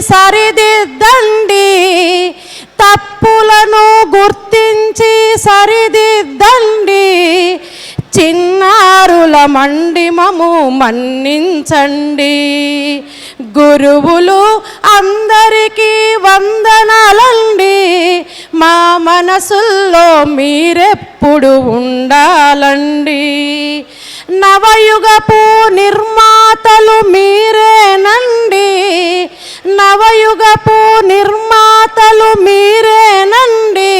సరిదిద్దండి, తప్పులను గుర్తించి సరిదిద్దండి, చిన్నారుల మండి మము మన్నించండి. గురువులు అందరికీ వందనాలండి, మా మనసుల్లో మీరెప్పుడు ఉండాలండి. నవయుగపు నిర్మాతలు మీరేనండి, నవయుగపు నిర్మాతలు మీరేనండి,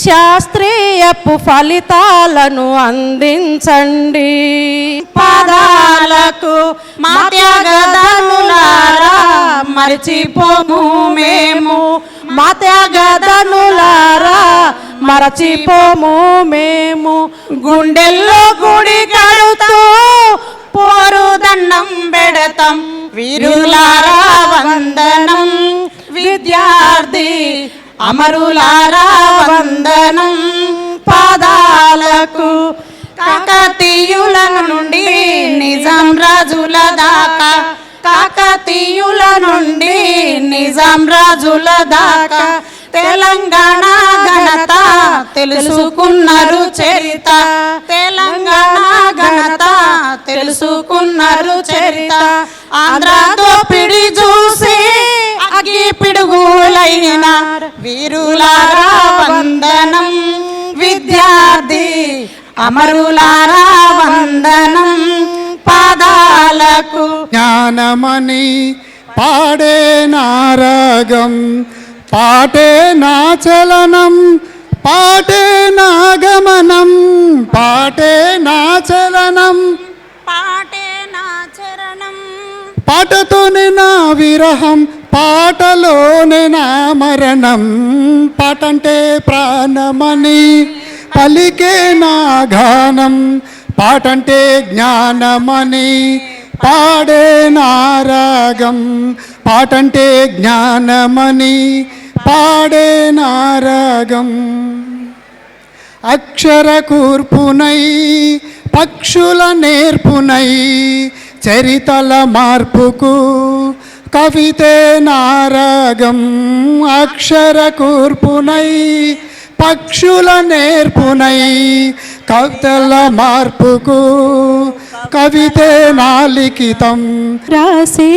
శాస్త్రీయపు ఫలితాలను అందించండి. పాదాలకు మా త్యాగధనులారా మరచిపోము మేము, మా త్యాగధనులారా మరచిపోము మేము. గుండెల్లో గుడి కడుతూ పోరు దండం పెడతాం, వీరులారా వందనం. విద్యార్థి అమరులారా వందనం. పాదాలకు కాకతీయుల నుండి నిజాం రాజుల దాకా, కాకతీయుల నుండి నిజాం రాజుల దాకా తెలంగాణ ఘనత తెలుసుకున్నారు చరిత, తెలంగాణ ఘనత తెలుసుకున్నారు చరిత. ఆంధ్రతో పిడి చూసి అగ్గి పిడుగులైన వీరులారా వందనం. విద్యార్థి అమరులారా వందనం. పాదాలకు జ్ఞానమని పాడే నారాగం, పాటే నా చలనం, పాటే నా గమనం, పాటే నా చలనం, పాటే నా చరణం. పాటతోనే నా విరహం, పాటలోనే నా మరణం. పాటంటే ప్రాణమని పలికే నా గానం, పాటంటే జ్ఞానమని పాడే నారాగం, పాటంటే జ్ఞానమని పాడే నారాగం. అక్షర కూర్పునై పక్షుల నేర్పునై చరితల మార్పుకు కవితే నారాగం. అక్షర కూర్పునై పక్షుల నేర్పునై కవితల మార్పుకు కవితే నాలిఖితం. రాసే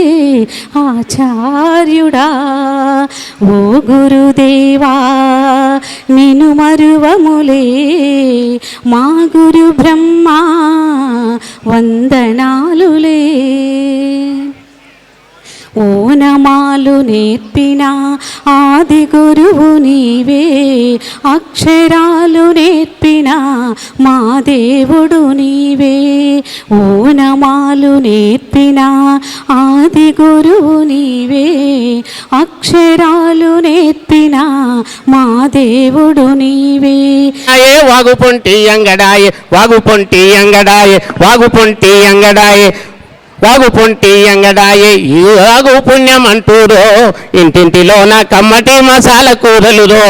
ఆచార్యుడా ఓ గురుదేవా, నిను మరువములే మా గురు బ్రహ్మ వందనాలులే. ఓనమాలు నేర్పిన ఆది గురువు నీవే, అక్షరాలు నేర్పిన మా దేవుడు నీవే. ఓనమాలు నేర్పిన ఆది గురువు నీవే, అక్షరాలు నేర్పిన మా దేవుడు నీవే. వాగుపొంటి అంగడాయే, వాగుపొంటి అంగడాయే, వాగుపొంటి అంగడాయే, వాగుపొంటి అంగడాయే. ఈ వాగు పుణ్యం అంటూరో, ఇంటింటిలోన కమ్మటి మసాల కూరలురో,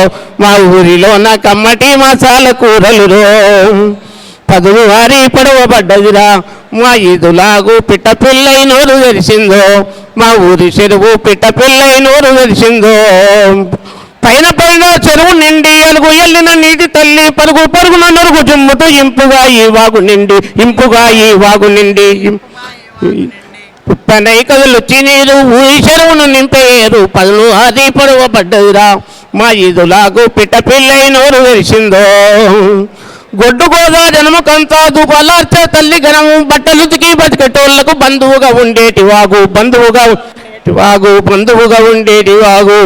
మా ఊరిలోన కమ్మటి మసాల కూరలురో. పదువు వారి పడవబడ్డదిరా మా ఈదులాగు పిట్ట పిల్లై నోరు తెరిసిందో, మా ఊరి చెరువు పిట్ట పిల్లై నోరు తెరిసిందో. పైన పైన చెరువు నిండి అలుగు ఎల్లిన నీటి తల్లి పరుగు పరుగున నొరుగు జుమ్ముతూ ఇంపుగా ఈ వాగు నిండి, ఇంపుగా ఈ వాగు నిండి. ఉప్పనై కదులొచ్చి నీరు ఊరి చెరువును నింపేరు, పదులు ఆది పడవబడ్డదిరా మా ఈదులాగు పిట్ట పిల్లై నోరు తెరిసిందో. గొడ్డు గోదా జన్మకంతా దూపాలార్చే తల్లి గణము, బట్టలుతికి బతికెటోళ్లకు బంధువుగా ఉండేటి వాగు, బంధువుగా వాగు, బంధువుగా ఉండేటి వాగు.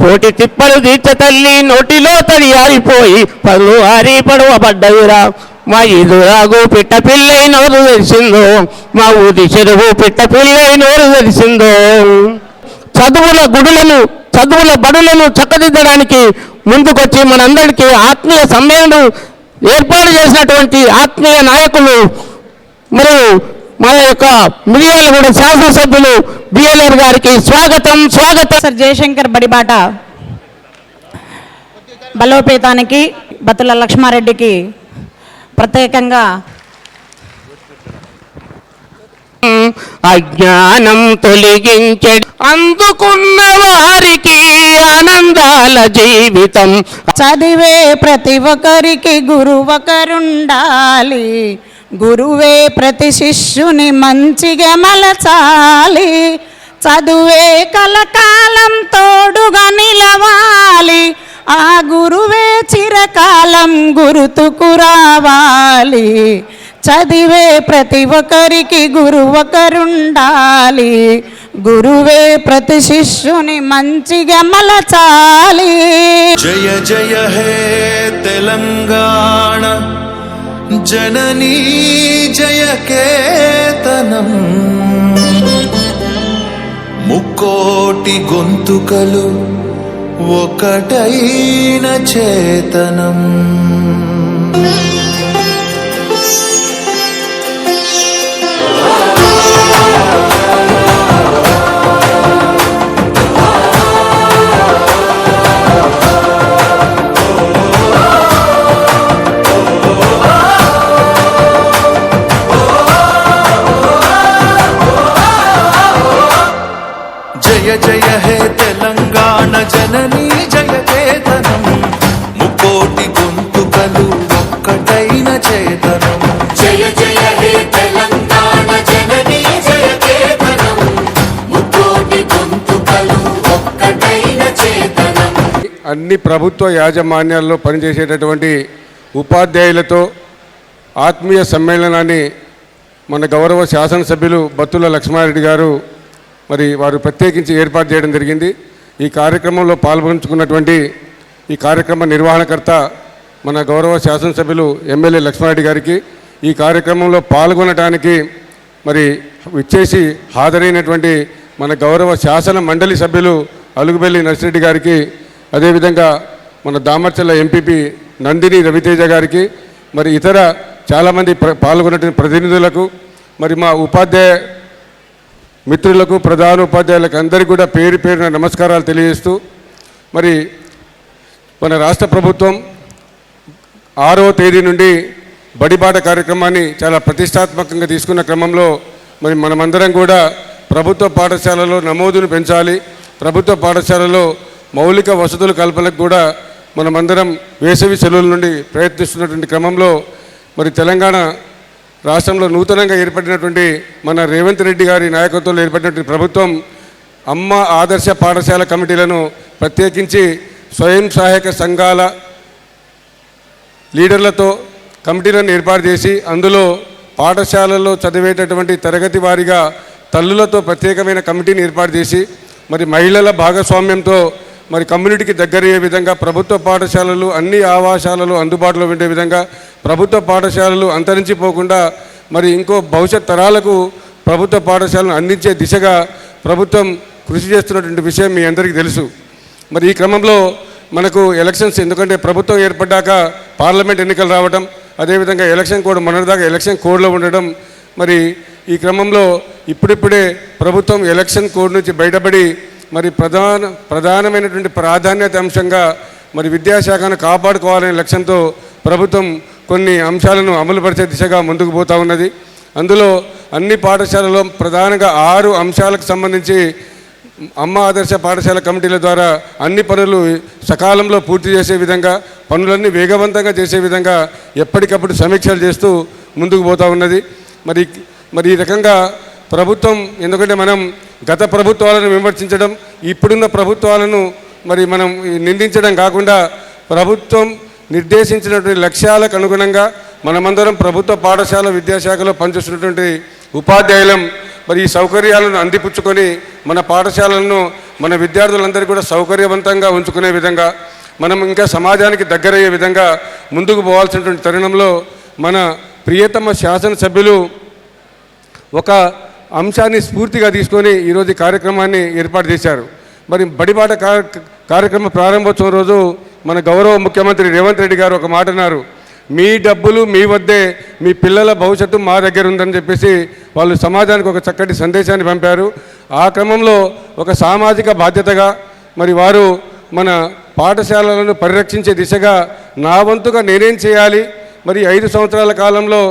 కోటి తిప్పలు తీర్చ తల్లి నోటిలో తడి ఆరిపోయి పదులు ఆరి పడవబడ్డదిరా మా ఈదులాగు పిట్ట పిల్లై నోరు తెరిసిందో, మా ఊరి చెరువు పిట్ట పిల్లై నోరు తెరిసిందో. చదువుల గుడులను, చదువుల బడులను చక్కదిద్దడానికి ముందుకొచ్చి మనందరికీ ఆత్మీయ సమ్మేళనం ఏర్పాటు చేసినటువంటి ఆత్మీయ నాయకులు మరియు మన యొక్క మిర్యాలగూడ శాసనసభ్యులు బిఎల్ఆర్ గారికి స్వాగతం. సార్ జయశంకర్ బడిబాట బలోపేతానికి బత్తుల లక్ష్మారెడ్డికి ప్రత్యేకంగా అజ్ఞానం తొలగించే అందుకున్న వారికి ఆనందాల జీవితం. చదివే ప్రతి ఒక్కరికి గురువొకరుండాలి, గురువే ప్రతి శిష్యుని మంచిగా మలచాలి. చదువే కలకాలం తోడుగా నిలవాలి, ఆ గురువే చిరకాలం గుర్తుకు రావాలి. చదివే ప్రతి ఒక్కరికి గురువొకరుండాలి, గురువే ప్రతి శిష్యుని మంచిగా మలచాలి. జయ జయ హే తెలంగాణ జననీ జయ కేతనం, ముక్కోటి గొంతుకలు ఒకటైన చేతనం. జయ జయ హే తెలంగాణ జననీ జయ కేతనం, ముకోటి గొంతుకలు ఒక్కటైన చేతనం. జయ జయ హే తెలంగాణ జననీ జయ కేతనం, ముకోటి గొంతుకలు ఒక్కటైన చేతనం. అన్ని ప్రభుత్వ యాజమాన్యాల్లో పనిచేసేటటువంటి ఉపాధ్యాయులతో ఆత్మీయ సమ్మేళనాన్ని మన గౌరవ శాసనసభ్యులు బత్తుల లక్ష్మారెడ్డి గారు మరి వారు ప్రత్యేకించి ఏర్పాటు చేయడం జరిగింది. ఈ కార్యక్రమంలో పాల్గొంచుకున్నటువంటి ఈ కార్యక్రమ నిర్వహణకర్త మన గౌరవ శాసనసభ్యులు ఎమ్మెల్యే లక్ష్మారెడ్డి గారికి, ఈ కార్యక్రమంలో పాల్గొనడానికి మరి విచ్చేసి హాజరైనటువంటి మన గౌరవ శాసన మండలి సభ్యులు అలుగుబెల్లి నర్సిరెడ్డి గారికి, అదేవిధంగా మన దామర్చల్ల ఎంపీపీ నందిని రవితేజ గారికి, మరి ఇతర చాలామంది పాల్గొన్నటువంటి ప్రతినిధులకు, మరి మా ఉపాధ్యాయ మిత్రులకు, ప్రధాన ఉపాధ్యాయులకు అందరికీ కూడా పేరు పేరున నమస్కారాలు తెలియజేస్తూ, మరి మన రాష్ట్ర ప్రభుత్వం 6వ తేదీ నుండి బడిబాట కార్యక్రమాన్ని చాలా ప్రతిష్టాత్మకంగా తీసుకున్న క్రమంలో మరి మనమందరం కూడా ప్రభుత్వ పాఠశాలలో నమోదును పెంచాలి, ప్రభుత్వ పాఠశాలలో మౌలిక వసతుల కల్పనకు కూడా మనమందరం వేసవి సెలవుల నుండి ప్రయత్నిస్తున్నటువంటి క్రమంలో మరి తెలంగాణ రాష్ట్రంలో నూతనంగా ఏర్పడినటువంటి మన రేవంత్ రెడ్డి గారి నాయకత్వంలో ఏర్పడినటువంటి ప్రభుత్వం అమ్మ ఆదర్శ పాఠశాల కమిటీలను ప్రత్యేకించి స్వయం సహాయక సంఘాల లీడర్లతో కమిటీలను ఏర్పాటు చేసి అందులో పాఠశాలల్లో చదివేటటువంటి తరగతి వారీగా తల్లులతో ప్రత్యేకమైన కమిటీని ఏర్పాటు చేసి మరి మహిళల భాగస్వామ్యంతో మరి కమ్యూనిటీకి దగ్గరయ్యే విధంగా ప్రభుత్వ పాఠశాలలు అన్ని ఆవాసాలలో అందుబాటులో ఉండే విధంగా ప్రభుత్వ పాఠశాలలు అంతరించిపోకుండా మరి ఇంకో భవిష్యత్ తరాలకు ప్రభుత్వ పాఠశాలను అందించే దిశగా ప్రభుత్వం కృషి చేస్తున్నటువంటి విషయం మీ అందరికీ తెలుసు. మరి ఈ క్రమంలో మనకు ఎలక్షన్స్, ఎందుకంటే ప్రభుత్వం ఏర్పడ్డాక పార్లమెంట్ ఎన్నికలు రావడం, అదేవిధంగా ఎలక్షన్ కోడ్ మొన్నటిదాకా ఎలక్షన్ కోడ్లో ఉండడం, మరి ఈ క్రమంలో ఇప్పుడిప్పుడే ప్రభుత్వం ఎలక్షన్ కోడ్ నుంచి బయటపడి మరి ప్రధానమైనటువంటి ప్రాధాన్యత అంశంగా మరి విద్యాశాఖను కాపాడుకోవాలనే లక్ష్యంతో ప్రభుత్వం కొన్ని అంశాలను అమలుపరిచే దిశగా ముందుకు పోతూ ఉన్నది. అందులో అన్ని పాఠశాలలో ప్రధానంగా 6 అంశాలకు సంబంధించి అమ్మ ఆదర్శ పాఠశాల కమిటీల ద్వారా అన్ని పనులు సకాలంలో పూర్తి చేసే విధంగా, పనులన్నీ వేగవంతంగా చేసే విధంగా ఎప్పటికప్పుడు సమీక్షలు చేస్తూ ముందుకు పోతూ ఉన్నది. మరి ఈ రకంగా ప్రభుత్వం, ఎందుకంటే మనం గత ప్రభుత్వాలను విమర్శించడం, ఇప్పుడున్న ప్రభుత్వాలను మరి మనం నిందించడం కాకుండా ప్రభుత్వం నిర్దేశించినటువంటి లక్ష్యాలకు అనుగుణంగా మనమందరం ప్రభుత్వ పాఠశాల విద్యాశాఖలో పనిచేస్తున్నటువంటి ఉపాధ్యాయులం మరి ఈ సౌకర్యాలను అందిపుచ్చుకొని మన పాఠశాలలను మన విద్యార్థులందరికీ కూడా సౌకర్యవంతంగా ఉంచుకునే విధంగా, మనం ఇంకా సమాజానికి దగ్గరయ్యే విధంగా ముందుకు పోవాల్సినటువంటి తరుణంలో మన ప్రియతమ శాసనసభ్యులు ఒక అంశాన్ని స్ఫూర్తిగా తీసుకొని ఈరోజు కార్యక్రమాన్ని ఏర్పాటు చేశారు. మరి బడిబాట కార్యక్రమ ప్రారంభోత్సవం రోజు మన గౌరవ ముఖ్యమంత్రి రేవంత్ రెడ్డి గారు ఒక మాట అన్నారు, మీ డబ్బులు మీ వద్దే, మీ పిల్లల భవిష్యత్తు మా దగ్గర ఉందని చెప్పేసి వాళ్ళు సమాజానికి ఒక చక్కటి సందేశాన్ని పంపారు. ఆ క్రమంలో ఒక సామాజిక బాధ్యతగా మరి వారు మన పాఠశాలలను పరిరక్షించే దిశగా నా వంతుగా నేనేం చేయాలి, మరి 5 సంవత్సరాల కాలంలో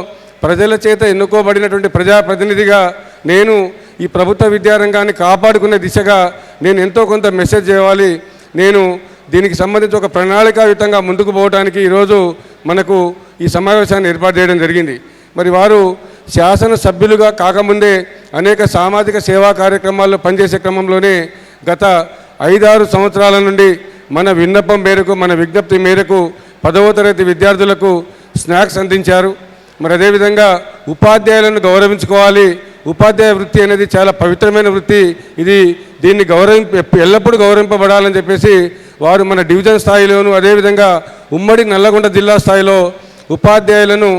ప్రజల చేత ఎన్నుకోబడినటువంటి ప్రజాప్రతినిధిగా నేను ఈ ప్రభుత్వ విద్యారంగాన్ని కాపాడుకునే దిశగా నేను ఎంతో కొంత మెసేజ్ చేయాలి, నేను దీనికి సంబంధించి ఒక ప్రణాళికాయుతంగా ముందుకు పోవడానికి ఈరోజు మనకు ఈ సమావేశాన్ని ఏర్పాటు చేయడం జరిగింది. మరి వారు శాసనసభ్యులుగా కాకముందే అనేక సామాజిక సేవా కార్యక్రమాల్లో పనిచేసే క్రమంలోనే గత 5-6 సంవత్సరాల నుండి మన విన్నపం మేరకు, మన విజ్ఞప్తి మేరకు 10వ తరగతి విద్యార్థులకు స్నాక్స్ అందించారు. మరి అదేవిధంగా ఉపాధ్యాయులను గౌరవించుకోవాలి, ఉపాధ్యాయ వృత్తి అనేది చాలా పవిత్రమైన వృత్తి, దీన్ని ఎల్లప్పుడూ గౌరవింపబడాలని చెప్పేసి వారు మన డివిజన్ స్థాయిలోను అదేవిధంగా ఉమ్మడి నల్లగొండ జిల్లా స్థాయిలో ఉపాధ్యాయులను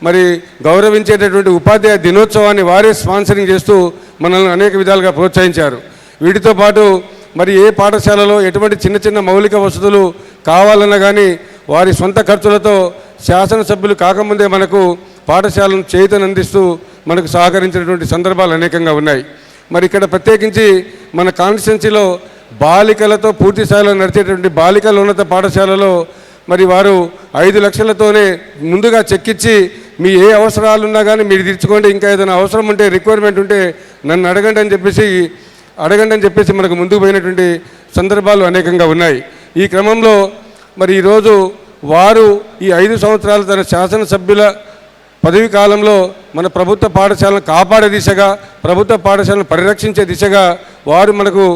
మరి గౌరవించేటటువంటి ఉపాధ్యాయ దినోత్సవాన్ని వారే స్పాన్సరింగ్ చేస్తూ మనల్ని అనేక విధాలుగా ప్రోత్సహించారు. వీటితో పాటు మరి ఏ పాఠశాలలో ఎటువంటి చిన్న చిన్న మౌలిక వసతులు కావాలన్నా కానీ వారి సొంత ఖర్చులతో శాసనసభ్యులు కాకముందే మనకు పాఠశాలను చేయూతనందిస్తూ మనకు సహకరించినటువంటి సందర్భాలు అనేకంగా ఉన్నాయి. మరి ఇక్కడ ప్రత్యేకించి మన కాన్స్టిట్యున్సీలో బాలికలతో పూర్తి స్థాయిలో నడిచేటువంటి బాలికల ఉన్నత పాఠశాలలో మరి వారు 5 లక్షలతోనే ముందుగా చెక్కిచ్చి మీ ఏ అవసరాలున్నా కానీ మీరు తీర్చుకోండి, ఇంకా ఏదైనా అవసరం ఉంటే రిక్వైర్మెంట్ ఉంటే నన్ను అడగండి అని చెప్పేసి మనకు ముందుకు పోయినటువంటి సందర్భాలు అనేకంగా ఉన్నాయి. ఈ క్రమంలో మరి ఈరోజు వారు ఈ 5 సంవత్సరాలు తన శాసనసభ్యుల పదవి కాలంలో మన ప్రభుత్వ పాఠశాలను కాపాడే దిశగా, ప్రభుత్వ పాఠశాలను పరిరక్షించే దిశగా వారు మనకు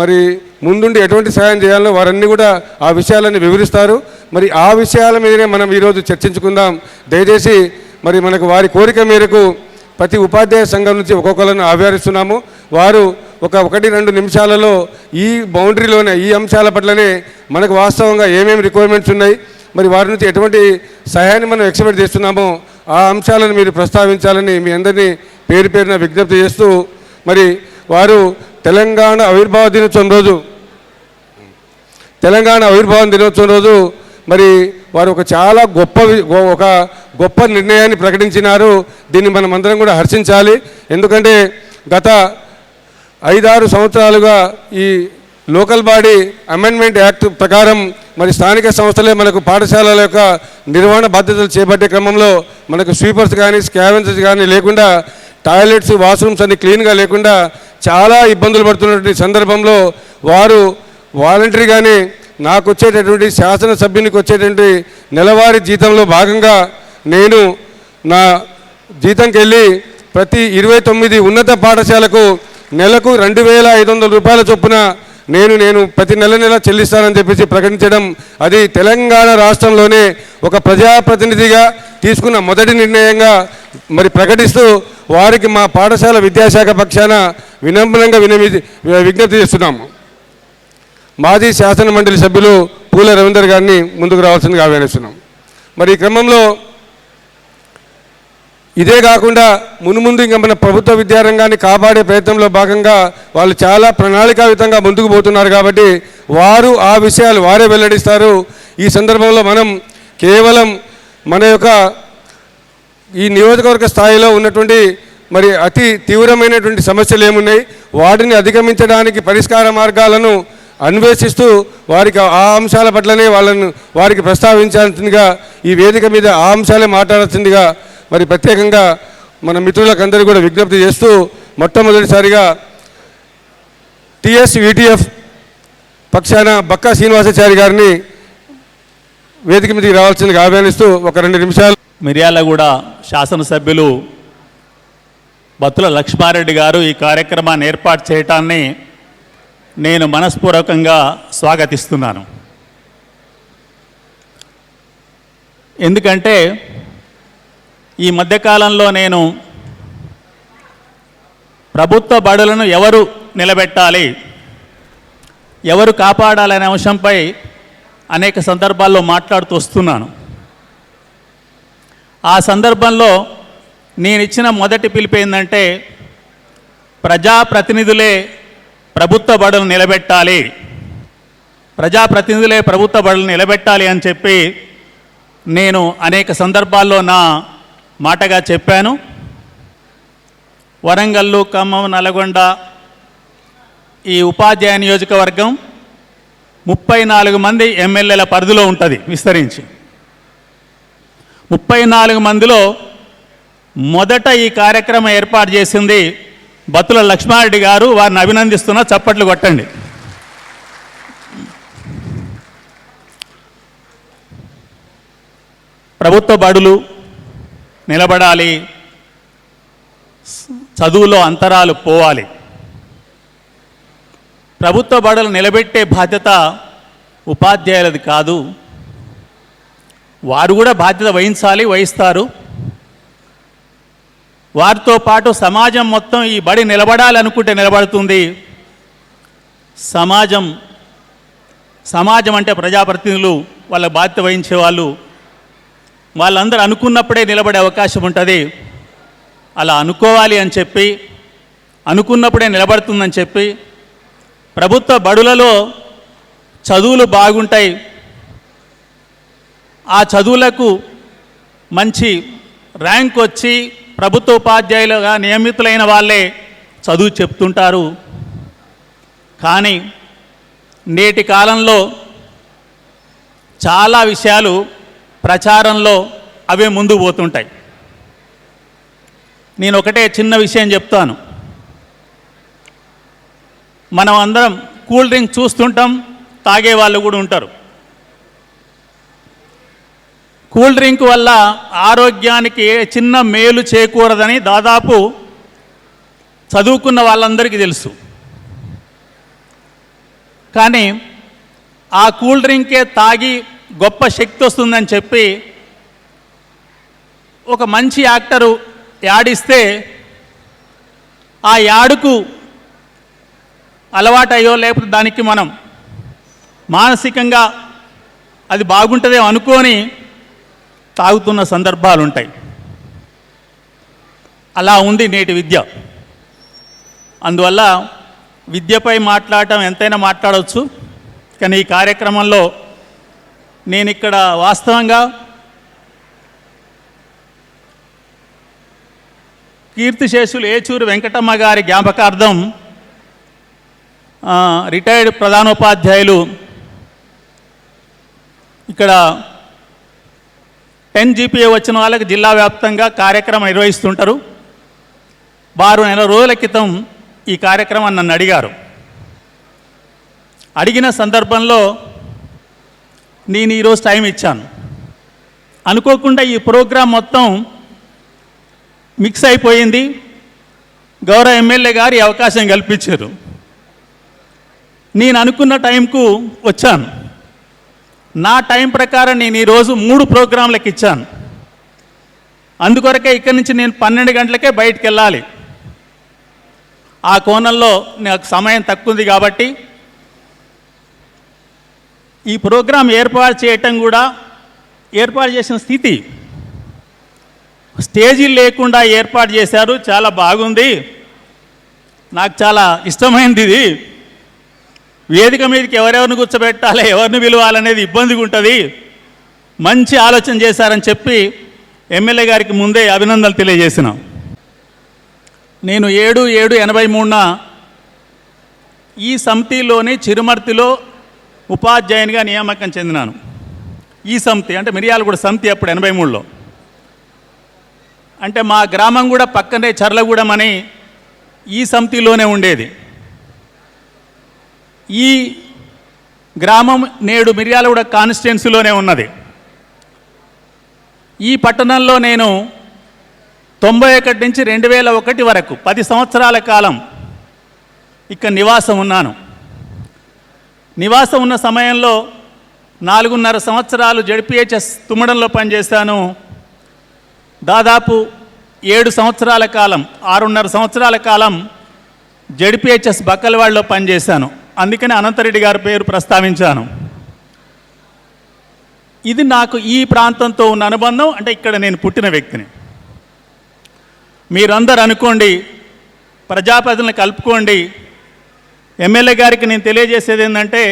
మరి ముందుండి ఎటువంటి సహాయం చేయాలో వారన్నీ కూడా ఆ విషయాలన్నీ వివరిస్తారు. మరి ఆ విషయాల మీదనే మనం ఈరోజు చర్చించుకుందాం. దయచేసి మరి మనకు వారి కోరిక మేరకు ప్రతి ఉపాధ్యాయ సంఘం నుంచి ఒక్కొక్కరిని ఆహ్వానిస్తున్నాము. వారు 1-2 నిమిషాలలో ఈ బౌండరీలోనే ఈ అంశాల పట్లనే మనకు వాస్తవంగా ఏమేమి రిక్వైర్మెంట్స్ ఉన్నాయి, మరి వారి నుంచి ఎటువంటి సహాయాన్ని మనం ఎక్స్పెక్ట్ చేస్తున్నామో ఆ అంశాలను మీరు ప్రస్తావించాలని మీ అందరినీ పేరు పేరున విజ్ఞప్తి చేస్తూ, మరి వారు తెలంగాణ ఆవిర్భావ దినోత్సవం రోజు మరి వారు చాలా గొప్ప నిర్ణయాన్ని ప్రకటించినారు. దీన్ని మనం అందరం కూడా హర్షించాలి. ఎందుకంటే గత 5-6 సంవత్సరాలుగా ఈ లోకల్ బాడీ అమెండ్మెంట్ యాక్ట్ ప్రకారం మరి స్థానిక సంస్థలే మనకు పాఠశాలల యొక్క నిర్వహణ బాధ్యతలు చేపట్టే క్రమంలో మనకు స్వీపర్స్ కానీ స్కావెంజర్స్ కానీ లేకుండా, టాయిలెట్స్ వాష్రూమ్స్ అన్ని క్లీన్గా లేకుండా చాలా ఇబ్బందులు పడుతున్నటువంటి సందర్భంలో వారు వాలంటరీగానే నాకు వచ్చేటటువంటి శాసనసభ్యునికి వచ్చేటువంటి నెలవారీ జీతంలో భాగంగా నేను నా జీతంకి వెళ్ళి ప్రతి 29 ఉన్నత పాఠశాలకు నెలకు 2,500 రూపాయల చొప్పున నేను ప్రతి నెల చెల్లిస్తానని చెప్పేసి ప్రకటించడం, అది తెలంగాణ రాష్ట్రంలోనే ఒక ప్రజాప్రతినిధిగా తీసుకున్న మొదటి నిర్ణయంగా మరి ప్రకటిస్తూ వారికి మా పాఠశాల విద్యాశాఖ పక్షాన వినమ్రంగా విజ్ఞప్తి చేస్తున్నాము. మాజీ శాసన మండలి సభ్యులు పూల రవీందర్ గారిని ముందుకు రావాల్సిందిగా ఆహ్వానిస్తున్నాం. మరి ఈ క్రమంలో ఇదే కాకుండా మున్ముందు ఇంకా మన ప్రభుత్వ విద్యారంగాన్ని కాపాడే ప్రయత్నంలో భాగంగా వాళ్ళు చాలా ప్రణాళికాయుతంగా ముందుకు పోతున్నారు కాబట్టి వారు ఆ విషయాలు వారే వెల్లడిస్తారు. ఈ సందర్భంలో మనం కేవలం మన యొక్క ఈ నియోజకవర్గ స్థాయిలో ఉన్నటువంటి మరి అతి తీవ్రమైనటువంటి సమస్యలు ఏమున్నాయి, వాటిని అధిగమించడానికి పరిష్కార మార్గాలను అన్వేషిస్తూ వారికి ఆ అంశాల పట్లనే వారికి ప్రస్తావించాల్సిందిగా, ఈ వేదిక మీద ఆ అంశాలే మాట్లాడాల్సిందిగా మరి ప్రత్యేకంగా మన మిత్రులకందరూ కూడా విజ్ఞప్తి చేస్తూ, మొట్టమొదటిసారిగా TSVTF పక్షాన బక్కా శ్రీనివాసాచారి గారిని వేదిక మీదకి రావాల్సిందిగా ఆహ్వానిస్తూ 1-2 నిమిషాలు. మిర్యాలగూడ శాసనసభ్యులు బత్తుల లక్ష్మారెడ్డి గారు ఈ కార్యక్రమాన్ని ఏర్పాటు చేయటాన్ని నేను మనస్పూర్వకంగా స్వాగతిస్తున్నాను. ఎందుకంటే ఈ మధ్యకాలంలో నేను ప్రభుత్వ బడులను ఎవరు నిలబెట్టాలి, ఎవరు కాపాడాలనే అంశంపై అనేక సందర్భాల్లో మాట్లాడుతూ వస్తున్నాను. ఆ సందర్భంలో నేను ఇచ్చిన మొదటి పిలుపు ఏంటంటే, ప్రజాప్రతినిధులే ప్రభుత్వ బడులను నిలబెట్టాలి, ప్రజాప్రతినిధులే ప్రభుత్వ బడులను నిలబెట్టాలి అని చెప్పి నేను అనేక సందర్భాల్లో నా మాటగా చెప్పాను. వరంగల్, ఖమ్మం, నల్గొండ ఈ ఉపాధ్యాయ నియోజకవర్గం 34 మంది ఎమ్మెల్యేల పరిధిలో ఉంటుంది విస్తరించి. 34 మందిలో మొదట ఈ కార్యక్రమం ఏర్పాటు చేసింది బత్తుల లక్ష్మారెడ్డి గారు. వారిని అభినందిస్తున్నా, చప్పట్లు కొట్టండి. ప్రభుత్వ బడులు నిలబడాలి, చదువులో అంతరాలు పోవాలి. ప్రభుత్వ బడులు నిలబెట్టే బాధ్యత ఉపాధ్యాయులది కాదు. వారు కూడా బాధ్యత వహిస్తారు. వారితో పాటు సమాజం మొత్తం ఈ బడి నిలబడాలనుకుంటే నిలబడుతుంది. సమాజం అంటే ప్రజాప్రతినిధులు, వాళ్ళ బాధ్యత వహించే వాళ్ళందరూ అనుకున్నప్పుడే నిలబడే అవకాశం ఉంటుంది. అలా అనుకోవాలి అని చెప్పి, అనుకున్నప్పుడే నిలబడుతుందని చెప్పి, ప్రభుత్వ బడులలో చదువులు బాగుంటాయి, ఆ చదువులకు మంచి ర్యాంక్ వచ్చి ప్రభుత్వ ఉపాధ్యాయులుగా నియమితులైన వాళ్ళే చదువు చెప్తుంటారు. కానీ నేటి కాలంలో చాలా విషయాలు ప్రచారంలో అవే ముందు పోతుంటాయి. నేను ఒకటే చిన్న విషయం చెప్తాను. మనం అందరం కూల్ డ్రింక్ చూస్తుంటాం, తాగే వాళ్ళు కూడా ఉంటారు. కూల్ డ్రింక్ వల్ల ఆరోగ్యానికి చిన్న మేలు చేకూరదని దాదాపు చదువుకున్న వాళ్ళందరికీ తెలుసు. కానీ ఆ కూల్ డ్రింకే తాగి గొప్ప శక్తి వస్తుందని చెప్పి ఒక మంచి యాక్టరు యాడిస్తే ఆ యాడుకు అలవాటయ్యో లేకపోతే దానికి మనం మానసికంగా అది బాగుంటుందేమో అనుకొని తాగుతున్న సందర్భాలు ఉంటాయి. అలా ఉంది నేటి విద్య. అందువల్ల విద్యపై మాట్లాడటం ఎంతైనా మాట్లాడవచ్చు. కానీ ఈ కార్యక్రమంలో నేను ఇక్కడ వాస్తవంగా కీర్తిశేషులు ఏచూరు వెంకటమ్మ గారి జ్ఞాపకార్థం రిటైర్డ్ ప్రధానోపాధ్యాయులు ఇక్కడ 10 GPA వచ్చిన వాళ్ళకి జిల్లా వ్యాప్తంగా కార్యక్రమం నిర్వహిస్తుంటారు. వారు నెల రోజుల క్రితం ఈ కార్యక్రమాన్ని నన్ను అడిగారు. అడిగిన సందర్భంలో నేను ఈరోజు టైం ఇచ్చాను. అనుకోకుండా ఈ ప్రోగ్రాం మొత్తం మిక్స్ అయిపోయింది. గౌరవ ఎమ్మెల్యే గారు ఈ అవకాశం కల్పించారు. నేను అనుకున్న టైంకు వచ్చాను. నా టైం ప్రకారం నేను ఈరోజు 3 ప్రోగ్రాంలకు ఇచ్చాను. అందుకొరకే ఇక్కడి నుంచి నేను 12 గంటలకే బయటికి వెళ్ళాలి. ఆ కోణంలో నాకు సమయం తక్కువ ఉంది కాబట్టి ఈ ప్రోగ్రాం ఏర్పాటు చేయటం కూడా ఏర్పాటు చేసిన స్థితి స్టేజీలు లేకుండా ఏర్పాటు చేశారు. చాలా బాగుంది, నాకు చాలా ఇష్టమైంది. ఇది వేదిక మీదకి ఎవరెవరిని కూర్చోబెట్టాలి, ఎవరిని పిలవాలనేది ఇబ్బందిగా ఉంటుంది. మంచి ఆలోచన చేశారని చెప్పి ఎమ్మెల్యే గారికి ముందే అభినందనలు తెలియజేసినాం. నేను 7/7/83న ఈ సమితిలోని చిరుమర్తిలో ఉపాధ్యాయునిగా నియామకం చెందినాను. ఈ సమితి అంటే మిర్యాలగూడ సమితి అప్పుడు 83లో. అంటే మా గ్రామం కూడా పక్కనే చర్లగూడెం అని ఈ సమితిలోనే ఉండేది. ఈ గ్రామం నేడు మిర్యాలగూడ కాన్స్టిట్యున్సీలోనే ఉన్నది. ఈ పట్టణంలో నేను 91 నుంచి 2001 వరకు 10 సంవత్సరాల కాలం ఇక్కడ నివాసం ఉన్నాను. నివాసం ఉన్న సమయంలో 4.5 సంవత్సరాలు జడ్పీహెచ్ఎస్ తుమ్మడంలో పనిచేశాను. దాదాపు 7 సంవత్సరాల కాలం 6.5 సంవత్సరాల కాలం జడ్పీహెచ్ఎస్ బక్కలవాడలో పనిచేశాను. అందుకని అనంతరెడ్డి గారి పేరు ప్రస్తావించాను. ఇది నాకు ఈ ప్రాంతంతో ఉన్న అనుబంధం. అంటే ఇక్కడ నేను పుట్టిన వ్యక్తిని. మీరందరూ అనుకోండి, ప్రజాప్రతినిధులను కలుపుకోండి. ఎమ్మెల్యే గారికి నేను తెలియజేసేది ఏంటంటే,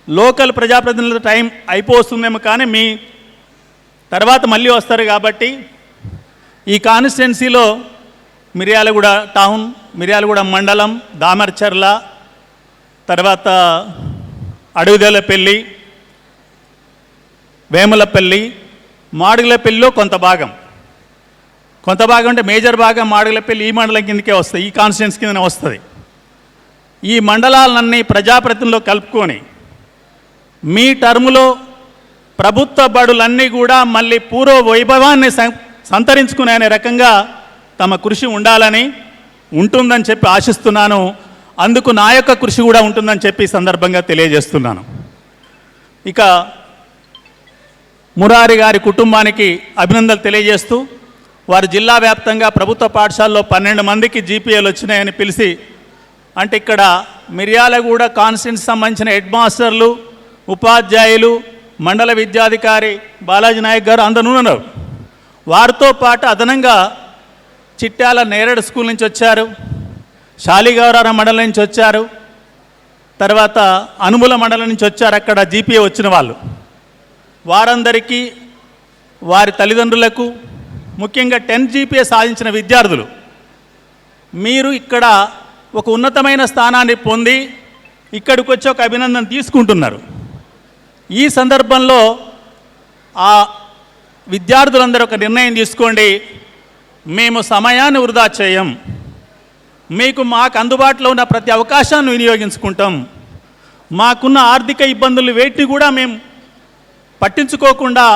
లోకల్ ప్రజాప్రతినిధుల టైం అయిపోతుందేమో కానీ మీ తర్వాత మళ్ళీ వస్తారు కాబట్టి ఈ కాన్స్టిట్యున్సీలో మిర్యాలగూడ టౌన్, మిర్యాలగూడ మండలం, దామర్చర్ల, తర్వాత అడవిదేలపల్లి, వేములపల్లి, మాడుగులపల్లిలో కొంత భాగం, కొంత భాగం అంటే మేజర్ భాగం మాడుగులపల్లి ఈ మండలం కిందకే వస్తుంది, ఈ కాన్స్టిట్యున్సీ కిందనే వస్తుంది. ఈ మండలాలన్నీ ప్రజాప్రతినిధుల్లో కలుపుకొని మీ టర్ములో ప్రభుత్వ బడులన్నీ కూడా మళ్ళీ పూర్వ వైభవాన్ని సంతరించుకునే అనే రకంగా తమ కృషి ఉండాలని ఉంటుందని చెప్పి ఆశిస్తున్నాను. అందుకు నా యొక్క కృషి కూడా ఉంటుందని చెప్పి సందర్భంగా తెలియజేస్తున్నాను. ఇక మురారి గారి కుటుంబానికి అభినందనలు తెలియజేస్తూ వారు జిల్లా వ్యాప్తంగా ప్రభుత్వ పాఠశాలలో 12 మందికి జీపీఏలు వచ్చినాయని పిలిచి, అంటే ఇక్కడ మిర్యాలగూడ కాన్స్టిట్యున్సీ సంబంధించిన హెడ్ మాస్టర్లు, ఉపాధ్యాయులు, మండల విద్యాధికారి బాలాజీ నాయక్ గారు అందరూ ఉన్నారు. వారితో పాటు అదనంగా చిట్యాల నేరేడు స్కూల్ నుంచి వచ్చారు, శాలిగౌరారం మండలం నుంచి వచ్చారు, తర్వాత అనుముల మండలం నుంచి వచ్చారు. అక్కడ జీపీఏ వచ్చిన వాళ్ళు వారందరికీ, వారి తల్లిదండ్రులకు, ముఖ్యంగా 10 జీపీఏ సాధించిన విద్యార్థులు, మీరు ఇక్కడ ఒక ఉన్నతమైన స్థానాన్ని పొంది ఇక్కడికి వచ్చి ఒక అభినందన తీసుకుంటున్నారు. ఈ సందర్భంలో ఆ విద్యార్థులందరూ ఒక నిర్ణయం తీసుకోండి, మేము సమయాన్ని వృధా చేయం, మాకు అందుబాటులో ఉన్న ప్రతి అవకాశాన్ని వినియోగించుకుంటాం, మాకున్న ఆర్థిక ఇబ్బందులు వేటిని కూడా మేము పట్టించుకోకుండా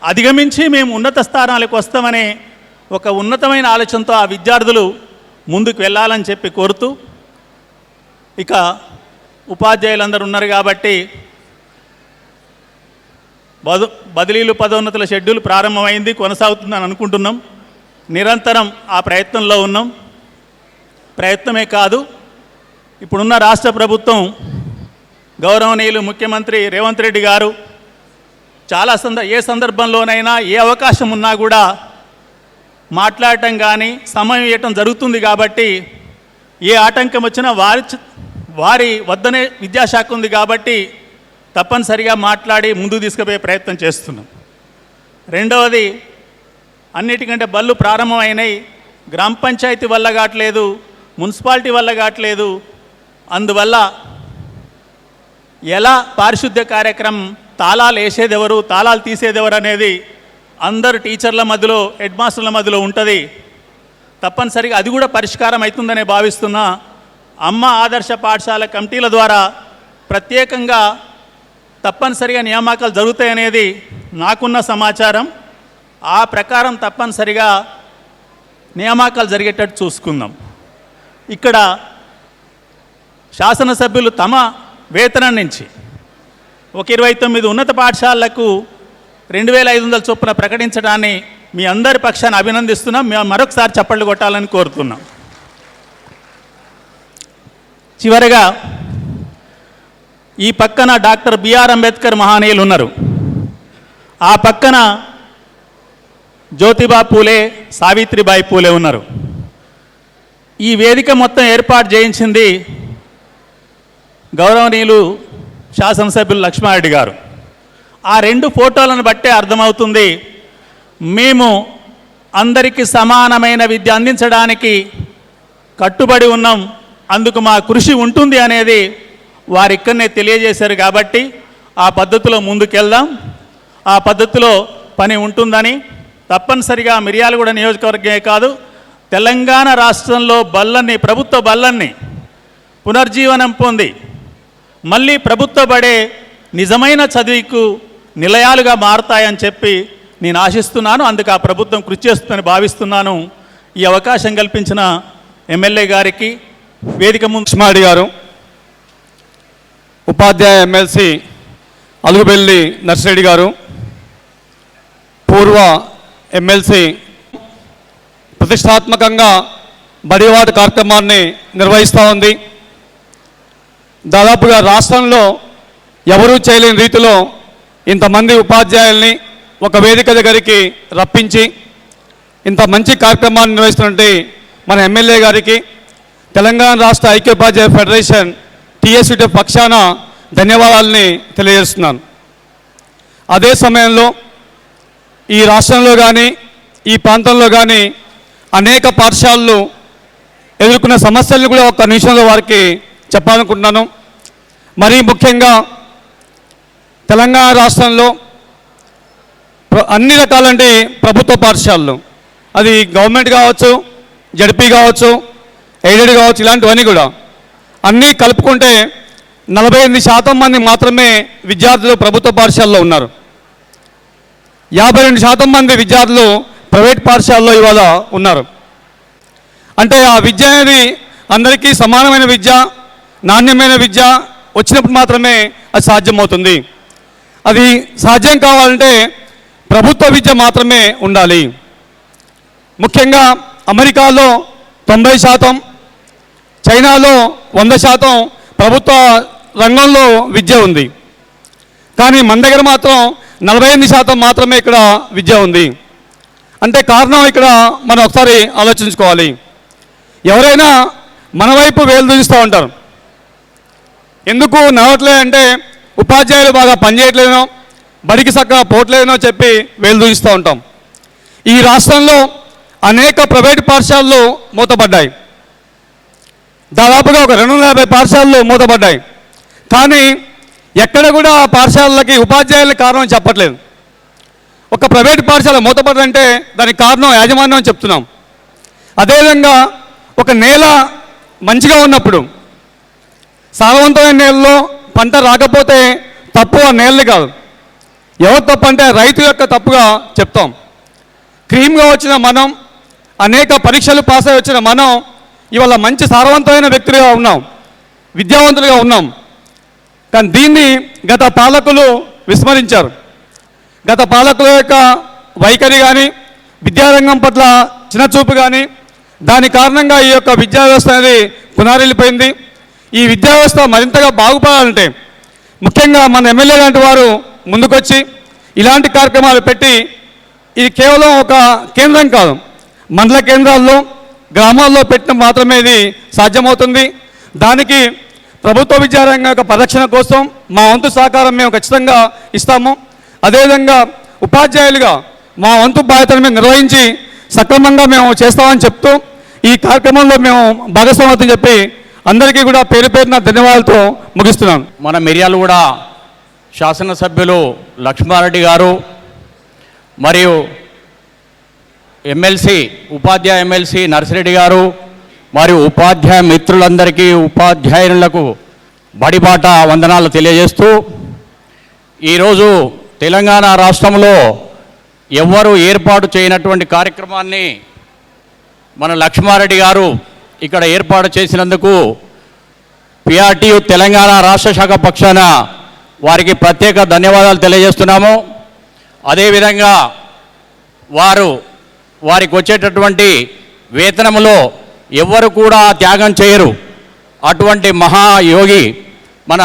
అధిగమించి మేము ఉన్నత స్థానాలకు వస్తామనే ఒక ఉన్నతమైన ఆలోచనతో ఆ విద్యార్థులు ముందుకు వెళ్ళాలని చెప్పి కోరుతూ, ఇక ఉపాధ్యాయులందరూ ఉన్నారు కాబట్టి బదిలీలు పదోన్నతుల షెడ్యూల్ ప్రారంభమైంది, కొనసాగుతుందని అనుకుంటున్నాం. నిరంతరం ఆ ప్రయత్నంలో ఉన్నాం. ప్రయత్నమే కాదు, ఇప్పుడున్న రాష్ట్ర ప్రభుత్వం గౌరవనీయులు ముఖ్యమంత్రి రేవంత్ రెడ్డి గారు చాలా ఏ సందర్భంలోనైనా ఏ అవకాశం ఉన్నా కూడా మాట్లాడటం కానీ సమయం ఇవ్వటం జరుగుతుంది. కాబట్టి ఏ ఆటంకం వచ్చినా వారి వద్దనే విద్యాశాఖ ఉంది కాబట్టి తప్పనిసరిగా మాట్లాడి ముందుకు తీసుకుపోయే ప్రయత్నం చేస్తున్నాం. రెండవది, అన్నిటికంటే బళ్ళు ప్రారంభమైనాయి, గ్రామ పంచాయతీ వల్ల కావట్లేదు, మున్సిపాలిటీ వల్ల కావట్లేదు. అందువల్ల ఎలా పారిశుద్ధ్య కార్యక్రమం, తాళాలు వేసేదెవరు, తాళాలు తీసేదెవరు అనేది అందరు టీచర్ల మధ్యలో, హెడ్ మాస్టర్ల మధ్యలో ఉంటుంది. తప్పనిసరిగా అది కూడా పరిష్కారం అవుతుందనే భావిస్తున్నా. అమ్మ ఆదర్శ పాఠశాల కమిటీల ద్వారా ప్రత్యేకంగా తప్పనిసరిగా నియామకాలు జరుగుతాయనేది నాకున్న సమాచారం. ఆ ప్రకారం తప్పనిసరిగా నియామకాలు జరిగేటట్టు చూసుకుందాం. ఇక్కడ శాసనసభ్యులు తమ వేతనం నుంచి ఒక 29 ఉన్నత పాఠశాలలకు 2500 చొప్పున ప్రకటించడాన్ని మీ అందరి పక్షాన్ని అభినందిస్తున్నాం. మేము మరొకసారి చప్పట్లు కొట్టాలని కోరుతున్నాం. చివరగా ఈ పక్కన డాక్టర్ బిఆర్ అంబేద్కర్ మహానీయులు ఉన్నారు, ఆ పక్కన జ్యోతిబా పూలే, సావిత్రిబాయి పూలే ఉన్నారు. ఈ వేదిక మొత్తం ఏర్పాటు చేయించింది గౌరవనీయులు శాసనసభ్యులు లక్ష్మారెడ్డి గారు. ఆ 2 ఫోటోలను బట్టే అర్థమవుతుంది మేము అందరికీ సమానమైన విద్య అందించడానికి కట్టుబడి ఉన్నాం, అందుకు మా కృషి ఉంటుంది అనేది వారు ఇక్కడనే తెలియజేశారు. కాబట్టి ఆ పద్ధతిలో ముందుకెళ్దాం, ఆ పద్ధతిలో పని ఉంటుందని తప్పనిసరిగా మిర్యాలగూడ నియోజకవర్గమే కాదు తెలంగాణ రాష్ట్రంలో ప్రభుత్వ బళ్ళన్ని పునర్జీవనం పొంది మళ్ళీ ప్రభుత్వ బడే నిజమైన చదువుకు నిలయాలుగా మారతాయని చెప్పి నేను ఆశిస్తున్నాను. అందుకు ఆ ప్రభుత్వం కృషి చేస్తుందని భావిస్తున్నాను. ఈ అవకాశం కల్పించిన ఎమ్మెల్యే గారికి, వేదిక ముందు లక్ష్మారెడ్డి గారు, ఉపాధ్యాయ ఎమ్మెల్సీ అలుగుబెల్లి నర్సిరెడ్డి గారు, పూర్వ ఎమ్మెల్సీ ప్రతిష్టాత్మకంగా బడివాడు కార్యక్రమాన్ని నిర్వహిస్తూ ఉంది. దాదాపుగా రాష్ట్రంలో ఎవరూ చేయలేని రీతిలో ఇంతమంది ఉపాధ్యాయుల్ని ఒక వేదిక దగ్గరికి రప్పించి ఇంత మంచి కార్యక్రమాన్ని నిర్వహిస్తున్నట్టు మన ఎమ్మెల్యే గారికి, తెలంగాణ రాష్ట్ర ఐక్యోపాధ్యాయ ఫెడరేషన్ టీఎస్యూటీ పక్షాన ధన్యవాదాలని తెలియజేస్తున్నాను. అదే సమయంలో ఈ రాష్ట్రంలో కానీ ఈ ప్రాంతంలో కానీ అనేక పాఠశాలలు ఎదుర్కొన్న సమస్యలను కూడా ఒక నిమిషంలో వారికి చెప్పాలనుకుంటున్నాను. మరీ ముఖ్యంగా తెలంగాణ రాష్ట్రంలో అన్ని రకాలంటే ప్రభుత్వ పాఠశాలలు అది గవర్నమెంట్ కావచ్చు, జడ్పీ కావచ్చు, ఎయిడెడ్ కావచ్చు, ఇలాంటివన్నీ కూడా అన్నీ కలుపుకుంటే 48% మంది మాత్రమే విద్యార్థులు ప్రభుత్వ పాఠశాలలో ఉన్నారు. 52% మంది విద్యార్థులు ప్రైవేట్ పాఠశాలలో ఇవాళ ఉన్నారు. అంటే ఆ విద్య అనేది అందరికీ సమానమైన విద్య, నాణ్యమైన విద్య వచ్చినప్పుడు మాత్రమే అది సాధ్యమవుతుంది. అది సాధ్యం కావాలంటే ప్రభుత్వ విద్య మాత్రమే ఉండాలి. ముఖ్యంగా అమెరికాలో 90%, చైనాలో 100% ప్రభుత్వ రంగంలో విద్య ఉంది. కానీ మన దగ్గర మాత్రం 48% మాత్రమే ఇక్కడ విద్య ఉంది. అంటే కారణం ఇక్కడ మనం ఒకసారి ఆలోచించుకోవాలి. ఎవరైనా మన వైపు వేలు చూపిస్తూ ఉంటారు. ఎందుకు నడవట్లేదంటే ఉపాధ్యాయులు బాగా పనిచేయట్లేదనో, బడికి చక్కగా పోవట్లేదనో చెప్పి వేలు చూపిస్తూ ఉంటాం. ఈ రాష్ట్రంలో అనేక ప్రైవేట్ పాఠశాలలు మూతపడ్డాయి. దాదాపుగా ఒక 250 పాఠశాలలు మూతపడ్డాయి. కానీ ఎక్కడ కూడా ఆ పాఠశాలలకి ఉపాధ్యాయుల కారణం చెప్పట్లేదు. ఒక ప్రైవేట్ పాఠశాల మూతపడ్డంటే దానికి కారణం యాజమాన్యం చెప్తున్నాం. అదేవిధంగా ఒక నేల మంచిగా ఉన్నప్పుడు, సారవంతమైన నేలలో పంట రాకపోతే తప్పు ఆ నేలది కాదు. ఎవరు తప్పు అంటే రైతు యొక్క తప్పుగా చెప్తాం. క్రీమ్గా వచ్చిన మనం, అనేక పరీక్షలు పాస్ అయి వచ్చిన మనం ఇవాళ మంచి సారవంతమైన వ్యక్తులుగా ఉన్నాం, విద్యావంతులుగా ఉన్నాం. కానీ దీన్ని గత పాలకులు విస్మరించారు. గత పాలకుల యొక్క వైఖరి కానీ, విద్యారంగం పట్ల చిన్నచూపు కానీ, దాని కారణంగా ఈ యొక్క విద్యా వ్యవస్థ అనేది పునారిల్లిపోయింది. ఈ విద్యా వ్యవస్థ మరింతగా బాగుపడాలంటే ముఖ్యంగా మన ఎమ్మెల్యే లాంటి వారు ముందుకొచ్చి ఇలాంటి కార్యక్రమాలు పెట్టి, ఇది కేవలం ఒక కేంద్రం కాదు, మండల కేంద్రాల్లో, గ్రామాల్లో పెట్టడం మాత్రమే ఇది సాధ్యమవుతుంది. దానికి ప్రభుత్వ విద్యారంగం యొక్క పరిరక్షణ కోసం మా వంతు సహకారం మేము ఖచ్చితంగా ఇస్తాము. అదేవిధంగా ఉపాధ్యాయులుగా మా వంతు బాధ్యతను మేము నిర్వహించి సక్రమంగా మేము చేస్తామని చెప్తూ ఈ కార్యక్రమంలో మేము భాగస్వామ్యం చెప్పి అందరికీ కూడా పేరు పేరున ధన్యవాదాలతో ముగిస్తున్నాను. మన మిర్యాలగూడ శాసనసభ్యులు లక్ష్మారెడ్డి గారు మరియు ఎమ్మెల్సీ, ఉపాధ్యాయ ఎమ్మెల్సీ నర్సిరెడ్డి గారు మరియు ఉపాధ్యాయ మిత్రులందరికీ, ఉపాధ్యాయులకు బడిబాట వందనాలు తెలియజేస్తూ, ఈరోజు తెలంగాణ రాష్ట్రంలో ఎవ్వరూ ఏర్పాటు చేయనటువంటి కార్యక్రమాన్ని మన లక్ష్మారెడ్డి గారు ఇక్కడ ఏర్పాటు చేసినందుకు పిఆర్టీయు తెలంగాణ రాష్ట్ర శాఖ పక్షాన వారికి ప్రత్యేక ధన్యవాదాలు తెలియజేస్తున్నాము. అదేవిధంగా వారికి వచ్చేటటువంటి వేతనములో ఎవ్వరు కూడా త్యాగం చేయరు. అటువంటి మహాయోగి మన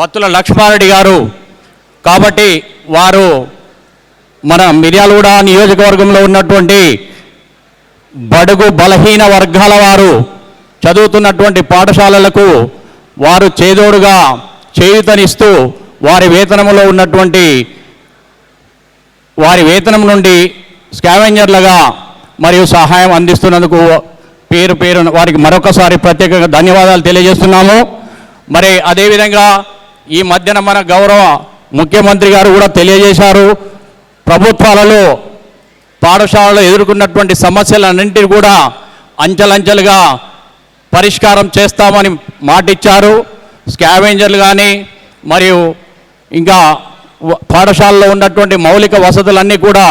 బత్తుల లక్ష్మారెడ్డి గారు. కాబట్టి వారు మన మిర్యాలగూడ నియోజకవర్గంలో ఉన్నటువంటి బడుగు బలహీన వర్గాల వారు చదువుతున్నటువంటి పాఠశాలలకు వారు చేదోడుగా చేయూతనిస్తూ వారి వేతనములో ఉన్నటువంటి వారి వేతనం నుండి స్కావెంజర్లుగా మరియు సహాయం అందిస్తున్నందుకు పేరు వారికి మరొకసారి ప్రత్యేకంగా ధన్యవాదాలు తెలియజేస్తున్నాము. మరి అదేవిధంగా ఈ మధ్యన మన గౌరవ ముఖ్యమంత్రి గారు కూడా తెలియజేశారు, ప్రభుత్వాలలో పాఠశాలలో ఎదుర్కొన్నటువంటి సమస్యలన్నింటినీ కూడా అంచెలంచెలుగా పరిష్కారం చేస్తామని మాటిచ్చారు. స్కావెంజర్లు కానీ మరియు ఇంకా పాఠశాలలో ఉన్నటువంటి మౌలిక వసతులన్నీ కూడా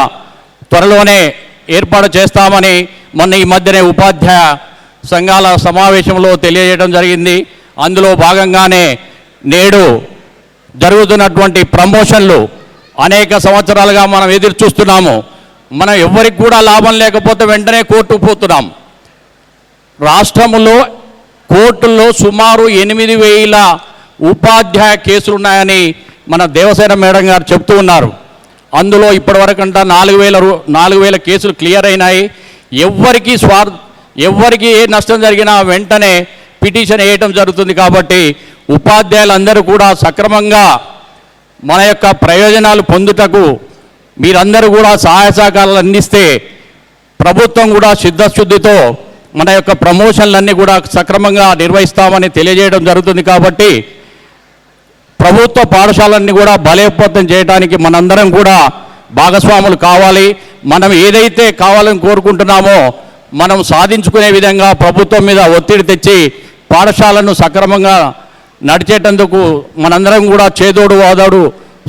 త్వరలోనే ఏర్పాటు చేస్తామని మొన్న ఈ మధ్యనే ఉపాధ్యాయ సంఘాల సమావేశంలో తెలియజేయడం జరిగింది. అందులో భాగంగానే నేడు జరుగుతున్నటువంటి ప్రమోషన్లు అనేక సంవత్సరాలుగా మనం ఎదురు చూస్తున్నాము. మనం ఎవరికి కూడా లాభం లేకపోతే వెంటనే కోర్టుకు పోతున్నాం. రాష్ట్రంలో కోర్టుల్లో సుమారు 8,000 ఉపాధ్యాయ కేసులు ఉన్నాయని మన దేవసేన మేడం గారు చెప్తూ ఉన్నారు. అందులో ఇప్పటివరకంటా 4,000 కేసులు క్లియర్ అయినాయి. ఎవరికి ఏ నష్టం జరిగినా వెంటనే పిటిషన్ వేయటం జరుగుతుంది. కాబట్టి ఉపాధ్యాయులందరూ కూడా సక్రమంగా మన యొక్క ప్రయోజనాలు పొందుటకు మీరందరూ కూడా సహాయ సహకారాలు అందిస్తే ప్రభుత్వం కూడా సిద్ధశుద్ధితో మన యొక్క ప్రమోషన్లన్నీ కూడా సక్రమంగా నిర్వహిస్తామని తెలియజేయడం జరుగుతుంది. కాబట్టి ప్రభుత్వ పాఠశాలన్నీ కూడా బలోపేతం చేయడానికి మనందరం కూడా భాగస్వాములు కావాలి. మనం ఏదైతే కావాలని కోరుకుంటున్నామో మనం సాధించుకునే విధంగా ప్రభుత్వం మీద ఒత్తిడి తెచ్చి పాఠశాలను సక్రమంగా నడిచేటందుకు మనందరం కూడా చేదోడు వాదోడు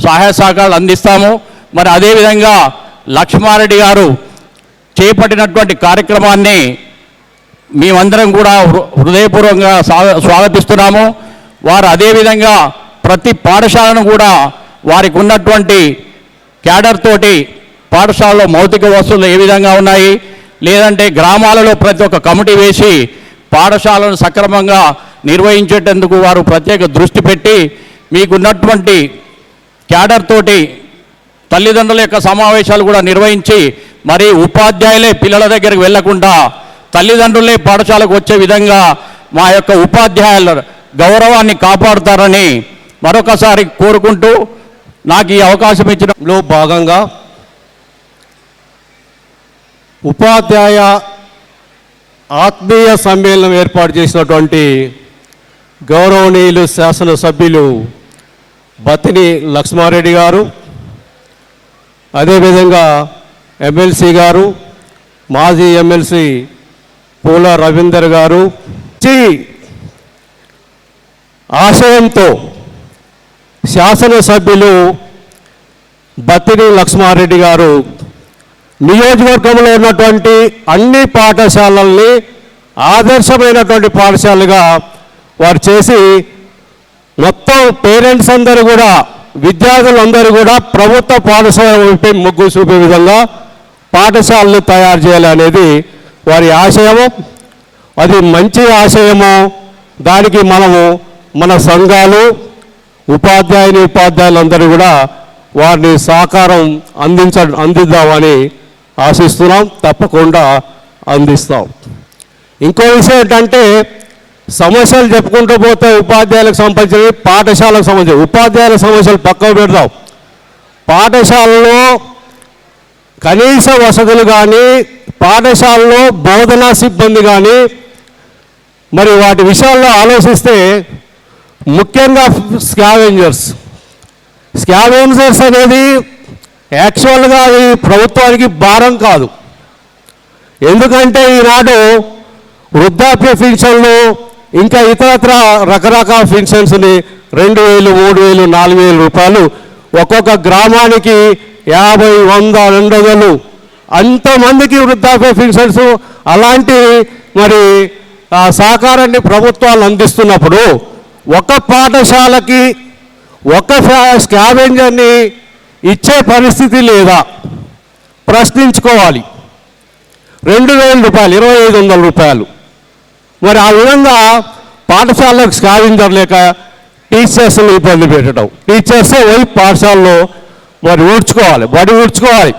సహాయ సహకారాలు అందిస్తాము. మరి అదేవిధంగా లక్ష్మారెడ్డి గారు చేపట్టినటువంటి కార్యక్రమాన్ని మేమందరం కూడా హృదయపూర్వకంగా స్వాగతిస్తున్నాము. వారు అదేవిధంగా ప్రతి పాఠశాలను కూడా వారికి ఉన్నటువంటి క్యాడర్ తోటి పాఠశాలలో మౌలిక వసతులు ఏ విధంగా ఉన్నాయి, లేదంటే గ్రామాలలో ప్రతి ఒక్క కమిటీ వేసి పాఠశాలను సక్రమంగా నిర్వహించేటందుకు వారు ప్రత్యేక దృష్టి పెట్టి మీకున్నటువంటి క్యాడర్ తోటి తల్లిదండ్రుల యొక్క సమావేశాలు కూడా నిర్వహించి మరి ఉపాధ్యాయులే పిల్లల దగ్గరికి వెళ్లకుండా తల్లిదండ్రులే పాఠశాలకు వచ్చే విధంగా మా యొక్క ఉపాధ్యాయుల గౌరవాన్ని కాపాడుతారని మరొకసారి కోరుకుంటూ నాకు ఈ అవకాశం ఇచ్చడంలో భాగంగా ఉపాధ్యాయ ఆత్మీయ సమ్మేళనం ఏర్పాటు చేసినటువంటి గౌరవనీయులు శాసనసభ్యులు బత్తిని లక్ష్మారెడ్డి గారు, అదేవిధంగా ఎమ్మెల్సీ గారు, మాజీ ఎమ్మెల్సీ పూల రవీందర్ గారు ఆశయంతో శాసనసభ్యులు బత్తిని లక్ష్మారెడ్డి గారు నియోజకవర్గంలో ఉన్నటువంటి అన్ని పాఠశాలల్ని ఆదర్శమైనటువంటి పాఠశాలగా వారు చేసి మొత్తం పేరెంట్స్ అందరూ కూడా విద్యార్థులందరూ కూడా ప్రభుత్వ పాఠశాల వైపు మొగ్గు చూపే విధంగా పాఠశాలను తయారు చేయాలి అనేది వారి ఆశయము. అది మంచి ఆశయము. దానికి మనము మన సంఘాలు ఉపాధ్యాయులందరూ కూడా వారిని సహకారం అందిద్దామని ఆశిస్తున్నాం. తప్పకుండా అందిస్తాం. ఇంకో విషయం ఏంటంటే సమస్యలు చెప్పుకుంటూ పోతే ఉపాధ్యాయులకు సంబంధించి పాఠశాలకు సంబంధించి ఉపాధ్యాయుల సమస్యలు పక్కకు పెడదాం. పాఠశాలలో కనీస వసతులు కానీ పాఠశాలలో బోధనా సిబ్బంది కానీ మరి వాటి విషయాల్లో ఆలోచిస్తే ముఖ్యంగా స్కావెంజర్స్ అనేది యాక్చువల్గా అది ప్రభుత్వానికి భారం కాదు. ఎందుకంటే ఈనాడు వృద్ధాప్య పెన్షన్లు ఇంకా ఇతరత్ర రకరకాల పెన్షన్స్ని 2,000, 3,000, 4,000 రూపాయలు ఒక్కొక్క గ్రామానికి 50, 100, 200 అంతమందికి వృద్ధాప్య పెన్షన్స్ అలాంటి మరి సహకారాన్ని ప్రభుత్వాలు అందిస్తున్నప్పుడు ఒక పాఠశాలకి ఒక స్కావెంజర్ని ఇచ్చే పరిస్థితి లేదా ప్రశ్నించుకోవాలి. 2,000 రూపాయలు, 2,500 రూపాయలు. మరి ఆ విధంగా పాఠశాలకు స్కావెంజర్ లేక టీచర్స్ని ఇబ్బంది పెట్టడం, టీచర్సే పోయి పాఠశాలలో మరి బడి ఊడ్చుకోవాలి.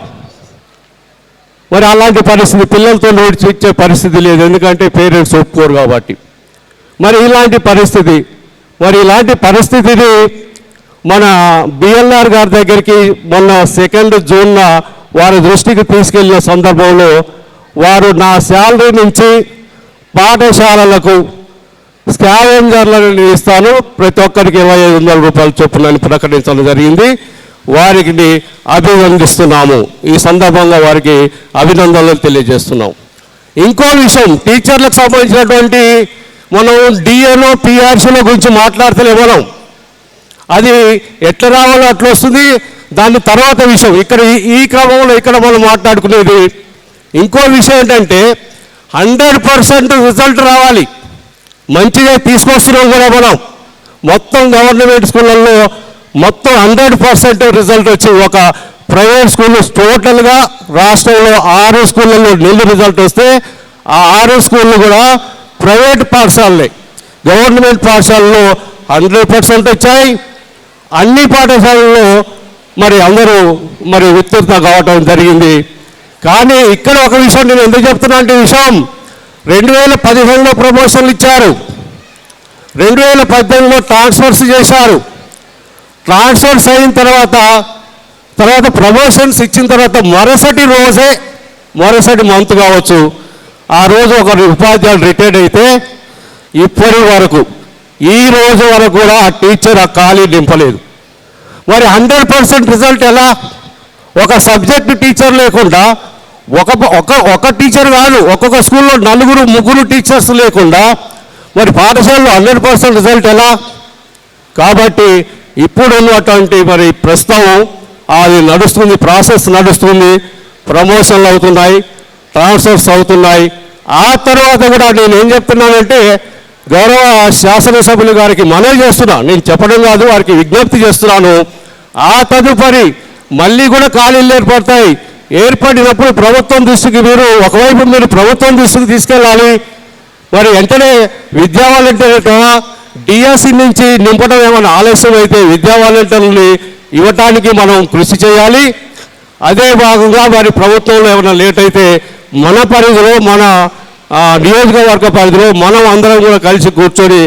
మరి అలాంటి పరిస్థితి పిల్లలతో ఊడ్చిచ్చే పరిస్థితి లేదు, ఎందుకంటే పేరెంట్స్ ఒప్పుకోరు కాబట్టి. మరి ఇలాంటి పరిస్థితిని మన బిఎల్ఆర్ గారి దగ్గరికి మొన్న 2 జూన్న వారి దృష్టికి తీసుకెళ్లిన సందర్భంలో వారు నా శాలరీ నుంచి పాఠశాలలకు స్కావెంజర్లను ఇస్తాను, ప్రతి ఒక్కరికి 2,500 రూపాయలు చొప్పున ప్రకటించడం జరిగింది. వారికి అభినందిస్తున్నాము. ఈ సందర్భంగా వారికి అభినందనలు తెలియజేస్తున్నాం. ఇంకో విషయం, టీచర్లకు సంబంధించినటువంటి మనం డిఏలో పిఆర్సీల గురించి మాట్లాడతలే మనం. అది ఎట్లా రావాలో అట్లా వస్తుంది. దాని తర్వాత విషయం ఇక్కడ ఈ క్రమంలో ఇక్కడ మనం మాట్లాడుకునేది ఇంకో విషయం ఏంటంటే 100% రిజల్ట్ రావాలి. మంచిగా తీసుకొస్తున్నాం కూడా మనం. మొత్తం గవర్నమెంట్ స్కూళ్ళల్లో మొత్తం 100% రిజల్ట్ వచ్చి ఒక ప్రైవేట్ స్కూల్ టోటల్గా రాష్ట్రంలో 6 స్కూళ్ళల్లో నిల్లు రిజల్ట్ వస్తే ఆ 6 స్కూళ్ళు కూడా ప్రైవేట్ పాఠశాలలే. గవర్నమెంట్ పాఠశాలలో 100% వచ్చాయి. అన్ని పాఠశాలల్లో మరి అందరూ మరి ఉత్తీర్ణ కావటం జరిగింది. కానీ ఇక్కడ ఒక విషయం నేను ఎందుకు చెప్తున్నా అంటే విషయం 2015లో ప్రమోషన్లు ఇచ్చారు, 2018లో ట్రాన్స్ఫర్స్ చేశారు. ట్రాన్స్ఫర్స్ అయిన తర్వాత ప్రమోషన్స్ ఇచ్చిన తర్వాత మరుసటి మంత్ కావచ్చు, ఆ రోజు ఒక ఉపాధ్యాయులు రిటైర్డ్ అయితే ఇప్పటి వరకు ఈ రోజు వరకు కూడా ఆ టీచర్ ఆ ఖాళీ నింపలేదు. మరి 100% రిజల్ట్ ఎలా? ఒక సబ్జెక్ట్ టీచర్ లేకుండా ఒక టీచర్ కాదు, ఒక్కొక్క స్కూల్లో 4-3 టీచర్స్ లేకుండా మరి పాఠశాలలో 100% రిజల్ట్ ఎలా? కాబట్టి ఇప్పుడు ఉన్నటువంటి మరి ప్రస్తుతం అది నడుస్తుంది, ప్రాసెస్ నడుస్తుంది, ప్రమోషన్లు అవుతున్నాయి, ట్రాన్స్ఫర్స్ అవుతున్నాయి. ఆ తర్వాత కూడా నేను ఏం చెప్తున్నానంటే గౌరవ శాసనసభ్యులు గారికి మనవి చేస్తున్నాను, నేను చెప్పడం కాదు, వారికి విజ్ఞప్తి చేస్తున్నాను. ఆ తదుపరి మళ్ళీ కూడా ఖాళీలు ఏర్పడతాయి. ఏర్పడినప్పుడు ప్రభుత్వం దృష్టికి ఒకవైపు మీరు ప్రభుత్వం దృష్టికి తీసుకెళ్ళాలి. మరి వెంటనే విద్యా వాలంటీర్లు డిఎస్సి నుంచి నింపడం ఏమైనా ఆలస్యం అయితే విద్యా వాలంటీర్లని ఇవ్వటానికి మనం కృషి చేయాలి. అదే భాగంగా మరి ప్రభుత్వంలో ఏమైనా లేట్ అయితే మన పరిధిలో మన నియోజకవర్గ పరిధిలో మనం అందరం కూడా కలిసి కూర్చొని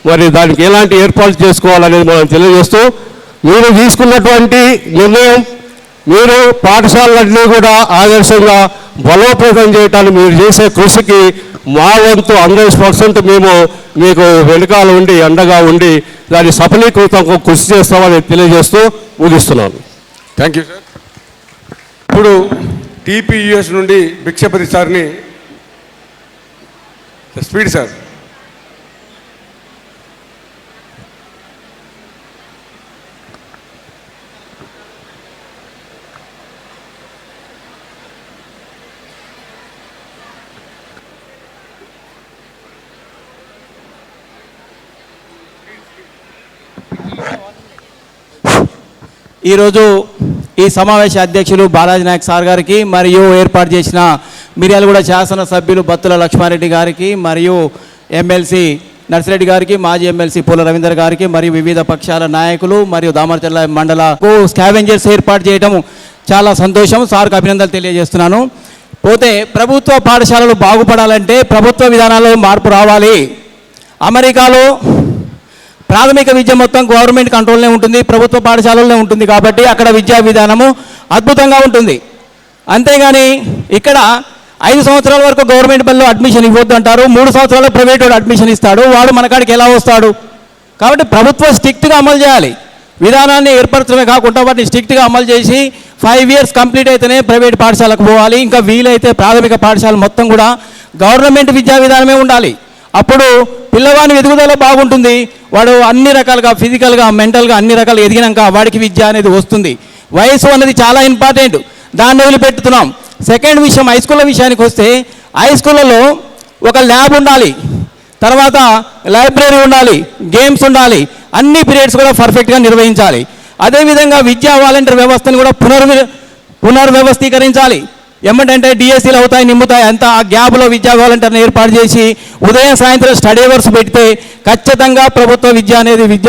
మరి దానికి ఎలాంటి ఏర్పాట్లు చేసుకోవాలనేది మనం తెలియజేస్తూ, మీరు తీసుకున్నటువంటి నిర్ణయం, మీరు పాఠశాలలన్నీ కూడా ఆదర్శంగా బలోపేతం చేయడానికి మీరు చేసే కృషికి మా వంతు 100% మేము మీకు వెనుకాల ఉండి అండగా ఉండి దాని సఫలీకృతం కృషి చేస్తామని తెలియజేస్తూ ముగిస్తున్నాను. Thank you sir. ఇప్పుడు టీపీయూఎస్ నుండి భిక్షపతి సార్ని, స్పీడ్ సార్. ఈరోజు ఈ సమావేశ అధ్యక్షులు బాలాజీ నాయక్ సార్ గారికి మరియు ఏర్పాటు చేసిన మిర్యాలగూడ శాసనసభ్యులు బత్తుల లక్ష్మారెడ్డి గారికి మరియు ఎమ్మెల్సీ నర్సిరెడ్డి గారికి, మాజీ ఎమ్మెల్సీ పూల రవీందర్ గారికి మరియు వివిధ పక్షాల నాయకులు మరియు దామరచర్ల మండలకు స్కావెంజర్స్ ఏర్పాటు చేయడం చాలా సంతోషం. సార్కు అభినందనలు తెలియజేస్తున్నాను. పోతే ప్రభుత్వ పాఠశాలలు బాగుపడాలంటే ప్రభుత్వ విధానాల్లో మార్పు రావాలి. అమెరికాలో ప్రాథమిక విద్య మొత్తం గవర్నమెంట్ కంట్రోల్నే ఉంటుంది, ప్రభుత్వ పాఠశాలలోనే ఉంటుంది. కాబట్టి అక్కడ విద్యా విధానము అద్భుతంగా ఉంటుంది. అంతేగాని ఇక్కడ 5 సంవత్సరాల వరకు గవర్నమెంట్ బల్లో అడ్మిషన్ ఇవ్వద్దు అంటారు, 3 సంవత్సరాలు ప్రైవేట్ వాడు అడ్మిషన్ ఇస్తాడు, వాడు మన కాడికి ఎలా వస్తాడు? కాబట్టి ప్రభుత్వం స్ట్రిక్ట్గా అమలు చేయాలి. విధానాన్ని ఏర్పరచడమే కాకుండా వాటిని స్ట్రిక్ట్గా అమలు చేసి 5 years కంప్లీట్ అయితేనే ప్రైవేట్ పాఠశాలకు పోవాలి. ఇంకా వీలైతే ప్రాథమిక పాఠశాల మొత్తం కూడా గవర్నమెంట్ విద్యా విధానమే ఉండాలి. అప్పుడు పిల్లవాని ఎదుగుదల బాగుంటుంది. వాడు అన్ని రకాలుగా ఫిజికల్గా, మెంటల్గా అన్ని రకాలు ఎదిగినాక వాడికి విద్య అనేది వస్తుంది. వయసు అనేది చాలా ఇంపార్టెంట్, దాన్ని వదిలిపెట్టుతున్నాం. సెకండ్ విషయం, హై స్కూళ్ళ విషయానికి వస్తే హై స్కూళ్ళలో ఒక ల్యాబ్ ఉండాలి, తర్వాత లైబ్రరీ ఉండాలి, గేమ్స్ ఉండాలి, అన్ని పీరియడ్స్ కూడా పర్ఫెక్ట్గా నిర్వహించాలి. అదేవిధంగా విద్యా వాలంటీర్ వ్యవస్థను కూడా పునర్వ్యవస్థీకరించాలి. ఏమంటే డిఎస్సీలు అవుతాయి, నింపుతాయి, అంతా ఆ గ్యాప్లో విద్యా వాలంటీర్ని ఏర్పాటు చేసి ఉదయం సాయంత్రం స్టడీ అవర్స్ పెడితే ఖచ్చితంగా ప్రభుత్వ విద్య అనేది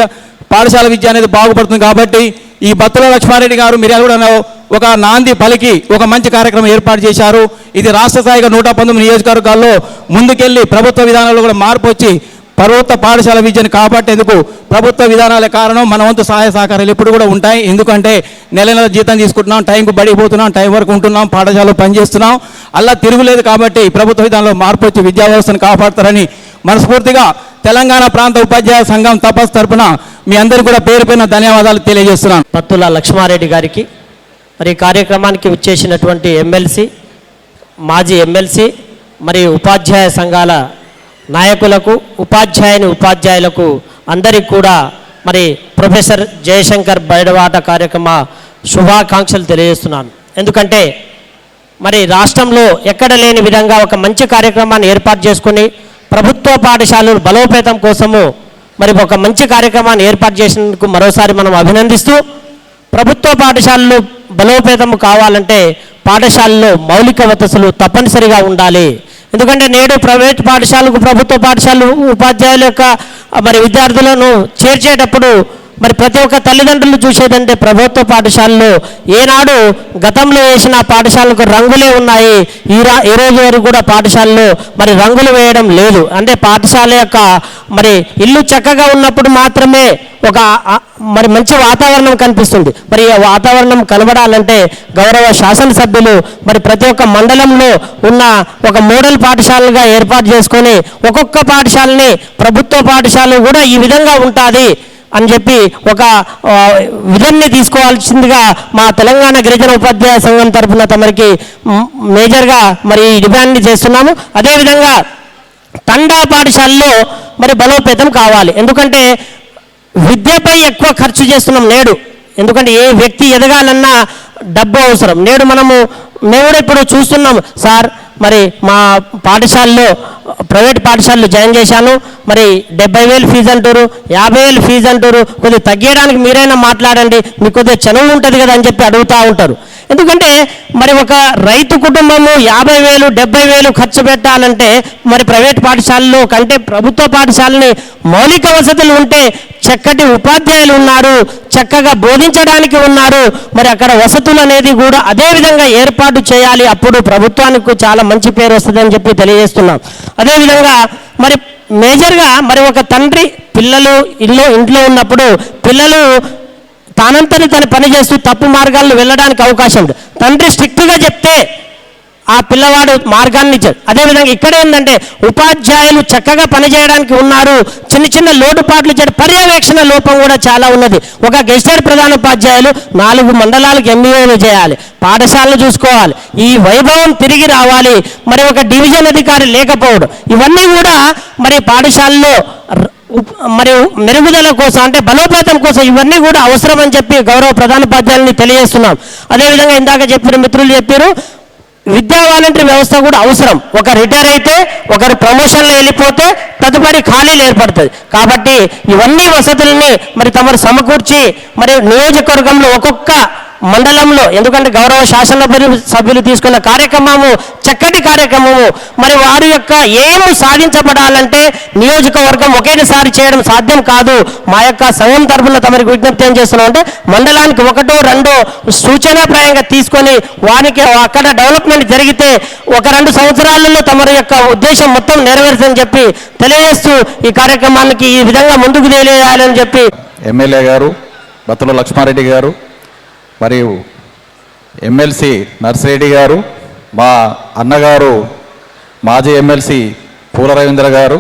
పాఠశాల విద్య అనేది బాగుపడుతుంది. కాబట్టి ఈ బత్తుల లక్ష్మారెడ్డి గారు మిర్యాలగూడలో ఒక నాంది పలికి ఒక మంచి కార్యక్రమం ఏర్పాటు చేశారు. ఇది రాష్ట్ర స్థాయిగా 119 నియోజకవర్గాల్లో ముందుకెళ్ళి ప్రభుత్వ విధానాల్లో కూడా మార్పు వచ్చి ప్రభుత్వ పాఠశాల విద్యను కాపాడేందుకు ప్రభుత్వ విధానాలే కారణం. మన వంతు సహాయ సహకారాలు ఎప్పుడు కూడా ఉంటాయి. ఎందుకంటే నెల జీతం తీసుకుంటున్నాం, టైంకు బడిపోతున్నాం, టైం వరకు ఉంటున్నాం, పాఠశాలలో పనిచేస్తున్నాం, అలా తిరుగులేదు. కాబట్టి ప్రభుత్వ విధానంలో మార్పు వచ్చి విద్యా వ్యవస్థను కాపాడతారని మనస్ఫూర్తిగా తెలంగాణ ప్రాంత ఉపాధ్యాయ సంఘం తపస్ తరపున మీ అందరికీ కూడా పేరు పైన ధన్యవాదాలు తెలియజేస్తున్నాను. బత్తుల లక్ష్మారెడ్డి గారికి, మరి కార్యక్రమానికి వచ్చేసినటువంటి ఎమ్మెల్సీ, మాజీ ఎమ్మెల్సీ మరియు ఉపాధ్యాయ సంఘాల నాయకులకు, ఉపాధ్యాయులకు అందరికీ కూడా మరి ప్రొఫెసర్ జయశంకర్ బయటవాట కార్యక్రమ శుభాకాంక్షలు తెలియజేస్తున్నాను. ఎందుకంటే మరి రాష్ట్రంలో ఎక్కడ లేని విధంగా ఒక మంచి కార్యక్రమాన్ని ఏర్పాటు చేసుకుని ప్రభుత్వ పాఠశాలలు బలోపేతం కోసము మరి ఒక మంచి కార్యక్రమాన్ని ఏర్పాటు చేసినందుకు మరోసారి మనం అభినందిస్తూ, ప్రభుత్వ పాఠశాలలు బలోపేతం కావాలంటే పాఠశాలలో మౌలిక వసతులు తప్పనిసరిగా ఉండాలి. ఎందుకంటే నేడు ప్రైవేట్ పాఠశాలకు, ప్రభుత్వ పాఠశాలలు ఉపాధ్యాయుల యొక్క మరి విద్యార్థులను చేర్చేటప్పుడు మరి ప్రతి ఒక్క తల్లిదండ్రులు చూసేదంటే ప్రభుత్వ పాఠశాలలో ఏనాడు గతంలో వేసిన పాఠశాలకు రంగులే ఉన్నాయి, ఈ రోజు వరకు కూడా పాఠశాలలో మరి రంగులు వేయడం లేదు. అంటే పాఠశాల యొక్క మరి ఇల్లు చక్కగా ఉన్నప్పుడు మాత్రమే ఒక మరి మంచి వాతావరణం కనిపిస్తుంది. మరి ఆ వాతావరణం కనబడాలంటే గౌరవ శాసనసభ్యులు మరి ప్రతి ఒక్క మండలంలో ఉన్న ఒక మోడల్ పాఠశాలగా ఏర్పాటు చేసుకొని ఒక్కొక్క పాఠశాలని ప్రభుత్వ పాఠశాల కూడా ఈ విధంగా ఉంటుంది, అని చెప్పి ఒక విధన్ని తీసుకోవాల్సిందిగా మా తెలంగాణ గిరిజన ఉపాధ్యాయ సంఘం తరఫున తమరికి మేజర్గా మరి ఈ డిమాండ్ని చేస్తున్నాము. అదేవిధంగా తండా పాఠశాలలో మరి బలోపేతం కావాలి. ఎందుకంటే విద్యపై ఎక్కువ ఖర్చు చేస్తున్నాం నేడు. ఎందుకంటే ఏ వ్యక్తి ఎదగాలన్నా డబ్బు అవసరం. నేడు మేము కూడా ఇప్పుడు చూస్తున్నాం సార్, మరి మా పాఠశాలలో ప్రైవేట్ పాఠశాలలో జాయిన్ చేశాను, మరి 70,000 ఫీజు అంటారు, 50,000 ఫీజు అంటారు. కొద్దిగా తగ్గించడానికి మీరైనా మాట్లాడండి, మీకు కొద్దిగా చనువు ఉంటుంది కదా అని చెప్పి అడుగుతూ ఉంటారు. ఎందుకంటే మరి ఒక రైతు కుటుంబము 50,000 70,000 ఖర్చు పెట్టాలంటే మరి ప్రైవేట్ పాఠశాలలో కంటే ప్రభుత్వ పాఠశాలని మౌలిక వసతులు ఉంటే చక్కటి ఉపాధ్యాయులు ఉన్నారు, చక్కగా బోధించడానికి ఉన్నారు. మరి అక్కడ వసతులు అనేది కూడా అదే విధంగా ఏర్పాటు చేయాలి. అప్పుడు ప్రభుత్వానికి చాలా మంచి పేరు వస్తుందని చెప్పి తెలియజేస్తున్నాం. అదేవిధంగా మరి మేజర్గా మరి ఒక తండ్రి పిల్లలు ఇంట్లో ఉన్నప్పుడు పిల్లలు తానంతని తను పని చేస్తూ తప్పు మార్గాల్లో వెళ్ళడానికి అవకాశం ఉంది. తండ్రి స్ట్రిక్ట్గా చెప్తే ఆ పిల్లవాడు మార్గాన్ని ఇచ్చాడు. అదేవిధంగా ఇక్కడ ఏంటంటే ఉపాధ్యాయులు చక్కగా పనిచేయడానికి ఉన్నారు, చిన్న చిన్న లోటుపాట్లు చేయడం, పర్యవేక్షణ లోపం కూడా చాలా ఉన్నది. ఒక గెస్టెడ్ ప్రధాన ఉపాధ్యాయులు 4 మండలాలకు ఎంబీఏలు చేయాలి, పాఠశాలలు చూసుకోవాలి, ఈ వైభవం తిరిగి రావాలి. మరి ఒక డివిజన్ అధికారి లేకపోవడం, ఇవన్నీ కూడా మరి పాఠశాలలో మరియు మెరుగుదల కోసం అంటే బలోపేతం కోసం ఇవన్నీ కూడా అవసరం అని చెప్పి గౌరవ ప్రధానోపాధ్యాయులని తెలియజేస్తున్నాం. అదేవిధంగా ఇందాక చెప్పిన మిత్రులు చెప్పారు, విద్యా వాలంటీర్ వ్యవస్థ కూడా అవసరం. ఒక రిటైర్ అయితే ఒకరు ప్రమోషన్లో వెళ్ళిపోతే తదుపరి ఖాళీలు ఏర్పడుతుంది. కాబట్టి ఇవన్నీ వసతుల్ని మరి తమరు సమకూర్చి మరి నియోజకవర్గంలో ఒక్కొక్క మండలంలో, ఎందుకంటే గౌరవ శాసన సభ్యులు తీసుకున్న కార్యక్రమము చక్కటి కార్యక్రమము, మరి వారి యొక్క ఏం సాధించబడాలంటే నియోజకవర్గం ఒకేసారి చేయడం సాధ్యం కాదు. మా యొక్క సంఘం తరఫున తమరికి విజ్ఞప్తి ఏం చేస్తున్నాం అంటే మండలానికి 1 2 సూచనాప్రాయంగా తీసుకొని వారికి అక్కడ డెవలప్మెంట్ జరిగితే 1-2 సంవత్సరాలలో తమరి యొక్క ఉద్దేశం మొత్తం నెరవేరుతుందని చెప్పి తెలియజేస్తూ ఈ కార్యక్రమానికి ఈ విధంగా ముందుకు తెలియాలని చెప్పి ఎమ్మెల్యే గారు బత్తుల లక్ష్మారెడ్డి గారు మరియు ఎమ్మెల్సీ నర్సిరెడ్డి గారు, మా అన్నగారు మాజీ ఎమ్మెల్సీ పూల రవీంద్ర గారు,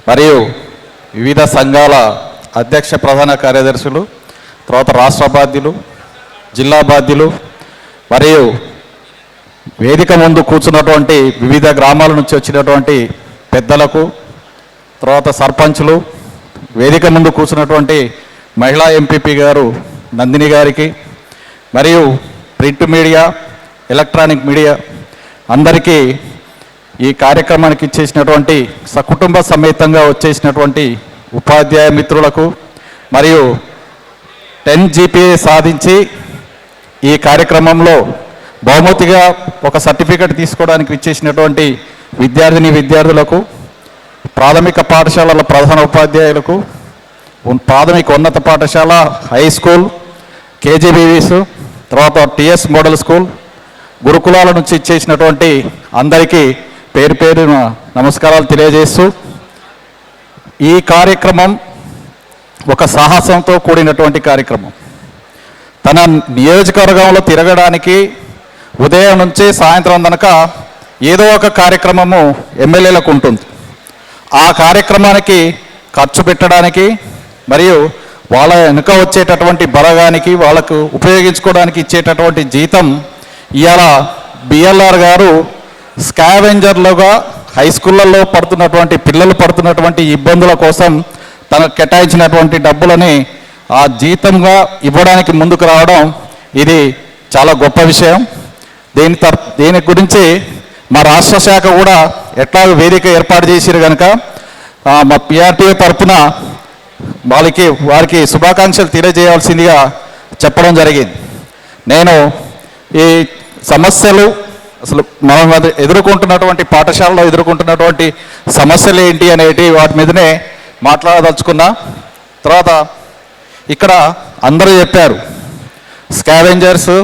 మరియు వివిధ సంఘాల అధ్యక్ష ప్రధాన కార్యదర్శులు, తర్వాత రాష్ట్ర బాధ్యులు, జిల్లా బాధ్యులు, మరియు వేదిక ముందు కూర్చున్నటువంటి వివిధ గ్రామాల నుంచి వచ్చినటువంటి పెద్దలకు, తర్వాత సర్పంచులు, వేదిక ముందు కూర్చున్నటువంటి మహిళా ఎంపీపీ గారు నందిని గారికి, మరియు ప్రింట్ మీడియా, ఎలక్ట్రానిక్ మీడియా అందరికీ ఈ కార్యక్రమానికి ఇచ్చేసినటువంటి సకుటుంబ సమేతంగా వచ్చేసినటువంటి ఉపాధ్యాయ మిత్రులకు, మరియు 10 GPA సాధించి ఈ కార్యక్రమంలో బహుమతిగా ఒక సర్టిఫికెట్ తీసుకోవడానికి ఇచ్చేసినటువంటి విద్యార్థులకు, ప్రాథమిక పాఠశాలల ప్రధాన ఉపాధ్యాయులకు, ప్రాథమిక ఉన్నత పాఠశాల, హై స్కూల్, కేజీబీవీస్, తర్వాత టిఎస్ మోడల్ స్కూల్, గురుకులాల నుంచి ఇచ్చేసినటువంటి అందరికీ పేరు పేరున నమస్కారాలు తెలియజేస్తూ, ఈ కార్యక్రమం ఒక సాహసంతో కూడినటువంటి కార్యక్రమం. తన నియోజకవర్గంలో తిరగడానికి ఉదయం నుంచి సాయంత్రం దాకా ఏదో ఒక కార్యక్రమము ఎమ్మెల్యేలకు ఉంటుంది. ఆ కార్యక్రమానికి ఖర్చు పెట్టడానికి మరియు వాళ్ళ వెనుక వచ్చేటటువంటి బలగానికి వాళ్ళకు ఉపయోగించుకోవడానికి ఇచ్చేటటువంటి జీతం ఇవాళ బిఎల్ఆర్ గారు స్కావెంజర్లుగా హై స్కూళ్ళల్లో పడుతున్నటువంటి పిల్లలు పడుతున్నటువంటి ఇబ్బందుల కోసం తనకు కేటాయించినటువంటి డబ్బులని ఆ జీతంగా ఇవ్వడానికి ముందుకు రావడం ఇది చాలా గొప్ప విషయం. దీని గురించి మా రాష్ట్ర శాఖ కూడా ఎట్లా వేదిక ఏర్పాటు చేసిరు కనుక మా పిఆర్టీఓ తరఫున వారికి శుభాకాంక్షలు తెలియజేయాల్సిందిగా చెప్పడం జరిగింది. నేను ఈ సమస్యలు అసలు మనం ఎదుర్కొంటున్నటువంటి పాఠశాలలో ఎదుర్కొంటున్నటువంటి సమస్యలు ఏంటి అనేటి వాటి మీదనే మాట్లాడదలుచుకున్నా. తర్వాత ఇక్కడ అందరూ చెప్పారు స్కావెంజర్స్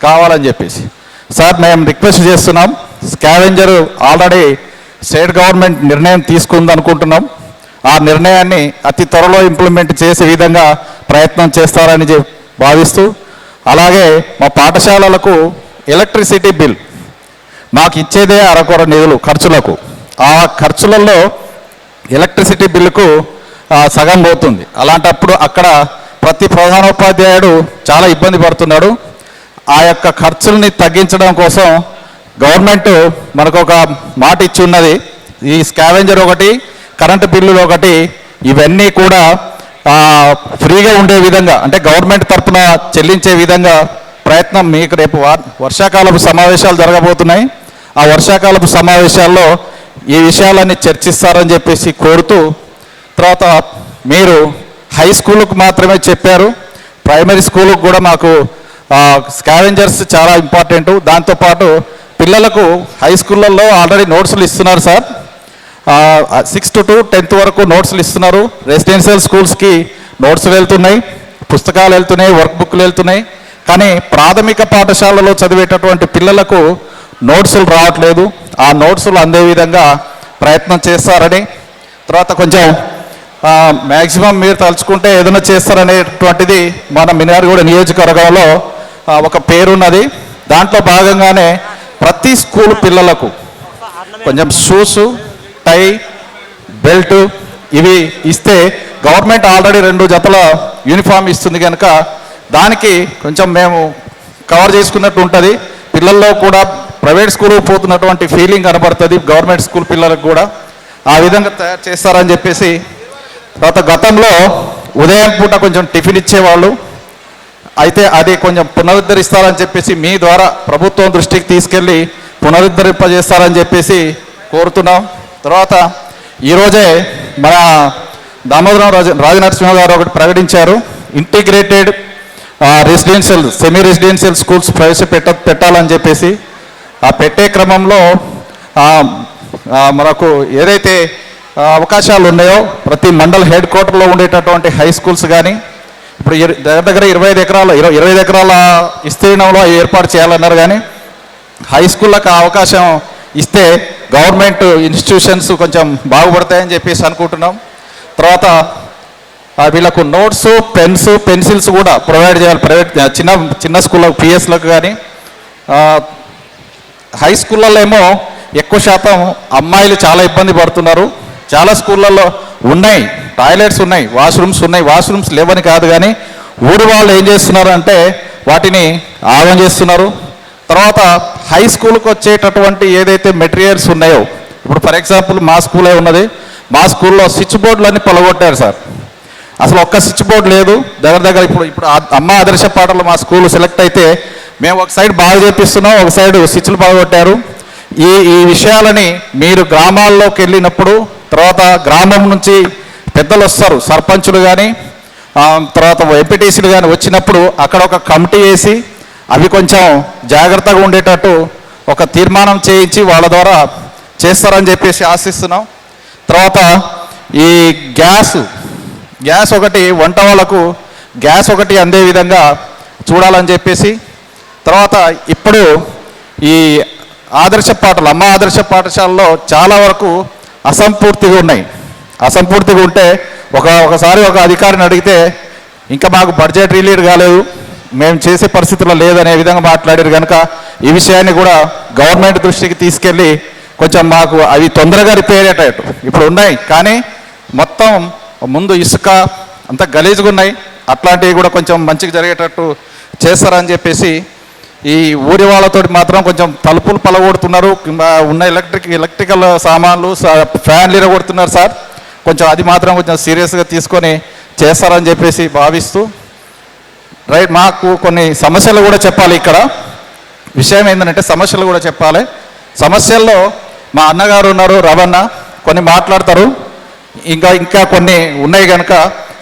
కావాలని చెప్పేసి. సార్ మేము రిక్వెస్ట్ చేస్తున్నాం, స్కావెంజర్ ఆల్రెడీ స్టేట్ గవర్నమెంట్ నిర్ణయం తీసుకుందనుకుంటున్నాం. ఆ నిర్ణయాన్ని అతి త్వరలో ఇంప్లిమెంట్ చేసే విధంగా ప్రయత్నం చేస్తారని భావిస్తూ, అలాగే మా పాఠశాలలకు ఎలక్ట్రిసిటీ బిల్ మాకు ఇచ్చేదే అరకొర నిధులు ఖర్చులకు. ఆ ఖర్చులలో ఎలక్ట్రిసిటీ బిల్లుకు సగం పోతుంది. అలాంటప్పుడు అక్కడ ప్రతి ప్రధానోపాధ్యాయుడు చాలా ఇబ్బంది పడుతున్నాడు. ఆ యొక్క ఖర్చుల్ని తగ్గించడం కోసం గవర్నమెంట్ మనకు ఒక మాట ఇచ్చి ఉన్నది. ఈ స్కావెంజర్ ఒకటి, కరెంటు బిల్లులు ఒకటి, ఇవన్నీ కూడా ఫ్రీగా ఉండే విధంగా, అంటే గవర్నమెంట్ తరఫున చెల్లించే విధంగా ప్రయత్నం మీకు రేపు వర్షాకాలపు సమావేశాలు జరగబోతున్నాయి. ఆ వర్షాకాలపు సమావేశాల్లో ఈ విషయాలన్నీ చర్చిస్తారని చెప్పేసి కోరుతూ, తర్వాత మీరు హై స్కూల్కు మాత్రమే చెప్పారు, ప్రైమరీ స్కూల్కి కూడా మాకు స్కావెంజర్స్ చాలా ఇంపార్టెంటు. దాంతోపాటు పిల్లలకు హై స్కూళ్ళల్లో ఆల్రెడీ నోట్స్లు ఇస్తున్నారు సార్. 6th to 10th వరకు నోట్స్లు ఇస్తున్నారు. రెసిడెన్షియల్ స్కూల్స్కి నోట్స్ వెళ్తున్నాయి, పుస్తకాలు వెళ్తున్నాయి, వర్క్ బుక్లు వెళ్తున్నాయి. కానీ ప్రాథమిక పాఠశాలలో చదివేటటువంటి పిల్లలకు నోట్సులు రావట్లేదు. ఆ నోట్సులు అందే విధంగా ప్రయత్నం చేస్తారని, తర్వాత కొంచెం మ్యాక్సిమం మీరు తలుచుకుంటే ఏదైనా చేస్తారనేటువంటిది మన మినార్గూడ నియోజకవర్గంలో ఒక పేరున్నది. దాంట్లో భాగంగానే ప్రతి స్కూల్ పిల్లలకు కొంచెం షూసు, టై, బెల్ట్ ఇవి ఇస్తే గవర్నమెంట్ ఆల్రెడీ 2 జతల యూనిఫామ్ ఇస్తుంది కనుక దానికి కొంచెం మేము కవర్ చేసుకున్నట్టు ఉంటుంది. పిల్లల్లో కూడా ప్రైవేట్ స్కూల్కి పోతున్నటువంటి ఫీలింగ్ కనబడుతుంది గవర్నమెంట్ స్కూల్ పిల్లలకు కూడా. ఆ విధంగా తయారు చేస్తారని చెప్పేసి, తర్వాత గతంలో ఉదయం పూట కొంచెం టిఫిన్ ఇచ్చేవాళ్ళు, అయితే అది కొంచెం పునరుద్ధరిస్తారని చెప్పేసి మీ ద్వారా ప్రభుత్వం దృష్టికి తీసుకెళ్ళి పునరుద్ధరింపజేస్తారని చెప్పేసి కోరుతున్నాం. తర్వాత ఈరోజే మన దామోదరం రాజనరసింహ గారు ఒకటి ప్రకటించారు, integrated residential semi residential schools పెట్టాలని చెప్పేసి. ఆ పెట్టే క్రమంలో మనకు ఏదైతే అవకాశాలు ఉన్నాయో ప్రతి మండల్ హెడ్ క్వార్టర్లో ఉండేటటువంటి హై స్కూల్స్ కానీ ఇప్పుడు దగ్గర 25 ఎకరాల విస్తీర్ణంలో ఏర్పాటు చేయాలన్నారు. కానీ హై స్కూళ్ళకు అవకాశం ఇస్తే గవర్నమెంట్ ఇన్స్టిట్యూషన్స్ కొంచెం బాగుపడతాయని చెప్పేసి అనుకుంటున్నాం. తర్వాత వీళ్ళకు నోట్స్, పెన్స్, పెన్సిల్స్ కూడా ప్రొవైడ్ చేయాలి ప్రైవేట్ చిన్న స్కూళ్ళకు, పిఎస్లకు. కానీ హై స్కూళ్ళల్లో ఏమో ఎక్కువ శాతం అమ్మాయిలు చాలా ఇబ్బంది పడుతున్నారు. చాలా స్కూళ్ళల్లో ఉన్నాయి, టాయిలెట్స్ ఉన్నాయి, వాష్రూమ్స్ ఉన్నాయి. వాష్రూమ్స్ లేవని కాదు, కానీ ఊరి వాళ్ళు ఏం చేస్తున్నారు అంటే వాటిని ఆగం చేస్తున్నారు. తర్వాత హై స్కూల్కి వచ్చేటటువంటి ఏదైతే మెటీరియల్స్ ఉన్నాయో, ఇప్పుడు ఫర్ ఎగ్జాంపుల్ మా స్కూలే ఉన్నది, మా స్కూల్లో స్విచ్ బోర్డులన్నీ పొలగొట్టారు సార్. అసలు ఒక్క స్విచ్ బోర్డు లేదు. దగ్గర ఇప్పుడు అమ్మ ఆదర్శ పాఠాలు మా స్కూల్ సెలెక్ట్ అయితే మేము ఒక సైడ్ బాగా చేపిస్తున్నాం, ఒక సైడ్ స్విచ్లు పొలగొట్టారు. ఈ విషయాలని మీరు గ్రామాల్లోకి వెళ్ళినప్పుడు, తర్వాత గ్రామం నుంచి పెద్దలు వస్తారు, సర్పంచులు కానీ తర్వాత ఎంపీటీసీలు కానీ వచ్చినప్పుడు అక్కడ ఒక కమిటీ వేసి అవి కొంచెం జాగ్రత్తగా ఉండేటట్టు ఒక తీర్మానం చేయించి వాళ్ళ ద్వారా చేస్తారని చెప్పేసి ఆశిస్తున్నాం. తర్వాత ఈ గ్యాస్ ఒకటి వంట వాళ్ళకు గ్యాస్ ఒకటి అందే విధంగా చూడాలని చెప్పేసి. తర్వాత ఇప్పుడు ఈ అమ్మ ఆదర్శ పాఠశాలలో చాలా వరకు అసంపూర్తిగా ఉన్నాయి. అసంపూర్తిగా ఉంటే ఒకసారి ఒక అధికారిని అడిగితే ఇంకా మాకు బడ్జెట్ రిలీజ్ కాలేదు, మేము చేసే పరిస్థితుల్లో లేదనే విధంగా మాట్లాడారు. కనుక ఈ విషయాన్ని కూడా గవర్నమెంట్ దృష్టికి తీసుకెళ్ళి కొంచెం మాకు అవి తొందరగా రిపేర్ అయ్యేటట్టు ఇప్పుడు ఉన్నాయి, కానీ మొత్తం ముందు ఇసుక అంతా గలీజ్గా ఉన్నాయి, అట్లాంటివి కూడా కొంచెం మంచిగా జరిగేటట్టు చేస్తారని చెప్పేసి. ఈ ఊరి వాళ్ళతో మాత్రం కొంచెం తలుపులు పలగొడుతున్నారు, ఉన్న ఎలక్ట్రికల్ సామాన్లు, ఫ్యాన్లు ఇరగొడుతున్నారు సార్. కొంచెం అది మాత్రం కొంచెం సీరియస్గా తీసుకొని చేస్తారని చెప్పేసి భావిస్తూ, రైట్. మాకు కొన్ని సమస్యలు కూడా చెప్పాలి. ఇక్కడ విషయం ఏంటంటే సమస్యలు కూడా చెప్పాలి. సమస్యల్లో మా అన్నగారు ఉన్నారు, రవణ, కొన్ని మాట్లాడతారు. ఇంకా కొన్ని ఉన్నాయి కనుక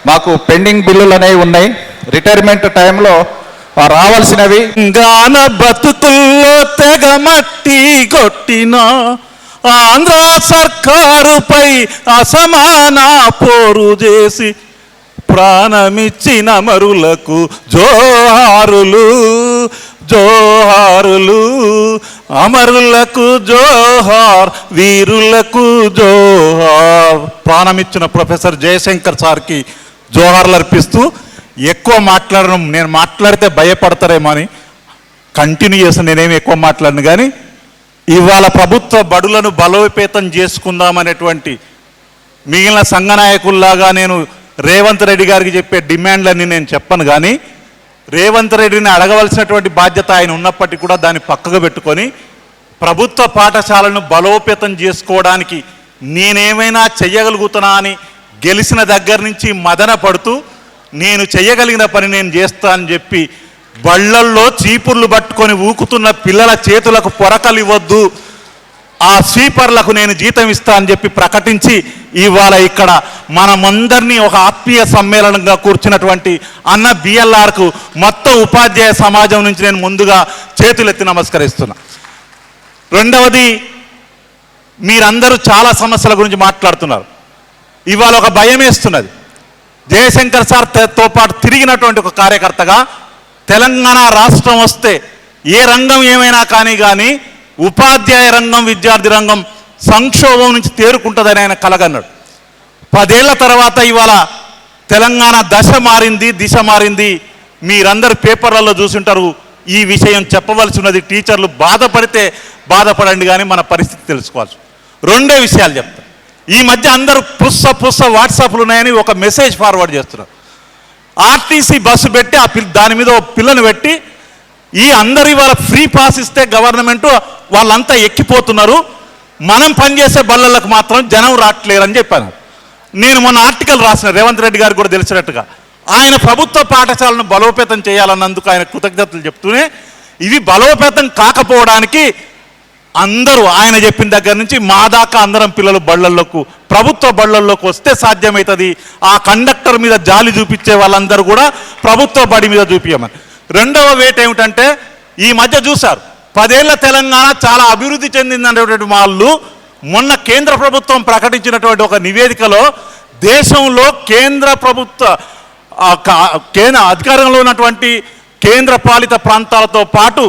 మాకు పెండింగ్ బిల్లులు అనేవి ఉన్నాయి. రిటైర్మెంట్ టైంలో రావాల్సినవి గాన బతుకుల్లో తెగ మట్టి కొట్టిన ఆంధ్ర సర్కారుపై అసమాన పోరు చేసి ప్రాణమిచ్చిన మరులకు జోహారులు, జోహారులు, అమరులకు జోహార్, వీరులకు జోహార్. ప్రాణమిచ్చిన ప్రొఫెసర్ జయశంకర్ సార్కి జోహార్లు అర్పిస్తూ, ఎక్కువ మాట్లాడడం, నేను మాట్లాడితే భయపడతారేమో అని కంటిన్యూ చేస్తాను, నేనేమి ఎక్కువ మాట్లాడను. కానీ ఇవాళ ప్రభుత్వ బడులను బలోపేతం చేసుకుందామనేటువంటి మిగిలిన సంఘ నాయకుల్లాగా నేను రేవంత్ రెడ్డి గారికి చెప్పే డిమాండ్లన్నీ నేను చెప్పను, కానీ రేవంత్ రెడ్డిని అడగవలసినటువంటి బాధ్యత ఆయన ఉన్నప్పటికీ కూడా దాన్ని పక్కకు పెట్టుకొని ప్రభుత్వ పాఠశాలను బలోపేతం చేసుకోవడానికి నేనేమైనా చెయ్యగలుగుతున్నా అని గెలిచిన దగ్గర నుంచి మదన పడుతూ నేను చెయ్యగలిగిన పని నేను చేస్తా అని చెప్పి బళ్ళల్లో చీపుర్లు పట్టుకొని ఊకుతున్న పిల్లల చేతులకు పొరకలు ఇవ్వద్దు, ఆ స్వీపర్లకు నేను జీతం ఇస్తా అని చెప్పి ప్రకటించి ఇవాళ ఇక్కడ మనమందరినీ ఒక ఆత్మీయ సమ్మేళనంగా కూర్చున్నటువంటి అన్న బిఎల్ఆర్కు మొత్తం ఉపాధ్యాయ సమాజం నుంచి నేను ముందుగా చేతులెత్తి నమస్కరిస్తున్నా. రెండవది, మీరందరూ చాలా సమస్యల గురించి మాట్లాడుతున్నారు. ఇవాళ ఒక భయం వేస్తున్నది. జయశంకర్ సార్తో పాటు తిరిగినటువంటి ఒక కార్యకర్తగా తెలంగాణ రాష్ట్రం వస్తే ఏ రంగం ఏమైనా కానీ ఉపాధ్యాయ రంగం, విద్యార్థి రంగం సంక్షోభం నుంచి తేరుకుంటుందని ఆయన కలగన్నాడు. 10 ఏళ్ల తర్వాత ఇవాళ తెలంగాణ దశ మారింది, దిశ మారింది. మీరందరూ పేపర్లలో చూసుంటారు. ఈ విషయం చెప్పవలసి ఉన్నది. టీచర్లు బాధపడితే బాధపడండి, కానీ మన పరిస్థితి తెలుసుకోవాలి. 2 విషయాలు చెప్తాను. ఈ మధ్య అందరూ పుస్స వాట్సాప్లు ఉన్నాయని ఒక మెసేజ్ ఫార్వర్డ్ చేస్తున్నారు. ఆర్టీసీ బస్సు పెట్టి దాని మీద ఒక పిల్లను పెట్టి ఈ అందరు ఇవాళ ఫ్రీ పాస్ ఇస్తే గవర్నమెంట్ వాళ్ళంతా ఎక్కిపోతున్నారు, మనం పనిచేసే బళ్ళలకు మాత్రం జనం రావట్లేరని చెప్పాను. నేను మొన్న ఆర్టికల్ రాసిన, రేవంత్ రెడ్డి గారికి కూడా తెలిసినట్టుగా ఆయన ప్రభుత్వ పాఠశాలను బలోపేతం చేయాలన్నందుకు ఆయన కృతజ్ఞతలు చెప్తూనే ఇవి బలోపేతం కాకపోవడానికి అందరూ ఆయన చెప్పిన దగ్గర నుంచి మా దాకా అందరం పిల్లలు బళ్ళల్లోకి, ప్రభుత్వ బళ్ళల్లోకి వస్తే సాధ్యమవుతుంది. ఆ కండక్టర్ మీద జాలి చూపించే వాళ్ళందరూ కూడా ప్రభుత్వ బడి మీద చూపించమని. రెండవ వేట ఏమిటంటే, ఈ మధ్య చూశారు 10 ఏళ్ల తెలంగాణ చాలా అభివృద్ధి చెందిందనేటువంటి వాళ్ళు మొన్న కేంద్ర ప్రభుత్వం ప్రకటించినటువంటి ఒక నివేదికలో దేశంలో కేంద్ర ప్రభుత్వ అధికారంలో ఉన్నటువంటి కేంద్ర పాలిత ప్రాంతాలతో పాటు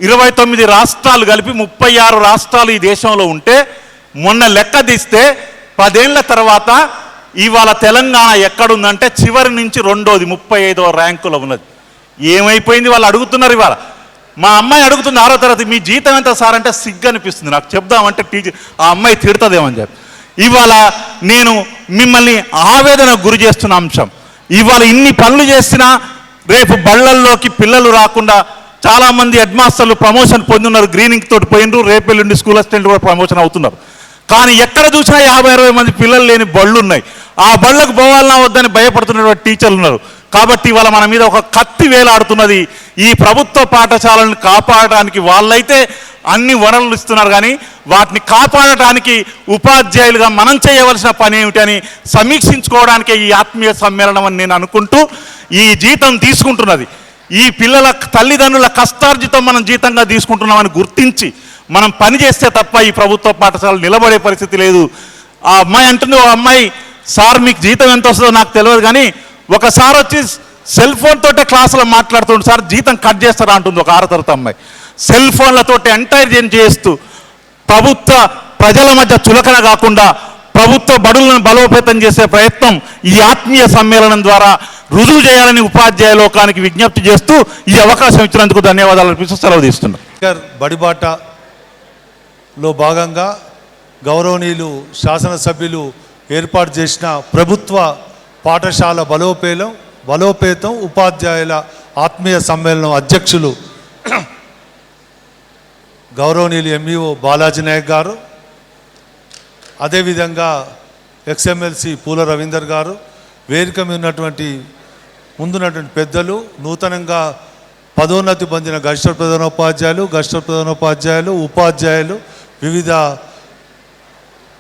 29 రాష్ట్రాలు కలిపి 36 రాష్ట్రాలు ఈ దేశంలో ఉంటే మొన్న లెక్క తీస్తే 10 ఏళ్ల తర్వాత ఇవాళ తెలంగాణ ఎక్కడుందంటే చివరి నుంచి 2వ 35వ ర్యాంకులో ఉన్నది. ఏమైపోయింది? వాళ్ళు అడుగుతున్నారు. ఇవాళ మా అమ్మాయి అడుగుతుంది 6వ తరగతి, మీ జీతం ఎంత సార్ అంటే సిగ్గు అనిపిస్తుంది నాకు చెప్దామంటే. ఆ అమ్మాయి తిడుతుందేమని చెప్పి ఇవాళ నేను మిమ్మల్ని ఆవేదనకు గురి చేస్తున్న అంశం. ఇవాళ ఇన్ని పనులు చేసినా రేపు బళ్ళల్లోకి పిల్లలు రాకుండా చాలామంది హెడ్ మాస్టర్లు ప్రమోషన్ పొందున్నారు, గ్రీనింగ్ తోటి పోయినరు, రేపెల్లుండి స్కూల్ అసిస్టెంట్ కూడా ప్రమోషన్ అవుతున్నారు. కానీ ఎక్కడ చూసినా 50-60 మంది పిల్లలు లేని బళ్ళు ఉన్నాయి. ఆ బళ్ళకు పోవాలన్నా వద్దని భయపడుతున్నటువంటి టీచర్లు ఉన్నారు. కాబట్టి ఇవాళ మన మీద ఒక కత్తి వేలాడుతున్నది. ఈ ప్రభుత్వ పాఠశాలను కాపాడటానికి వాళ్ళైతే అన్ని వనరులు ఇస్తున్నారు, కానీ వాటిని కాపాడటానికి ఉపాధ్యాయులుగా మనం చేయవలసిన పని ఏమిటని సమీక్షించుకోవడానికే ఈ ఆత్మీయ సమ్మేళనం అని నేను అనుకుంటూ, ఈ జీతం తీసుకుంటున్నది ఈ పిల్లల తల్లిదండ్రుల కష్టార్జితం మనం జీతంగా తీసుకుంటున్నామని గుర్తించి మనం పని చేస్తే తప్ప ఈ ప్రభుత్వ పాఠశాలలు నిలబడే పరిస్థితి లేదు. ఆ అమ్మాయి అంటుంది, ఓ అమ్మాయి, సార్ మీకు జీతం ఎంత వస్తుందో నాకు తెలియదు, కానీ ఒకసారి వచ్చి సెల్ ఫోన్ తోటే క్లాసులో మాట్లాడుతుంటే సార్ జీతం కట్ చేస్తారా అంటుంది ఒక 6వ తరగతి అమ్మాయి. సెల్ ఫోన్లతోటి ఎంటర్టైన్ చేస్తూ ప్రభుత్వ ప్రజల మధ్య చులకన కాకుండా ప్రభుత్వ బడులను బలోపేతం చేసే ప్రయత్నం ఈ ఆత్మీయ సమ్మేళనం ద్వారా రుజువు చేయాలని ఉపాధ్యాయ లోకానికి విజ్ఞప్తి చేస్తూ ఈ అవకాశం ఇచ్చినందుకు ధన్యవాదాలు అర్పిస్తూ సెలవు తీసుకున్నాం. బడిబాటలో భాగంగా గౌరవనీయులు శాసనసభ్యులు ఏర్పాటు చేసిన ప్రభుత్వ పాఠశాల బలోపేతం ఉపాధ్యాయుల ఆత్మీయ సమ్మేళనం అధ్యక్షులు గౌరవనీయులు ఎంఈఓ బాలాజీ నాయక్ గారు, అదేవిధంగా ఎక్స్ఎమ్మెల్సీ పూల రవీందర్ గారు, వేదిక మీద ఉన్నటువంటి ముందున్నటువంటి పెద్దలు, నూతనంగా పదోన్నతి పొందిన గరిష్ట ప్రధానోపాధ్యాయులు, ఉపాధ్యాయులు, వివిధ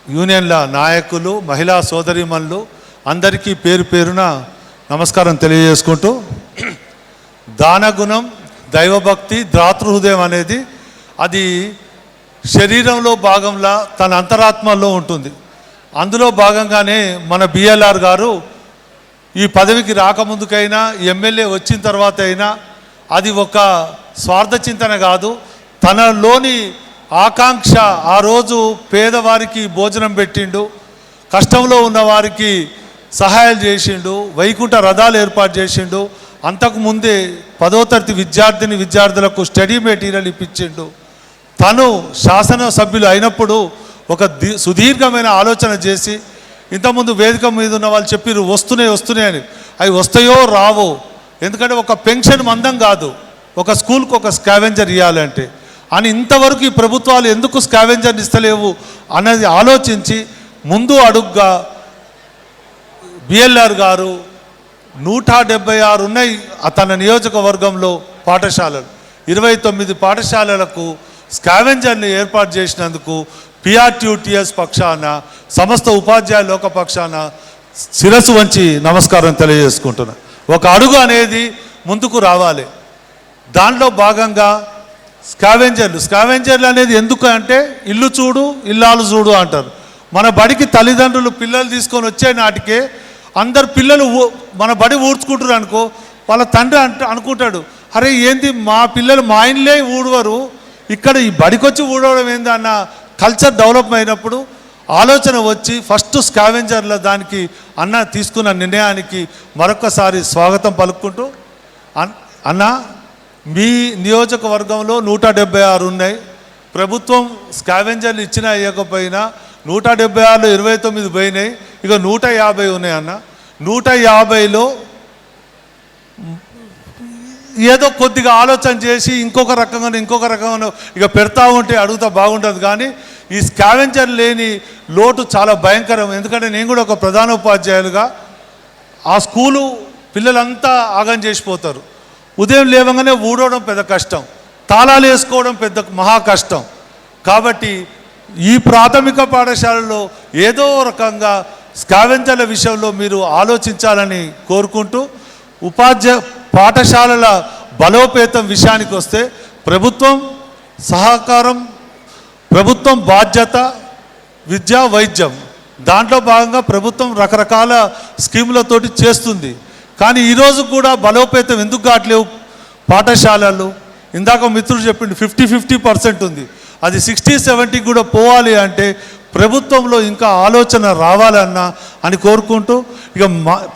యూనియన్ల నాయకులు, మహిళా సోదరీమణులు అందరికీ పేరు పేరున నమస్కారం తెలియజేసుకుంటూ, దానగుణం, దైవభక్తి, దాతృహృదయం అనేది అది శరీరంలో భాగంలా తన అంతరాత్మలో ఉంటుంది. అందులో భాగంగానే మన బిఎల్ఆర్ గారు ఈ పదవికి రాకముందుకైనా ఎమ్మెల్యే వచ్చిన తర్వాత అయినా అది ఒక స్వార్థ చింతన కాదు, తనలోని ఆకాంక్ష. ఆ రోజు పేదవారికి భోజనం పెట్టిండు, కష్టంలో ఉన్న వారికి సహాయాలు చేసిండు, వైకుంఠ రథాలు ఏర్పాటు చేసిండు, అంతకుముందే 10వ తరగతి విద్యార్థులకు స్టడీ మెటీరియల్ ఇప్పించిండు. తను శాసనసభ్యులు అయినప్పుడు ఒక సుదీర్ఘమైన ఆలోచన చేసి ఇంతకుముందు వేదిక మీద ఉన్న వాళ్ళు చెప్పారు వస్తున్నాయి అని. అవి వస్తాయో రావో, ఎందుకంటే ఒక పెన్షన్ మందం కాదు, ఒక స్కూల్కి ఒక స్కావెంజర్ ఇవ్వాలంటే అని ఇంతవరకు ఈ ప్రభుత్వాలు ఎందుకు స్కావెంజర్ ఇస్తలేవు అన్నది ఆలోచించి ముందు అడుగ్గా బిఎల్ఆర్ గారు 176 ఉన్నాయి తన నియోజకవర్గంలో పాఠశాలలు, 29 పాఠశాలలకు స్కావెంజర్ని ఏర్పాటు చేసినందుకు పిఆర్టీయూటీఎస్ పక్షాన సమస్త ఉపాధ్యాయ లోక పక్షాన శిరస్సు వంచి నమస్కారం తెలియజేసుకుంటున్నా. ఒక అడుగు అనేది ముందుకు రావాలి. దాంట్లో భాగంగా స్కావెంజర్లు అనేది ఎందుకు అంటే ఇల్లు చూడు ఇల్లాలు చూడు అంటారు. మన బడికి తల్లిదండ్రులు పిల్లలు తీసుకొని వచ్చే నాటికే అందరు పిల్లలు మన బడి ఊడ్చుకుంటారు అనుకో, వాళ్ళ తండ్రి అనుకుంటాడు, అరే ఏంది మా పిల్లలు మా ఇల్లే ఊడవరు, ఇక్కడ ఈ బడికొచ్చి ఊడవడం ఏంది అన్న కల్చర్ డెవలప్ అయినప్పుడు ఆలోచన వచ్చి ఫస్ట్ స్కావెంజర్ల దానికి అన్న తీసుకున్న నిర్ణయానికి మరొకసారి స్వాగతం పలుకుంటూ, అన్న మీ నియోజకవర్గంలో 176 ఉన్నాయి. ప్రభుత్వం స్కావెంజర్లు ఇచ్చినా ఇవ్వకపోయినా 176లో 29 పోయినాయి, ఇక 150 ఉన్నాయి అన్న. 150లో ఏదో కొద్దిగా ఆలోచన చేసి ఇంకొక రకంగా ఇక పెడతా ఉంటే అడుగుతా బాగుంటుంది. కానీ ఈ స్కావెంజర్ లేని లోటు చాలా భయంకరం. ఎందుకంటే నేను కూడా ఒక ప్రధానోపాధ్యాయులుగా ఆ స్కూలు పిల్లలంతా ఆగం చేసిపోతారు. ఉదయం లేవగానే ఊడవడం పెద్ద కష్టం, తాళాలు వేసుకోవడం పెద్ద మహా కష్టం. కాబట్టి ఈ ప్రాథమిక పాఠశాలలో ఏదో రకంగా స్కావెంజర్ల విషయంలో మీరు ఆలోచించాలని కోరుకుంటూ, పాఠశాలల బలోపేతం విషయానికి వస్తే ప్రభుత్వం సహకారం, ప్రభుత్వం బాధ్యత, విద్య వైద్యం దాంట్లో భాగంగా ప్రభుత్వం రకరకాల స్కీములతోటి చేస్తుంది. కానీ ఈరోజు కూడా బలోపేతం ఎందుకు కావట్లేవు పాఠశాలలు? ఇందాక మిత్రుడు చెప్పిండు 50-50% ఉంది, అది 60-70 కూడా పోవాలి అంటే ప్రభుత్వంలో ఇంకా ఆలోచన రావాలన్నా అని కోరుకుంటూ, ఇక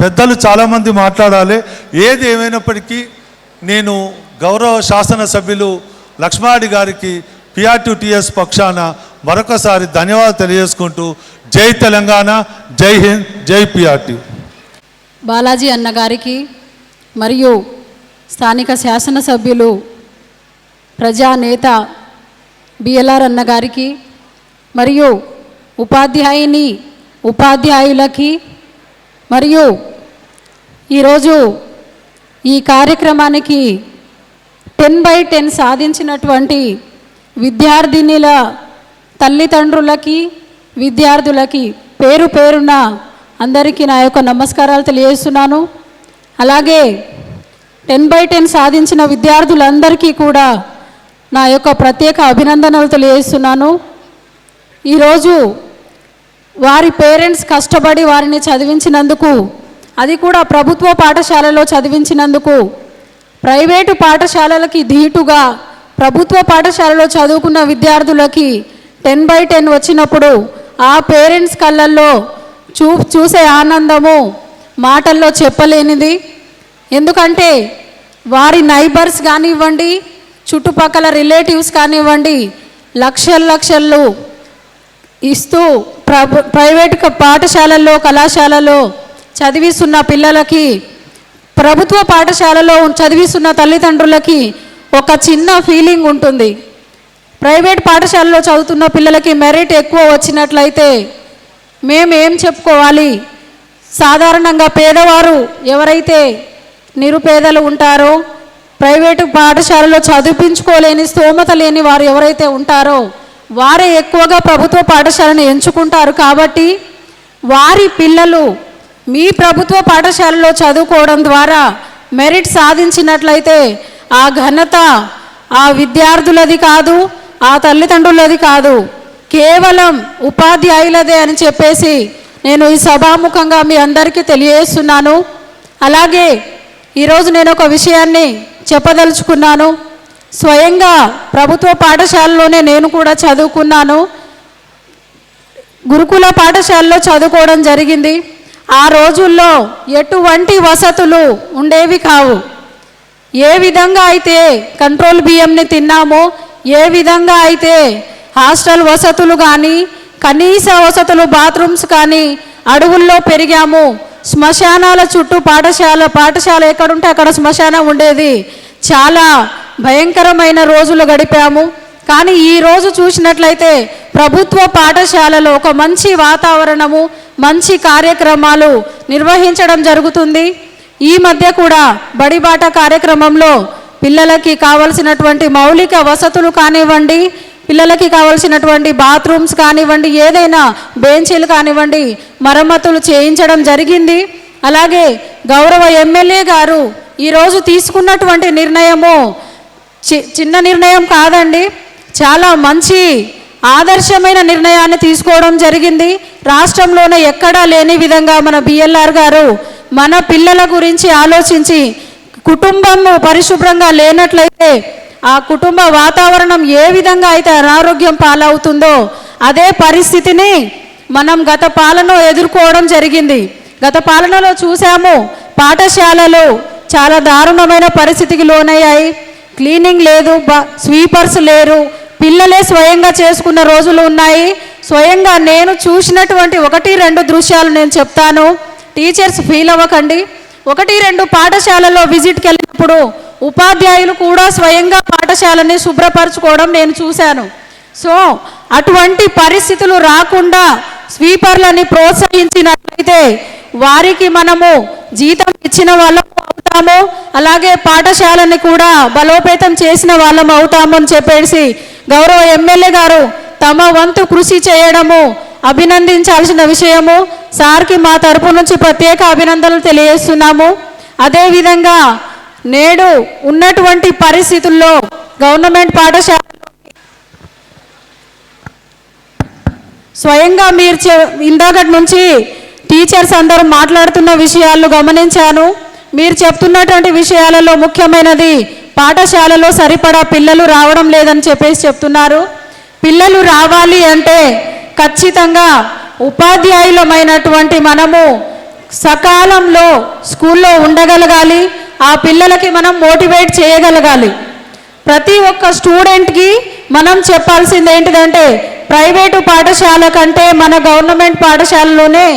పెద్దలు చాలామంది మాట్లాడాలి. ఏది ఏమైనప్పటికీ నేను గౌరవ శాసనసభ్యులు లక్ష్మారెడ్డి గారికి పిఆర్టీయూటీఎస్ పక్షాన మరొకసారి ధన్యవాదాలు తెలియజేసుకుంటూ, జై తెలంగాణ, జై హింద్, జై పిఆర్టీ. బాలాజీ అన్నగారికి మరియు స్థానిక శాసనసభ్యులు ప్రజానేత బిఎల్ఆర్ అన్నగారికి మరియు ఉపాధ్యాయులకి మరియు ఈరోజు ఈ కార్యక్రమానికి 10/10 సాధించినటువంటి విద్యార్థినిల తల్లిదండ్రులకి విద్యార్థులకి పేరు పేరున అందరికీ నా యొక్క నమస్కారాలు తెలియజేస్తున్నాను. అలాగే 10/10 సాధించిన విద్యార్థులందరికీ కూడా నా యొక్క ప్రత్యేక అభినందనలు తెలియజేస్తున్నాను. ఈరోజు వారి పేరెంట్స్ కష్టపడి వారిని చదివించినందుకు, అది కూడా ప్రభుత్వ పాఠశాలలో చదివించినందుకు, ప్రైవేటు పాఠశాలలకి ధీటుగా ప్రభుత్వ పాఠశాలలో చదువుకున్న విద్యార్థులకి 10/10 వచ్చినప్పుడు ఆ పేరెంట్స్ కళ్ళల్లో చూసే ఆనందము మాటల్లో చెప్పలేనిది. ఎందుకంటే వారి నైబర్స్ కానివ్వండి, చుట్టుపక్కల రిలేటివ్స్ కానివ్వండి, లక్షలు ఇస్తూ ప్రైవేట్ పాఠశాలల్లో కళాశాలలో చదివిస్తున్న పిల్లలకి, ప్రభుత్వ పాఠశాలలో చదివిస్తున్న తల్లిదండ్రులకి ఒక చిన్న ఫీలింగ్ ఉంటుంది. ప్రైవేట్ పాఠశాలలో చదువుతున్న పిల్లలకి మెరిట్ ఎక్కువ వచ్చినట్లయితే మేము ఏం చెప్పుకోవాలి? సాధారణంగా పేదవారు ఎవరైతే నిరుపేదలు ఉంటారో, ప్రైవేటు పాఠశాలలో చదివించుకోలేని స్తోమత లేని వారు ఎవరైతే ఉంటారో వారే ఎక్కువగా ప్రభుత్వ పాఠశాలను ఎంచుకుంటారు. కాబట్టి వారి పిల్లలు మీ ప్రభుత్వ పాఠశాలలో చదువుకోవడం ద్వారా మెరిట్ సాధించినట్లయితే ఆ ఘనత ఆ విద్యార్థులది కాదు, ఆ తల్లిదండ్రులది కాదు, కేవలం ఉపాధ్యాయులదే అని చెప్పేసి నేను ఈ సభాముఖంగా మీ అందరికీ తెలియజేస్తున్నాను. అలాగే ఈరోజు నేను ఒక విషయాన్ని చెప్పదలుచుకున్నాను. స్వయంగా ప్రభుత్వ పాఠశాలలోనే నేను కూడా చదువుకున్నాను. గురుకుల పాఠశాలలో చదువుకోవడం జరిగింది. ఆ రోజుల్లో ఎటువంటి వసతులు ఉండేవి కావు. ఏ విధంగా అయితే కంట్రోల్ బియ్యంని తిన్నామో, ఏ విధంగా అయితే హాస్టల్ వసతులు కానీ, కనీస వసతులు బాత్రూమ్స్ కానీ అడవుల్లో పెరిగాము. శ్మశానాల చుట్టూ పాఠశాల ఎక్కడుంటే అక్కడ శ్మశానం ఉండేది. చాలా భయంకరమైన రోజులు గడిపాము. కానీ ఈ రోజు చూసినట్లయితే ప్రభుత్వ పాఠశాలలో ఒక మంచి వాతావరణము, మంచి కార్యక్రమాలు నిర్వహించడం జరుగుతుంది. ఈ మధ్య కూడా బడిబాట కార్యక్రమంలో పిల్లలకి కావలసినటువంటి మౌలిక వసతులు కానివ్వండి, పిల్లలకి కావలసినటువంటి బాత్రూమ్స్ కానివ్వండి, ఏదైనా బెంచీలు కానివ్వండి, మరమ్మతులు చేయించడం జరిగింది. అలాగే గౌరవ ఎమ్మెల్యే గారు ఈరోజు తీసుకున్నటువంటి నిర్ణయము చిన్న నిర్ణయం కాదండి, చాలా మంచి ఆదర్శమైన నిర్ణయాన్ని తీసుకోవడం జరిగింది. రాష్ట్రంలోనే ఎక్కడా లేని విధంగా మన బిఎల్ఆర్ గారు మన పిల్లల గురించి ఆలోచించి, కుటుంబం పరిశుభ్రంగా లేనట్లయితే ఆ కుటుంబ వాతావరణం ఏ విధంగా అయితే అనారోగ్యం పాలవుతుందో అదే పరిస్థితిని మనం గత పాలనలో ఎదుర్కోవడం జరిగింది. గత పాలనలో చూసాము, పాఠశాలలు చాలా దారుణమైన పరిస్థితికి లోనయ్యాయి. క్లీనింగ్ లేదు, స్వీపర్స్ లేరు, పిల్లలే స్వయంగా చేసుకున్న రోజులు ఉన్నాయి. స్వయంగా నేను చూసినటువంటి 1-2 దృశ్యాలు నేను చెప్తాను. టీచర్స్ ఫీల్ అవ్వకండి. 1-2 పాఠశాలలో విజిట్కి వెళ్ళినప్పుడు ఉపాధ్యాయులు కూడా స్వయంగా పాఠశాలని శుభ్రపరచుకోవడం నేను చూశాను. సో అటువంటి పరిస్థితులు రాకుండా స్వీపర్లని ప్రోత్సహించినట్లయితే వారికి మనము జీతం ఇచ్చిన వాళ్ళం అవుతాము, అలాగే పాఠశాలని కూడా బలోపేతం చేసిన వాళ్ళం అవుతాము అని చెప్పేసి గౌరవ ఎమ్మెల్యే గారు తమ వంతు కృషి చేయడము అభినందించాల్సిన విషయము. సార్కి మా తరపు నుంచి ప్రత్యేక అభినందనలు తెలియజేస్తున్నాము. అదేవిధంగా నేడు ఉన్నటువంటి పరిస్థితుల్లో గవర్నమెంట్ పాఠశాల స్వయంగా మీరు ఇందాకటి నుంచి టీచర్స్ అందరూ మాట్లాడుతున్న విషయాలు గమనించాను. మీరు చెప్తున్నటువంటి విషయాలలో ముఖ్యమైనది పాఠశాలలో సరిపడా పిల్లలు రావడం లేదని చెప్పేసి చెప్తున్నారు. పిల్లలు రావాలి అంటే ఖచ్చితంగా ఉపాధ్యాయులమైనటువంటి మనము సకాలంలో స్కూల్లో ఉండగలగాలి. ఆ పిల్లలకి మనం మోటివేట్ చేయగలగాలి. ప్రతి ఒక్క స్టూడెంట్కి మనం చెప్పాల్సింది ఏంటిదంటే, ప్రైవేటు పాఠశాల కంటే మన గవర్నమెంట్ పాఠశాలలోనే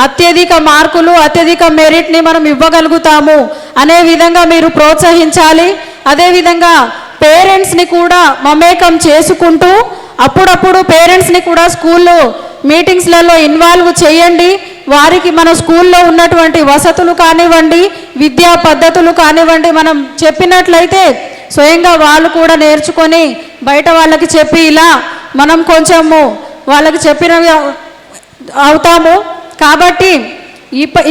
అత్యధిక మార్కులు, అత్యధిక మెరిట్ని మనం ఇవ్వగలుగుతాము అనే విధంగా మీరు ప్రోత్సహించాలి. అదేవిధంగా పేరెంట్స్ని కూడా మమేకం చేసుకుంటూ అప్పుడప్పుడు పేరెంట్స్ని కూడా స్కూల్లో మీటింగ్స్లలో ఇన్వాల్వ్ చేయండి. వారికి మన స్కూల్లో ఉన్నటువంటి వసతులు కానివ్వండి, విద్యా పద్ధతులు కానివ్వండి మనం చెప్పినట్లయితే స్వయంగా వాళ్ళు కూడా నేర్చుకొని బయట వాళ్ళకి చెప్పి ఇలా మనం కొంచెము వాళ్ళకి చెప్పినవి అవుతాము. కాబట్టి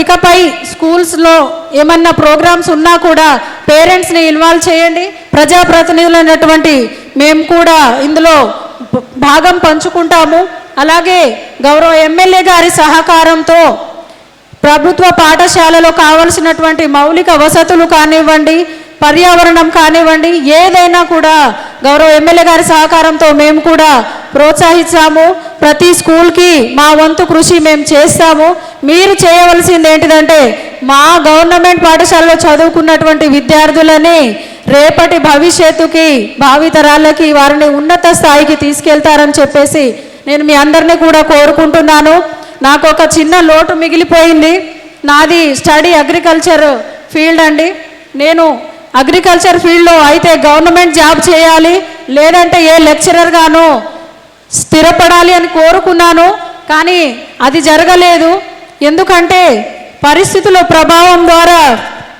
ఇకపై స్కూల్స్లో ఏమన్నా ప్రోగ్రామ్స్ ఉన్నా కూడా పేరెంట్స్ని ఇన్వాల్వ్ చేయండి. ప్రజాప్రతినిధులు అనేటువంటి మేము కూడా ఇందులో భాగం పంచుకుంటాము. అలాగే గౌరవ ఎమ్మెల్యే గారి సహకారంతో ప్రభుత్వ పాఠశాలలో కావలసినటువంటి మౌలిక వసతులు కానివ్వండి, పర్యావరణం కానివ్వండి, ఏదైనా కూడా గౌరవ ఎమ్మెల్యే గారి సహకారంతో మేము కూడా ప్రోత్సహిస్తాము. ప్రతి స్కూల్కి మా వంతు కృషి మేము చేస్తాము. మీరు చేయవలసింది ఏంటిదంటే, మా గవర్నమెంట్ పాఠశాలలో చదువుకున్నటువంటి విద్యార్థులని రేపటి భవిష్యత్తుకి, భావితరాలకి వారిని ఉన్నత స్థాయికి తీసుకెళ్తారని చెప్పేసి నేను మీ అందరినీ కూడా కోరుకుంటున్నాను. నాకు ఒక చిన్న లోటు మిగిలిపోయింది. నాది స్టడీ అగ్రికల్చర్ ఫీల్డ్ అండి. నేను అగ్రికల్చర్ ఫీల్డ్లో అయితే గవర్నమెంట్ జాబ్ చేయాలి, లేదంటే ఏ లెక్చరర్ గాను స్థిరపడాలి అని కోరుకున్నాను. కానీ అది జరగలేదు. ఎందుకంటే పరిస్థితుల ప్రభావం ద్వారా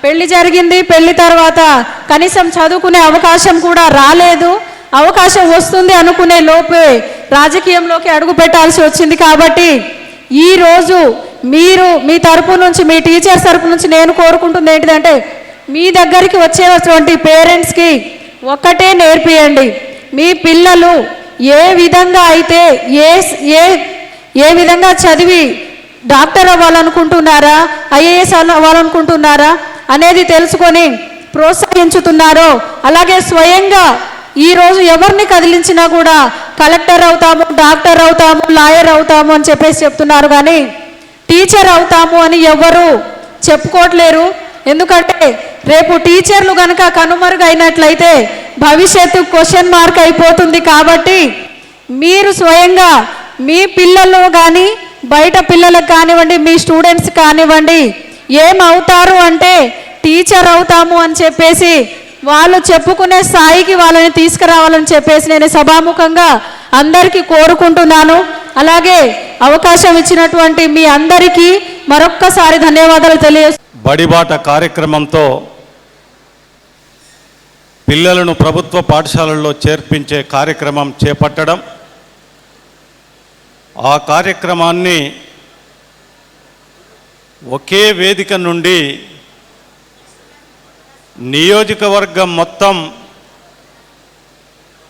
పెళ్లి జరిగింది. పెళ్లి తర్వాత కనీసం చదువుకునే అవకాశం కూడా రాలేదు. అవకాశం వస్తుంది అనుకునే లోపే రాజకీయంలోకి అడుగు పెట్టాల్సి వచ్చింది. కాబట్టి ఈరోజు మీరు మీ తరపు నుంచి, మీ టీచర్స్ తరపు నుంచి నేను కోరుకుంటుంది ఏంటిదంటే, మీ దగ్గరికి వచ్చేటువంటి పేరెంట్స్కి ఒక్కటే నేర్పియండి. మీ పిల్లలు ఏ విధంగా అయితే ఏ విధంగా చదివి డాక్టర్ అవ్వాలనుకుంటున్నారా, ఐఏఎస్ అవ్వాలనుకుంటున్నారా అనేది తెలుసుకొని ప్రోత్సహించుతున్నారో, అలాగే స్వయంగా ఈరోజు ఎవరిని కదిలించినా కూడా కలెక్టర్ అవుతాము, డాక్టర్ అవుతాము, లాయర్ అవుతాము అని చెప్పేసి చెప్తున్నారు. కానీ టీచర్ అవుతాము అని ఎవరు చెప్పుకోవట్లేరు. ఎందుకంటే రేపు టీచర్లు కనుక కనుమరుగైనట్లయితే భవిష్యత్తు క్వశ్చన్ మార్క్ అయిపోతుంది. కాబట్టి మీరు స్వయంగా మీ పిల్లలు కానీ బయట పిల్లలకు కానివ్వండి, మీ స్టూడెంట్స్ కానివ్వండి, ఏమవుతారు అంటే టీచర్ అవుతాము అని చెప్పేసి వాళ్ళు చెప్పుకునే స్థాయికి వాళ్ళని తీసుకురావాలని చెప్పేసి నేను సభాముఖంగా అందరికీ కోరుకుంటున్నాను. అలాగే అవకాశం ఇచ్చినటువంటి మీ అందరికీ మరొక్కసారి ధన్యవాదాలు తెలియజేస్తున్నాను. బడిబాట కార్యక్రమంతో పిల్లలను ప్రభుత్వ పాఠశాలల్లో చేర్పించే కార్యక్రమం చేపట్టడం, ఆ కార్యక్రమాన్ని ఒకే వేదిక నుండి నియోజకవర్గం మొత్తం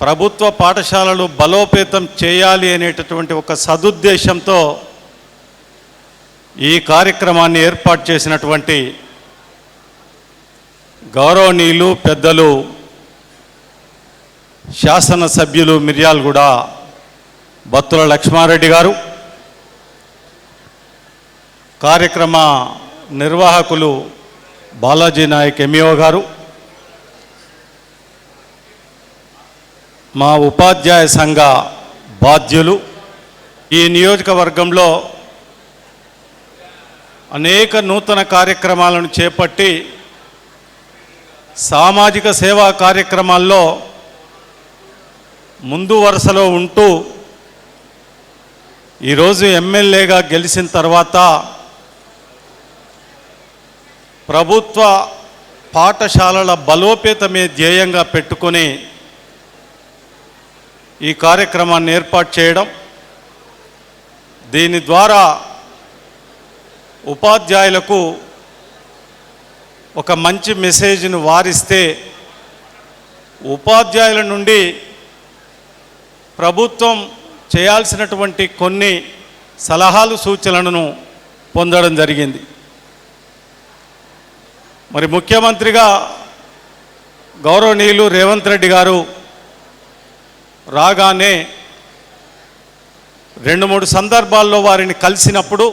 ప్రభుత్వ పాఠశాలలు బలోపేతం చేయాలి అనేటటువంటి ఒక సదుద్దేశంతో ఈ కార్యక్రమాన్ని ఏర్పాటు చేసినటువంటి గౌరవనీయులు పెద్దలు శాసనసభ్యులు మిర్యాలగూడ బత్తుల లక్ష్మారెడ్డి గారు, కార్యక్రమ నిర్వాహకులు బాలాజీ నాయక్ ఎంఈఓ గారు, మా ఉపాధ్యాయ సంఘ బాధ్యులు, ఈ నియోజకవర్గంలో అనేక నూతన కార్యక్రమాలను చేపట్టి సామాజిక సేవా కార్యక్రమాల్లో ముందు వరుసలో ఉంటూ ఈరోజు ఎమ్మెల్యేగా గెలిచిన తర్వాత ప్రభుత్వ పాఠశాలల బలోపేతమే ధ్యేయంగా పెట్టుకొని ఈ కార్యక్రమాన్ని ఏర్పాటు చేయడం, దీని ద్వారా ఉపాధ్యాయులకు ఒక మంచి మెసేజ్ను వారిస్తే ఉపాధ్యాయుల నుండి ప్రభుత్వం చేయాల్సినటువంటి కొన్ని సలహాలు సూచనలను పొందడం జరిగింది. మరి ముఖ్యమంత్రిగా గౌరవనీయులు రేవంత్ రెడ్డి గారు రాగానే 2-3 సందర్భాల్లో వారిని కలిసినప్పుడు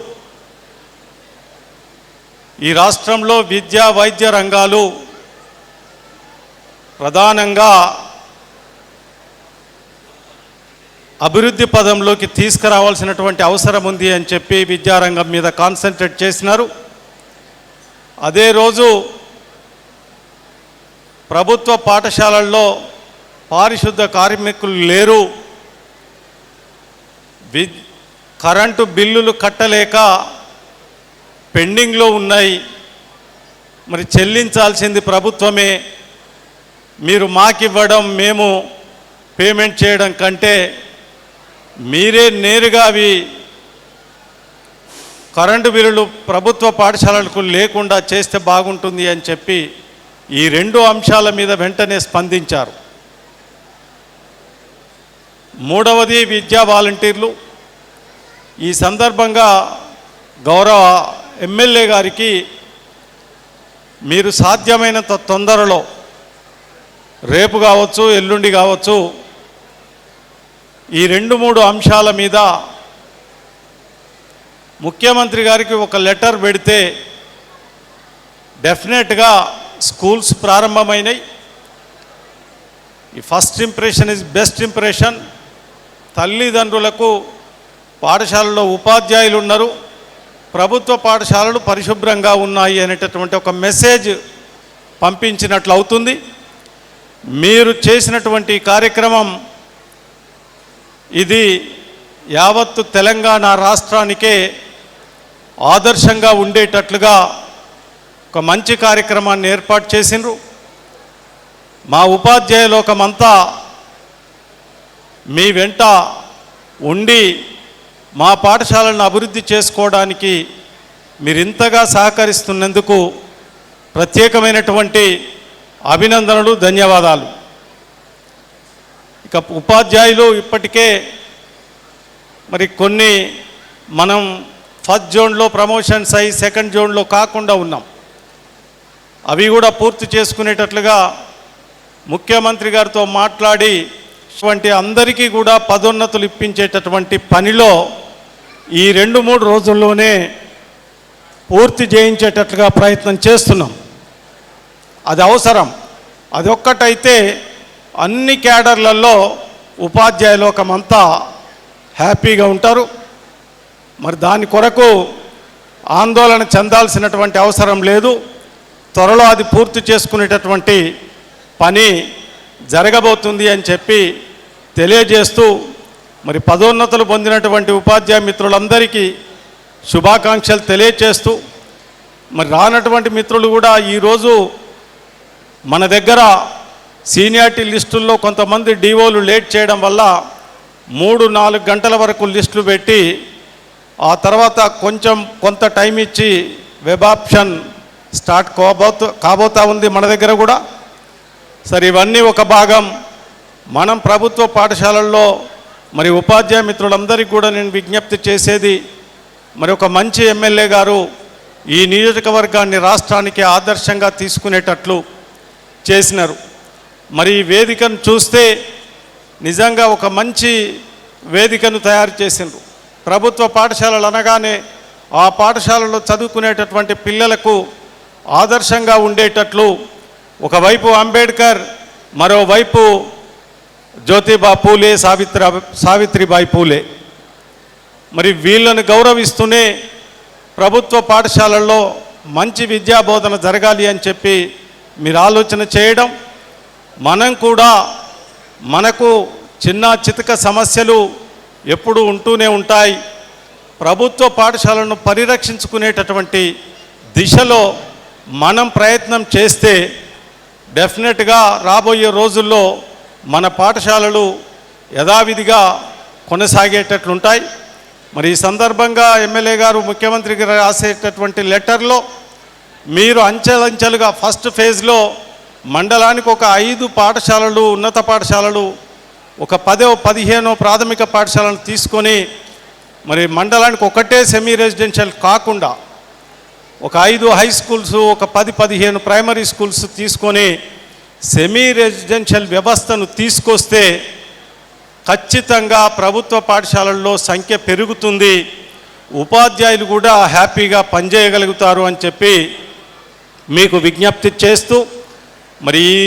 ఈ రాష్ట్రంలో విద్యా వైద్య రంగాలు ప్రధానంగా అభివృద్ధి పదంలోకి తీసుకురావాల్సినటువంటి అవసరం ఉంది అని చెప్పి విద్యారంగం మీద కాన్సన్ట్రేట్ చేసినారు. అదే రోజు ప్రభుత్వ పాఠశాలల్లో పారిశుద్ధ కార్మికులు లేరు, కరెంటు బిల్లులు కట్టలేక పెండింగ్లో ఉన్నాయి, మరి చెల్లించాల్సింది ప్రభుత్వమే, మీరు మాకివ్వడం మేము పేమెంట్ చేయడం కంటే మీరే నేరుగా అవి కరెంటు బిల్లులు ప్రభుత్వ పాఠశాలలకు లేకుండా చేస్తే బాగుంటుంది అని చెప్పి ఈ 2 అంశాల మీద వెంటనే స్పందించారు. 3వది విద్యా వాలంటీర్లు. ఈ సందర్భంగా గౌరవ ఎమ్మెల్యే గారికి మీరు సాధ్యమైనంత తొందరలో రేపు కావచ్చు, ఎల్లుండి కావచ్చు, ఈ 2-3 అంశాల మీద ముఖ్యమంత్రి గారికి ఒక లెటర్ పెడితే డెఫినెట్గా స్కూల్స్ ప్రారంభమైనాయి. ఈ first impression is best impression. తల్లిదండ్రులకు పాఠశాలలో ఉపాధ్యాయులు ఉన్నారు, ప్రభుత్వ పాఠశాలలు పరిశుభ్రంగా ఉన్నాయి అనేటటువంటి ఒక మెసేజ్ పంపించినట్లు అవుతుంది. మీరు చేసినటువంటి కార్యక్రమం ఇది యావత్తు తెలంగాణ రాష్ట్రానికే ఆదర్శంగా ఉండేటట్లుగా ఒక మంచి కార్యక్రమాన్ని ఏర్పాటు చేసిండ్రు. మా ఉపాధ్యాయ లోకమంతా మీ వెంట ఉండి మా పాఠశాలను అభివృద్ధి చేసుకోవడానికి మీరు ఇంతగా సహకరిస్తున్నందుకు ప్రత్యేకమైనటువంటి అభినందనలు, ధన్యవాదాలు. ఇక ఉపాధ్యాయులు ఇప్పటికే మరి కొన్ని మనం ఫస్ట్ జోన్లో ప్రమోషన్స్ అయ్యి సెకండ్ జోన్లో కాకుండా ఉన్నాం, అవి కూడా పూర్తి చేసుకునేటట్లుగా ముఖ్యమంత్రి గారితో మాట్లాడి అందరికీ కూడా పదోన్నతులు ఇప్పించేటటువంటి పనిలో ఈ 2-3 రోజుల్లోనే పూర్తి చేయించేటట్లుగా ప్రయత్నం చేస్తున్నాం. అది అవసరం. అదొక్కటైతే అన్ని క్యాడర్లలో ఉపాధ్యాయ లోకమంతా హ్యాపీగా ఉంటారు. మరి దాని కొరకు ఆందోళన చెందాల్సినటువంటి అవసరం లేదు. త్వరలో అది పూర్తి చేసుకునేటటువంటి పని జరగబోతుంది అని చెప్పి తెలియజేస్తూ, మరి పదోన్నతులు పొందినటువంటి ఉపాధ్యాయ మిత్రులందరికీ శుభాకాంక్షలు తెలియజేస్తూ, మరి రానటువంటి మిత్రులు కూడా ఈరోజు మన దగ్గర సీనియారిటీ లిస్టుల్లో కొంతమంది డిఓలు లేట్ చేయడం వల్ల 3-4 గంటల వరకు లిస్టులు పెట్టి ఆ తర్వాత కొంత టైం ఇచ్చి వెబ్ ఆప్షన్ స్టార్ట్ కాబోతా ఉంది మన దగ్గర కూడా. సరే, ఇవన్నీ ఒక భాగం. మనం ప్రభుత్వ పాఠశాలల్లో మరి ఉపాధ్యాయ మిత్రులందరికీ కూడా నేను విజ్ఞప్తి చేసేది, మరి ఒక మంచి ఎమ్మెల్యే గారు ఈ నియోజకవర్గాన్ని రాష్ట్రానికి ఆదర్శంగా తీసుకునేటట్లు చేసినారు. మరి ఈ వేదికను చూస్తే నిజంగా ఒక మంచి వేదికను తయారు చేసిండ్రు. ప్రభుత్వ పాఠశాలలు అనగానే ఆ పాఠశాలలో చదువుకునేటటువంటి పిల్లలకు ఆదర్శంగా ఉండేటట్లు ఒకవైపు అంబేద్కర్, మరోవైపు జ్యోతిబా పూలే, సావిత్రిబాయి పూలే. మరి వీళ్ళని గౌరవిస్తూనే ప్రభుత్వ పాఠశాలల్లో మంచి విద్యాబోధన జరగాలి అని చెప్పి మీరు ఆలోచన చేయడం, మనం కూడా మనకు చిన్న చితక సమస్యలు ఎప్పుడు ఉంటూనే ఉంటాయి. ప్రభుత్వ పాఠశాలను పరిరక్షించుకునేటటువంటి దిశలో మనం ప్రయత్నం చేస్తే డెఫినెట్గా రాబోయే రోజుల్లో మన పాఠశాలలు యథావిధిగా కొనసాగేటట్లుంటాయి. మరి ఈ సందర్భంగా ఎమ్మెల్యే గారు ముఖ్యమంత్రికి రాసేటటువంటి లెటర్లో మీరు అంచెలంచెలుగా ఫస్ట్ ఫేజ్లో మండలానికి ఒక 5 పాఠశాలలు, ఉన్నత పాఠశాలలు, ఒక 10-15 ప్రాథమిక పాఠశాలను తీసుకొని మరి మండలానికి ఒకటే సెమీ రెసిడెన్షియల్ కాకుండా ఒక 5 హై స్కూల్స్, ఒక 10-15 ప్రైమరీ స్కూల్స్ తీసుకొని సెమీ రెసిడెన్షియల్ వ్యవస్థను తీసుకొస్తే ఖచ్చితంగా ప్రభుత్వ పాఠశాలల్లో సంఖ్య పెరుగుతుంది, ఉపాధ్యాయులు కూడా హ్యాపీగా పనిచేయగలుగుతారు అని చెప్పి మీకు విజ్ఞప్తి చేస్తూ, మరి ఈ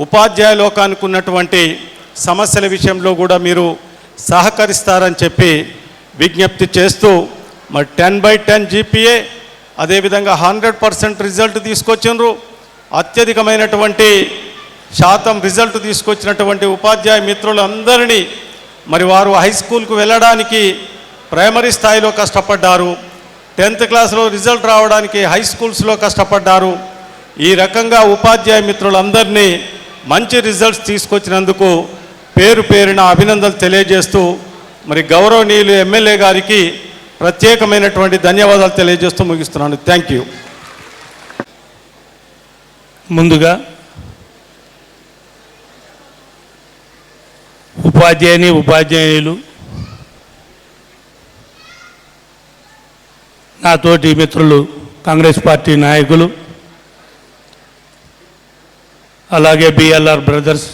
ఉపాధ్యాయ లోకానికి ఉన్నటువంటి సమస్యల విషయంలో కూడా మీరు సహకరిస్తారని చెప్పి విజ్ఞప్తి చేస్తూ, మరి 10/10 GPA, అదేవిధంగా 100% రిజల్ట్ తీసుకొచ్చిండ్రు. అత్యధికమైనటువంటి శాతం రిజల్ట్ తీసుకొచ్చినటువంటి ఉపాధ్యాయ మిత్రులందరినీ మరి వారు హై స్కూల్కు వెళ్ళడానికి ప్రైమరీ స్థాయిలో కష్టపడ్డారు, 10th క్లాస్లో రిజల్ట్ రావడానికి హై స్కూల్స్లో కష్టపడ్డారు. ఈ రకంగా ఉపాధ్యాయ మిత్రులందరినీ మంచి రిజల్ట్స్ తీసుకొచ్చినందుకు పేరు పేరున అభినందనలు తెలియజేస్తూ, మరి గౌరవనీయులు ఎమ్మెల్యే గారికి ప్రత్యేకమైనటువంటి ధన్యవాదాలు తెలియజేస్తూ ముగిస్తున్నాను. Thank you. ముందుగా ఉపాధ్యాయులు, నాతోటి మిత్రులు, కాంగ్రెస్ పార్టీ నాయకులు, అలాగే బిఎల్ఆర్ బ్రదర్స్,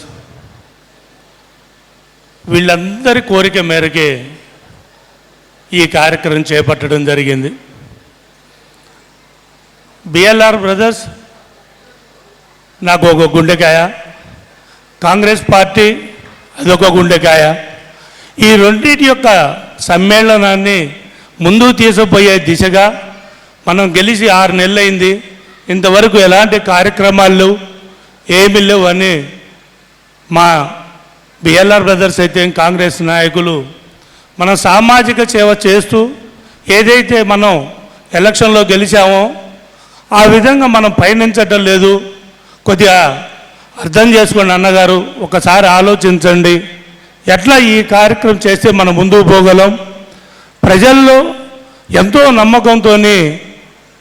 వీళ్ళందరి కోరిక మేరకే ఈ కార్యక్రమం చేపట్టడం జరిగింది. బిఎల్ఆర్ బ్రదర్స్ నాకు ఒక గుండెకాయ, కాంగ్రెస్ పార్టీ అదొక గుండెకాయ. ఈ రెండింటి యొక్క సమ్మేళనాన్ని ముందుకు తీసుకుపోయే దిశగా మనం గెలిచి 6 నెలలైంది, ఇంతవరకు ఎలాంటి కార్యక్రమాలు ఏమీ లేవు అని మా బిఎల్ఆర్ బ్రదర్స్ అయితే కాంగ్రెస్ నాయకులు మనం సామాజిక సేవ చేస్తూ ఏదైతే మనం ఎలక్షన్లో గెలిచామో ఆ విధంగా మనం పయనించటం లేదు. కొద్దిగా అర్థం చేసుకోండి అన్నగారు, ఒకసారి ఆలోచించండి, ఎట్లా ఈ కార్యక్రమం చేస్తే మనం ముందుకు పోగలం. ప్రజల్లో ఎంతో నమ్మకంతో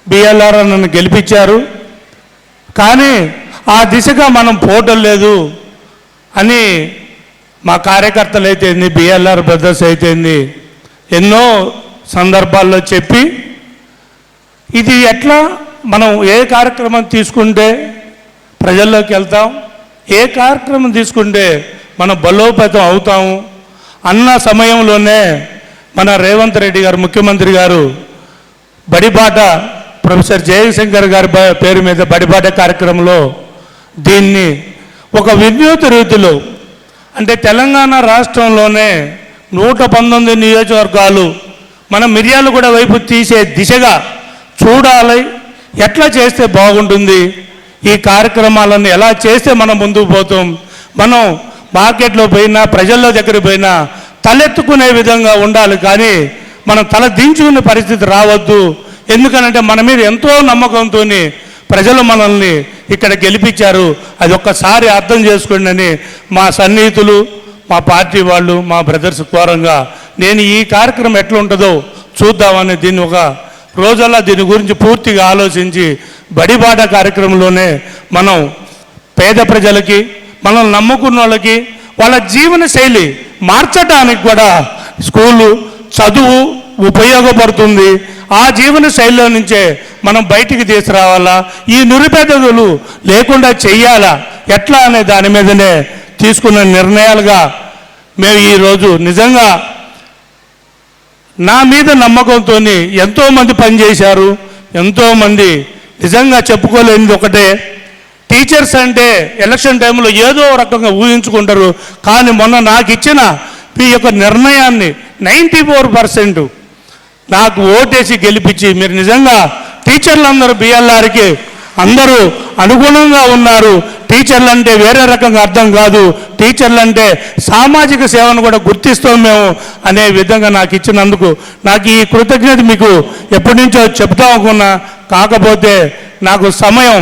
బిఎల్ఆర్ నన్ను గెలిపించారు, కానీ ఆ దిశగా మనం పోవటం లేదు అని మా కార్యకర్తలు అయితేంది, బిఎల్ఆర్ బ్రదర్స్ అయితేంది ఎన్నో సందర్భాల్లో చెప్పి, ఇది ఎట్లా మనం ఏ కార్యక్రమం తీసుకుంటే ప్రజల్లోకి వెళ్తాం, ఏ కార్యక్రమం తీసుకుంటే మనం బలోపేతం అవుతాము అన్న సమయంలోనే మన రేవంత్ రెడ్డి గారు ముఖ్యమంత్రి గారు బడిబాట ప్రొఫెసర్ జయశంకర్ గారి పేరు మీద బడిబాట కార్యక్రమంలో దీన్ని ఒక వినూత్న రీతిలో, అంటే తెలంగాణ రాష్ట్రంలోనే 119 నియోజకవర్గాలు మనం మిర్యాలగూడ వైపు తీసే దిశగా చూడాలి. ఎట్లా చేస్తే బాగుంటుంది, ఈ కార్యక్రమాలను ఎలా చేస్తే మనం ముందుకు పోతాం, మనం మార్కెట్లో పోయినా ప్రజల్లో దగ్గరికి పోయినా తలెత్తుకునే విధంగా ఉండాలి. కానీ మనం తల దించుకునే పరిస్థితి రావద్దు. ఎందుకనంటే మన మీద ఎంతో నమ్మకంతో ప్రజలు మనల్ని ఇక్కడ గెలిపించారు. అది ఒక్కసారి అర్థం చేసుకోండి అని మా సన్నిహితులు, మా పార్టీ వాళ్ళు, మా బ్రదర్స్ కోరంగా నేను ఈ కార్యక్రమం ఎట్లా ఉంటుందో చూద్దామని దీన్ని ఒక రోజల్లా దీని గురించి పూర్తిగా ఆలోచించి బడిబాట కార్యక్రమంలోనే మనం పేద ప్రజలకి, మనం నమ్ముకున్న వాళ్ళకి వాళ్ళ జీవన శైలి మార్చడానికి కూడా స్కూలు చదువు ఉపయోగపడుతుంది. ఆ జీవన శైలిలో నుంచే మనం బయటికి తీసుకురావాలా, ఈ నిరుపేదలు లేకుండా చెయ్యాలా, ఎట్లా అనే దాని మీదనే తీసుకున్న నిర్ణయాలుగా మేము ఈరోజు నిజంగా నా మీద నమ్మకంతో ఎంతోమంది పనిచేశారు. ఎంతోమంది నిజంగా చెప్పుకోలేనిది ఒకటే, టీచర్స్ అంటే ఎలక్షన్ టైంలో ఏదో రకంగా ఊహించుకుంటారు. కానీ మొన్న నాకు ఇచ్చిన మీ యొక్క నిర్ణయాన్ని 94% నాకు ఓటేసి గెలిపించి మీరు నిజంగా టీచర్లందరూ బిఎల్ఆర్కి అందరూ అనుగుణంగా ఉన్నారు. టీచర్లు అంటే వేరే రకంగా అర్థం కాదు, టీచర్లు అంటే సామాజిక సేవను కూడా గుర్తిస్తాం మేము అనే విధంగా నాకు ఇచ్చినందుకు నాకు ఈ కృతజ్ఞత మీకు ఎప్పటి నుంచో చెప్తా అనుకున్నా. కాకపోతే నాకు సమయం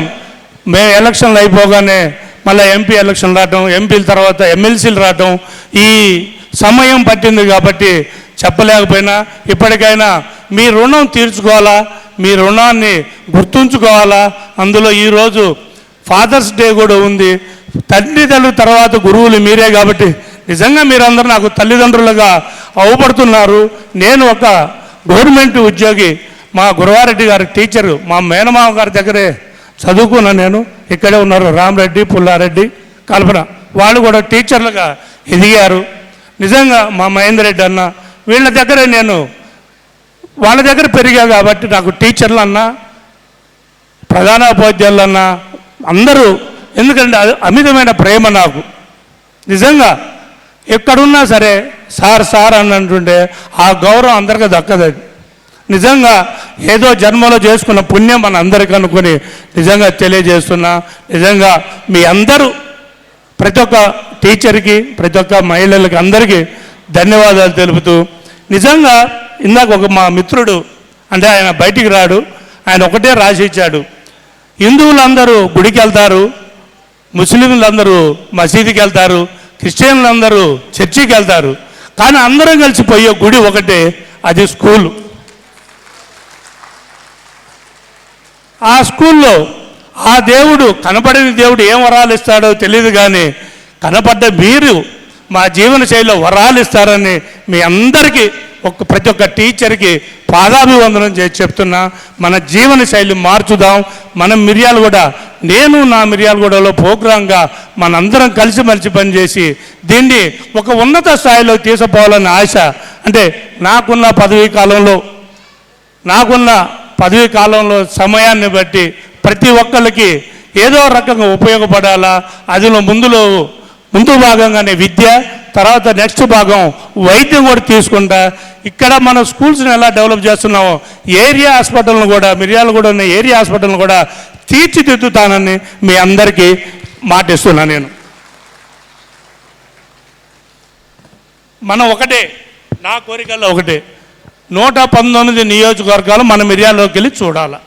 మేము ఎలక్షన్లు అయిపోగానే మళ్ళీ ఎంపీ ఎలక్షన్ రావటం, ఎంపీల తర్వాత ఎమ్మెల్సీలు రావటం, ఈ సమయం పట్టింది కాబట్టి చెప్పలేకపోయినా ఇప్పటికైనా మీ రుణం తీర్చుకోవాలా, మీ రుణాన్ని గుర్తుంచుకోవాలా. అందులో ఈరోజు ఫాదర్స్ డే కూడా ఉంది. తల్లిదండ్రుల తర్వాత గురువులు మీరే కాబట్టి నిజంగా మీరందరూ నాకు తల్లిదండ్రులుగా అవపడుతున్నారు. నేను ఒక గవర్నమెంట్ ఉద్యోగి, మా గురవారెడ్డి గారి టీచరు, మా మేనమామ గారి దగ్గరే చదువుకున్నా. నేను ఇక్కడే ఉన్నారు రామరెడ్డి, పుల్లారెడ్డి, కల్పన, వాళ్ళు కూడా టీచర్లుగా ఎదిగారు. నిజంగా మా మహేందర్ రెడ్డి అన్న వీళ్ళ దగ్గర నేను వాళ్ళ దగ్గర పెరిగా కాబట్టి నాకు టీచర్లు అన్నా, ప్రధానోపాధ్యాయులు అన్నా అందరూ, ఎందుకంటే అమితమైన ప్రేమ నాకు. నిజంగా ఎక్కడున్నా సరే సార్ సార్ అని అంటుంటే ఆ గౌరవం అందరికీ దక్కదు. నిజంగా ఏదో జన్మలో చేసుకున్న పుణ్యం మన అందరికీ అనుకుని నిజంగా తెలియజేస్తున్నా. నిజంగా మీ అందరూ ప్రతి ఒక్క టీచర్కి, ప్రతి ఒక్క మహిళలకి అందరికీ ధన్యవాదాలు తెలుపుతూ, నిజంగా ఇందాక ఒక మా మిత్రుడు అంటే ఆయన బయటికి రాడు, ఆయన ఒకటే రాసి ఇచ్చాడు, హిందువులందరూ గుడికి వెళ్తారు, ముస్లింలందరూ మసీదుకి వెళ్తారు, క్రిస్టియన్లందరూ చర్చికి వెళ్తారు, కానీ అందరం కలిసిపోయే గుడి ఒకటే, అది స్కూలు. ఆ స్కూల్లో ఆ దేవుడు, కనపడని దేవుడు ఏం వరాలు ఇస్తాడో తెలియదు, కానీ కనపడ్డ మీరు మా జీవన శైలిలో వరాలు ఇస్తారని మీ అందరికీ ప్రతి ఒక్క టీచర్కి పాదాభివందనం చేసి చెప్తున్నా. మన జీవన శైలి మార్చుదాం. మనం మిర్యాలగూడ, నేను నా మిర్యాలగూడలో ప్రోగ్రాంగా మనందరం కలిసిమెలిసి పనిచేసి దీన్ని ఒక ఉన్నత స్థాయిలో తీసుకుపోవాలని ఆశ. అంటే నాకున్న పదవీ కాలంలో సమయాన్ని బట్టి ప్రతి ఒక్కరికి ఏదో రకంగా ఉపయోగపడాలా. అదిలో ముందు భాగంగానే విద్య, తర్వాత నెక్స్ట్ భాగం వైద్యం కూడా తీసుకుంటా. ఇక్కడ మన స్కూల్స్ని ఎలా డెవలప్ చేస్తున్నామో ఏరియా హాస్పిటల్ను కూడా, మిర్యాలగూడ ఉన్న ఏరియా హాస్పిటల్ను కూడా తీర్చిదిద్దుతానని మీ అందరికీ మాటిస్తున్నా. నేను మనం ఒకటే, నా కోరికల్లో ఒకటే, 119 నియోజకవర్గాలు మన మిర్యాలలోకి వెళ్ళి చూడాలి.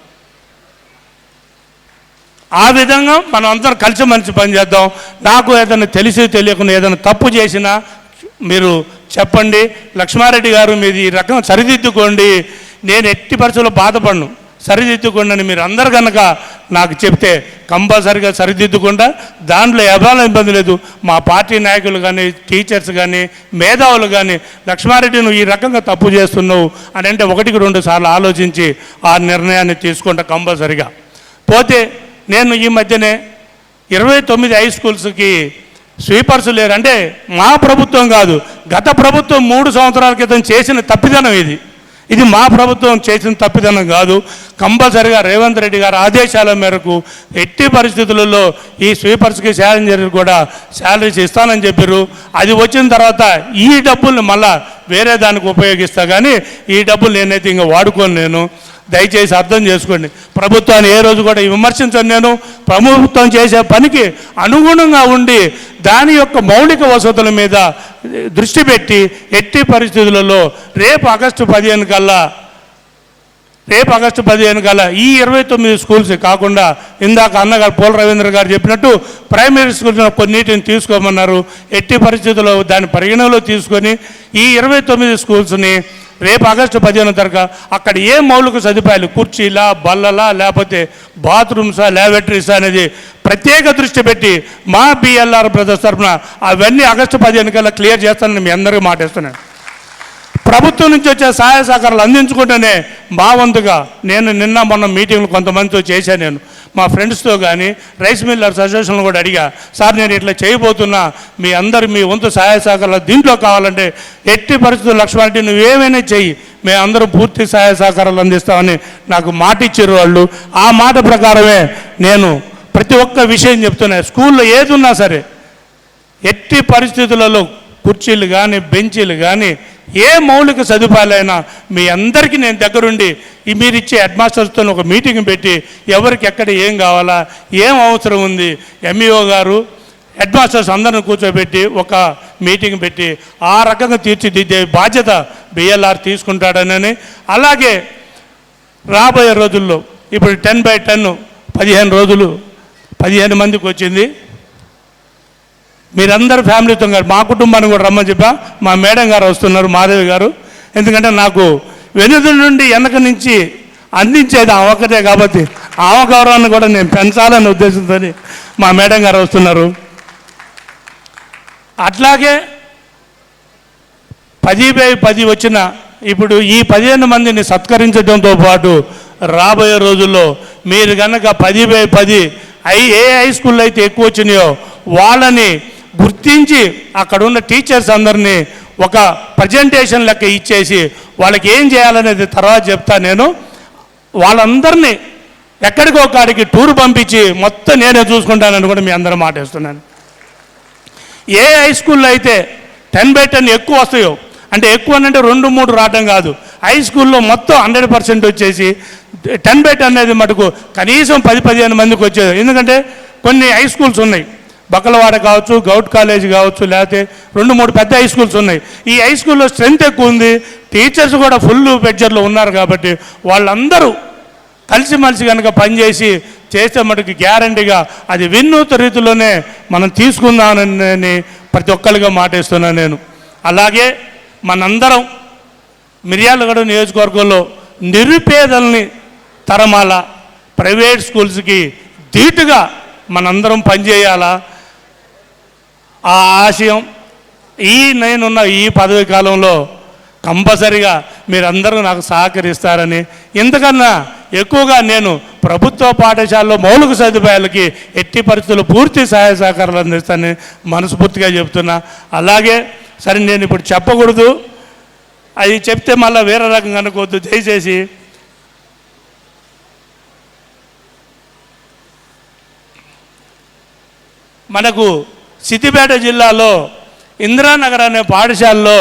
ఆ విధంగా మనం అందరం కలిసిమెలిసి పనిచేద్దాం. నాకు ఏదైనా తెలిసి తెలియకుండా ఏదైనా తప్పు చేసినా మీరు చెప్పండి, లక్ష్మారెడ్డి గారు మీది ఈ రకం సరిదిద్దుకోండి, నేను ఎట్టి పరిస్థితుల్లో బాధపడను, సరిదిద్దుకోండి అని మీరు అందరు కనుక నాకు చెప్తే కంపల్సరిగా సరిదిద్దుకుంటా. దాంట్లో ఎవరైనా ఇబ్బంది లేదు. మా పార్టీ నాయకులు కానీ, టీచర్స్ కానీ, మేధావులు కానీ, లక్ష్మారెడ్డి నువ్వు ఈ రకంగా తప్పు చేస్తున్నావు అని అంటే 1-2 సార్లు ఆలోచించి ఆ నిర్ణయాన్ని తీసుకుంటా కంపల్సరిగా. పోతే నేను ఈ మధ్యనే 29 హై స్కూల్స్కి స్వీపర్స్ లేరు. అంటే మా ప్రభుత్వం కాదు, గత ప్రభుత్వం 3 సంవత్సరాల క్రితం చేసిన తప్పిదనం ఇది. ఇది మా ప్రభుత్వం చేసిన తప్పిదనం కాదు. కంపల్సరిగా రేవంత్ రెడ్డి గారి ఆదేశాల మేరకు ఎట్టి పరిస్థితులలో ఈ స్వీపర్స్కి ఛాలెంజర్ కూడా శాలరీస్ ఇస్తానని చెప్పారు. అది వచ్చిన తర్వాత ఈ డబ్బుల్ని మళ్ళా వేరే దానికి ఉపయోగిస్తా, కానీ ఈ డబ్బులు నేనైతే ఇంకా వాడుకోను. నేను దయచేసి అర్థం చేసుకోండి. ప్రభుత్వాన్ని ఏ రోజు కూడా విమర్శించను. నేను ప్రభుత్వం చేసే పనికి అనుగుణంగా ఉండి దాని యొక్క మౌలిక వసతుల మీద దృష్టి పెట్టి ఎట్టి పరిస్థితులలో రేపు ఆగస్టు 15 కల్లా ఈ 29 స్కూల్స్ కాకుండా ఇందాక అన్నగారు పోల రవీంద్ర గారు చెప్పినట్టు ప్రైమరీ స్కూల్స్ కొన్నిటిని తీసుకోమన్నారు. ఎట్టి పరిస్థితుల్లో దాన్ని పరిగణలో తీసుకొని ఈ 29 స్కూల్స్ని రేపు ఆగస్టు 15 తరగతి అక్కడ ఏ మౌలిక సదుపాయాలు, కుర్చీలా, బల్లలా, లేకపోతే బాత్రూమ్సా, ల్యాబొరేటరీసా అనేది ప్రత్యేక దృష్టి పెట్టి మా బిఎల్ఆర్ బ్రదర్స్ తరఫున అవన్నీ ఆగస్టు 15 కల్లా క్లియర్ చేస్తానని మీ అందరికీ మాటిస్తున్నాను. ప్రభుత్వం నుంచి వచ్చే సహాయ సహకారాలు అందించుకుంటేనే మా వంతుగా నేను నిన్న మొన్న మీటింగ్లు కొంతమందితో చేశాను. నేను మా ఫ్రెండ్స్తో కానీ రైస్ మిల్లర్స్ అసోసియేషన్లో కూడా అడిగా, సార్ నేను ఇట్లా చేయబోతున్నా, మీ వంతు సహాయ సహకారాలు దీంట్లో కావాలంటే ఎట్టి పరిస్థితులు లక్ష్మారెడ్డి నువ్వేమైనా చెయ్యి, మేమందరం పూర్తి సహాయ సహకారాలు అందిస్తామని నాకు మాట ఇచ్చారు వాళ్ళు. ఆ మాట ప్రకారమే నేను ప్రతి ఒక్క విషయం చెప్తున్నాను. స్కూల్లో ఏది ఉన్నా సరే ఎట్టి పరిస్థితులలో కుర్చీలు కానీ బెంచీలు కానీ ఏ మౌలిక సదుపాయాలైనా మీ అందరికీ నేను దగ్గరుండి మీరు ఇచ్చే హెడ్ మాస్టర్స్తో ఒక మీటింగ్ పెట్టి ఎవరికి ఎక్కడ ఏం కావాలా, ఏం అవసరం ఉంది, ఎంఈఓ గారు హెడ్ మాస్టర్స్ అందరిని కూర్చోబెట్టి ఒక మీటింగ్ పెట్టి ఆ రకంగా తీర్చిదిద్దే బాధ్యత బిఎల్ఆర్ తీసుకుంటాడనని, అలాగే రాబోయే రోజుల్లో ఇప్పుడు 10x10 15 రోజులు 15 మందికి వచ్చింది. మీరందరూ ఫ్యామిలీతో గారు మా కుటుంబాన్ని కూడా రమ్మని చెప్పా. మా మేడం గారు వస్తున్నారు, మాధవి గారు. ఎందుకంటే నాకు వెనుక నుండి వెనక నుంచి అందించేది ఆమె ఒక్కటే కాబట్టి ఆమె గౌరవాన్ని కూడా నేను పెంచాలనే ఉద్దేశంతో మా మేడం గారు వస్తున్నారు. అట్లాగే 10x10 వచ్చిన ఇప్పుడు ఈ 15 మందిని సత్కరించడంతో పాటు రాబోయే రోజుల్లో మీరు కనుక 10x10 ఏ హై స్కూల్లో అయితే ఎక్కువ వచ్చినాయో వాళ్ళని గుర్తించి అక్కడ ఉన్న టీచర్స్ అందరినీ ఒక ప్రజెంటేషన్ లెక్క ఇచ్చేసి వాళ్ళకి ఏం చేయాలనేది తర్వాత చెప్తా. నేను వాళ్ళందరినీ ఎక్కడికో కాడికి టూర్ పంపించి మొత్తం నేనే చూసుకుంటానని కూడా మీ అందరూ మాటేస్తున్నాను. ఏ హై స్కూల్లో అయితే 10x10 ఎక్కువ వస్తాయో, అంటే ఎక్కువ అంటే 2-3 రావడం కాదు, హై స్కూల్లో మొత్తం 100% వచ్చేసి 10x10 అనేది మటుకు కనీసం 10-15 మందికి వచ్చేది. ఎందుకంటే కొన్ని హై స్కూల్స్ ఉన్నాయి, బక్కలవాడ కావచ్చు, గౌట్ కాలేజ్ కావచ్చు, లేకపోతే 2-3 పెద్ద హై స్కూల్స్ ఉన్నాయి. ఈ హై స్కూల్లో స్ట్రెంత్ ఎక్కువ ఉంది, టీచర్స్ కూడా ఫుల్ బెడ్జర్లో ఉన్నారు కాబట్టి వాళ్ళందరూ కలిసిమలిసి కనుక పనిచేసి చేస్తే మటుకు గ్యారంటీగా అది వినూత్న రీతిలోనే మనం తీసుకుందామని ప్రతి ఒక్కరిగా మాటేస్తున్నాను నేను. అలాగే మనందరం మిర్యాలగూడ నియోజకవర్గంలో నిరుపేదల్ని తరమాల, ప్రైవేట్ స్కూల్స్కి ధీటుగా మనందరం పనిచేయాలా. ఆ ఆశయం నేనున్న ఈ పదవి కాలంలో కంపల్సరిగా మీరందరూ నాకు సహకరిస్తారని, ఇంతకన్నా ఎక్కువగా నేను ప్రభుత్వ పాఠశాలలో మౌలిక సదుపాయాలకి ఎట్టి పరిస్థితుల్లో పూర్తి సహాయ సహకారాలు అందిస్తానని మనస్ఫూర్తిగా చెప్తున్నా. అలాగే సరే నేను ఇప్పుడు చెప్పకూడదు, అది చెప్తే మళ్ళీ వేరే రకంగా అనుకోవద్దు దయచేసి. మనకు సిద్దిపేట జిల్లాలో ఇందిరానగర్ అనే పాఠశాలలో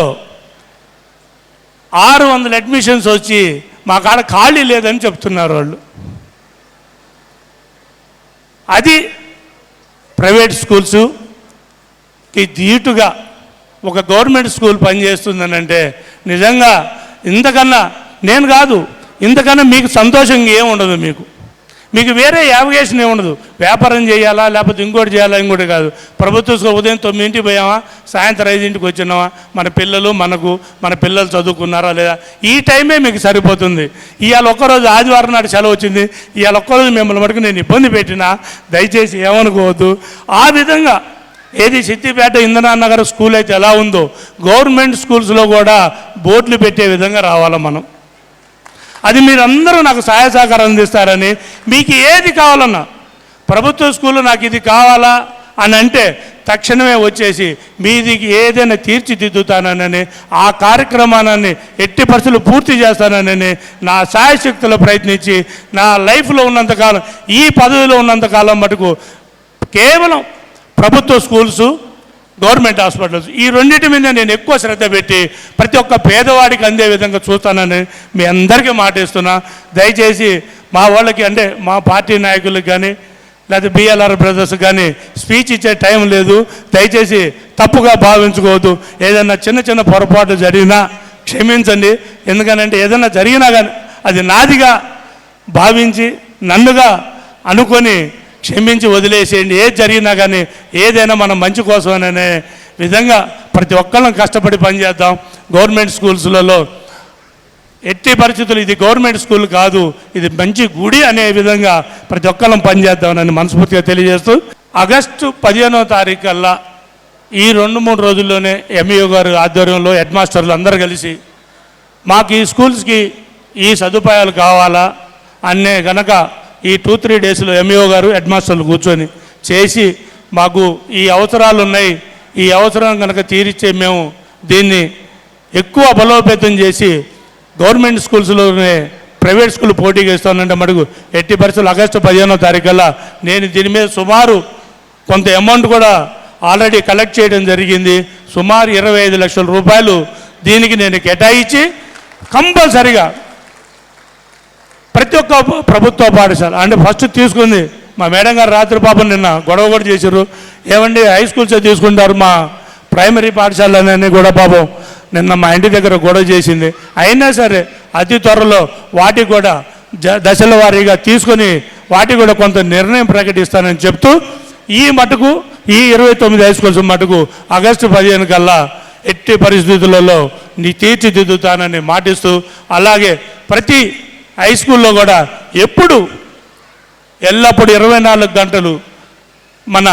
600 అడ్మిషన్స్ వచ్చి మా కాడ ఖాళీ లేదని చెప్తున్నారు వాళ్ళు. అది ప్రైవేట్ స్కూల్స్కి ధీటుగా ఒక గవర్నమెంట్ స్కూల్ పనిచేస్తుందని అంటే నిజంగా ఇంతకన్నా నేను కాదు, ఇంతకన్నా మీకు సంతోషంగా ఏముండదు. మీకు వేరే యావిగేషన్ ఏముండదు. వ్యాపారం చేయాలా, లేకపోతే ఇంకోటి చేయాలా, ఇంకోటి కాదు. ప్రభుత్వ ఉదయం 9ంటికి పోయామా, సాయంత్రం 5ంటికి వచ్చినామా, మన పిల్లలు చదువుకున్నారా లేదా, ఈ టైమే మీకు సరిపోతుంది. ఇవాళ ఒక్కరోజు ఆదివారం నాడు సెలవు వచ్చింది, ఇవాళ ఒక్కరోజు మిమ్మల్ని మటుకు నేను ఇబ్బంది పెట్టినా దయచేసి ఏమనుకోవద్దు. ఆ విధంగా ఏది సిద్దిపేట ఇందిరానగర్ స్కూల్ అయితే ఎలా ఉందో గవర్నమెంట్ స్కూల్స్లో కూడా బోర్డులు పెట్టే విధంగా రావాలా మనం. అది మీరందరూ నాకు సహాయ సహకారం అందిస్తారని, మీకు ఏది కావాలన్నా ప్రభుత్వ స్కూల్లో నాకు ఇది కావాలా అని అంటే తక్షణమే వచ్చేసి మీదికి ఏదైనా తీర్చిదిద్దుతానని ఆ కార్యక్రమాన్ని ఎట్టి పరిస్థితులు పూర్తి చేస్తానని నా శాయశక్తులు ప్రయత్నించి నా లైఫ్లో ఉన్నంతకాలం ఈ పదవిలో ఉన్నంతకాలం మటుకు కేవలం ప్రభుత్వ స్కూల్స్, గవర్నమెంట్ హాస్పిటల్స్ ఈ రెండింటి మీద నేను ఎక్కువ శ్రద్ధ పెట్టి ప్రతి ఒక్క పేదవాడికి అందే విధంగా చూస్తానని మీ అందరికీ మాటిస్తున్నా. దయచేసి మా వాళ్ళకి అంటే మా పార్టీ నాయకులకు కానీ లేకపోతే బిఎల్ఆర్ బ్రదర్స్ కానీ స్పీచ్ ఇచ్చే టైం లేదు. దయచేసి తప్పుగా భావించుకోవద్దు. ఏదైనా చిన్న చిన్న పొరపాటు జరిగినా క్షమించండి. ఎందుకనంటే ఏదైనా జరిగినా కానీ అది నాదిగా భావించి నన్నుగా అనుకొని క్షమించి వదిలేసేయండి. ఏది జరిగినా కానీ ఏదైనా మనం మంచి కోసం అనే విధంగా ప్రతి ఒక్కళ్ళం కష్టపడి పనిచేద్దాం. గవర్నమెంట్ స్కూల్స్లలో ఎట్టి పరిస్థితులు ఇది గవర్నమెంట్ స్కూల్ కాదు, ఇది మంచి గుడి అనే విధంగా ప్రతి ఒక్కళ్ళం పనిచేద్దామని మనస్ఫూర్తిగా తెలియజేస్తూ ఆగస్టు 15వ తారీఖు కల్లా ఈ 2-3 రోజుల్లోనే ఎంఈఓ గారు ఆధ్వర్యంలో హెడ్ మాస్టర్లు అందరూ కలిసి మాకు ఈ స్కూల్స్కి ఈ సదుపాయాలు కావాలా అనే గనక ఈ 2-3 డేస్లో ఎంఈఓ గారు హెడ్ మాస్టర్లు కూర్చొని చేసి మాకు ఈ అవసరాలు ఉన్నాయి, ఈ అవసరం కనుక తీరిచ్చే మేము దీన్ని ఎక్కువ బలోపేతం చేసి గవర్నమెంట్ స్కూల్స్లోనే ప్రైవేట్ స్కూల్ పోటీగా ఇస్తానంటే మటుకు ఎట్టి పరిస్థితులు ఆగస్టు 15వ తారీఖు కల్లా నేను దీని మీద సుమారు కొంత అమౌంట్ కూడా ఆల్రెడీ కలెక్ట్ చేయడం జరిగింది. సుమారు 25 లక్షల రూపాయలు దీనికి నేను కేటాయించి కంపల్సరిగా ప్రతి ఒక్క ప్రభుత్వ పాఠశాల అంటే ఫస్ట్ తీసుకుంది మా మేడం గారు. రాత్రి పాపం నిన్న గొడవ కూడా చేశారు. ఏమండి హై స్కూల్సే తీసుకుంటారు, మా ప్రైమరీ పాఠశాలన్నీ కూడా పాపం నిన్న మా ఇంటి దగ్గర గొడవ చేసింది. అయినా సరే అతి త్వరలో వాటికి కూడా దశల వారీగా తీసుకొని వాటికి కూడా కొంత నిర్ణయం ప్రకటిస్తానని చెప్తూ ఈ మటుకు ఈ 29 హై స్కూల్స్ మటుకు ఆగస్టు 15 కల్లా ఎట్టి పరిస్థితులలో తీర్చిదిద్దుతానని మాటిస్తూ అలాగే ప్రతి హై స్కూల్లో కూడా ఎల్లప్పుడూ 24 గంటలు మన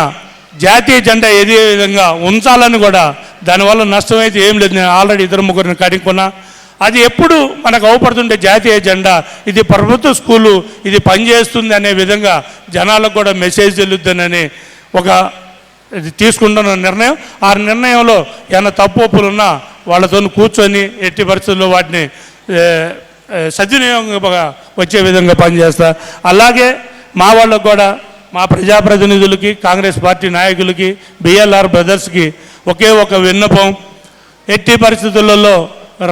జాతీయ జెండా ఏదే విధంగా ఉంచాలని కూడా దానివల్ల నష్టమైతే ఏం లేదు. నేను ఆల్రెడీ 2-3 కనుక్కున్నా. అది ఎప్పుడు మనకు అవపడుతుంటే జాతీయ జెండా ఇది ప్రభుత్వ స్కూలు ఇది పనిచేస్తుంది అనే విధంగా జనాలకు కూడా మెసేజ్ తెలుద్దని ఒక తీసుకుంటున్న నిర్ణయం. ఆ నిర్ణయంలో ఏమైనా తప్పు ఒప్పులున్నా వాళ్ళతో కూర్చొని ఎట్టి పరిస్థితుల్లో వాటిని సద్వినియోగంగా వచ్చే విధంగా పనిచేస్తా. అలాగే మా వాళ్ళకు కూడా మా ప్రజాప్రతినిధులకి కాంగ్రెస్ పార్టీ నాయకులకి బిఎల్ఆర్ బ్రదర్స్కి ఒకే ఒక విన్నపం, ఎట్టి పరిస్థితులలో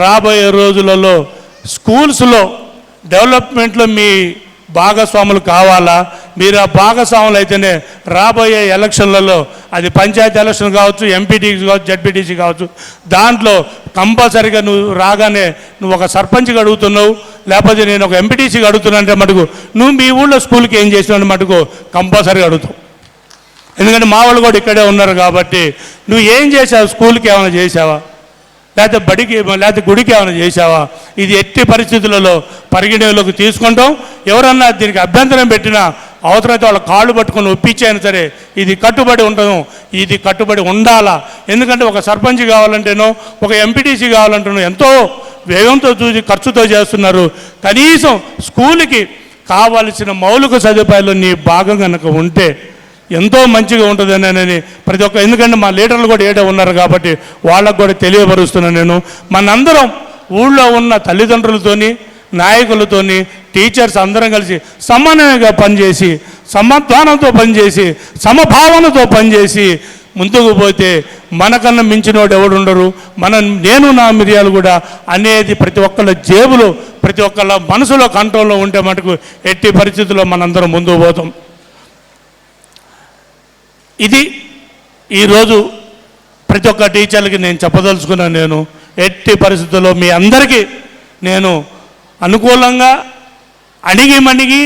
రాబోయే రోజులలో స్కూల్స్లో డెవలప్మెంట్లో మీ భాగస్వాములు కావాలా. మీరు ఆ భాగస్వాములు అయితేనే రాబోయే ఎలక్షన్లలో అది పంచాయతీ ఎలక్షన్ కావచ్చు, ఎంపీటీసీ కావచ్చు, జడ్పీటీసీ కావచ్చు, దాంట్లో కంపల్సరీగా నువ్వు రాగానే నువ్వు ఒక సర్పంచ్గా అడుగుతున్నావు లేకపోతే నేను ఒక ఎంపీటీసీగా అడుగుతున్నానంటే మటుకు నువ్వు మీ ఊళ్ళో స్కూల్కి ఏం చేసినావు మటుకు కంపల్సరీగా అడుగుతావు. ఎందుకంటే మా వాళ్ళు కూడా ఇక్కడే ఉన్నారు కాబట్టి నువ్వు ఏం చేసావు, స్కూల్కి ఏమైనా చేసావా లేకపోతే బడికి లేకపోతే గుడికి ఏమైనా చేసావా, ఇది ఎట్టి పరిస్థితులలో పరిగణలోకి తీసుకుంటాం. ఎవరన్నా దీనికి అభ్యంతరం పెట్టినా అవసరమైతే వాళ్ళ కాళ్ళు పట్టుకొని ఒప్పించైనా సరే ఇది కట్టుబడి ఉంటాను, ఇది కట్టుబడి ఉండాలా. ఎందుకంటే ఒక సర్పంచ్ కావాలంటేనో ఒక ఎంపీటీసీ కావాలంటేనో ఎంతో వ్యయంతో చూసి ఖర్చుతో చేస్తున్నారు. కనీసం స్కూల్కి కావాల్సిన మౌలిక సదుపాయాలు నీ భాగం కనుక ఉంటే ఎంతో మంచిగా ఉంటుందని ప్రతి ఒక్క ఎందుకంటే మా లీడర్లు కూడా ఏదో ఉన్నారు కాబట్టి వాళ్ళకు కూడా తెలియపరుస్తున్నాను. నేను మనందరం ఊళ్ళో ఉన్న తల్లిదండ్రులతోని నాయకులతోని టీచర్స్ అందరం కలిసి సమన్వయంగా పనిచేసి సమాధానంతో పనిచేసి సమభావనతో పనిచేసి ముందుకు పోతే మనకన్నా మించినోడు ఎవడు ఉండరు. నేను నా మిరియాలు కూడా అనేది ప్రతి ఒక్కళ్ళ జేబులో ప్రతి ఒక్కళ్ళ మనసులో కంట్రోల్లో ఉంటే మటుకు ఎట్టి పరిస్థితుల్లో మనందరం ముందుకు పోతాం. ఇది ఈరోజు ప్రతి ఒక్క టీచర్లకి నేను చెప్పదలుచుకున్నాను. నేను ఎట్టి పరిస్థితుల్లో మీ అందరికీ నేను అనుకూలంగా అణిగి మణిగి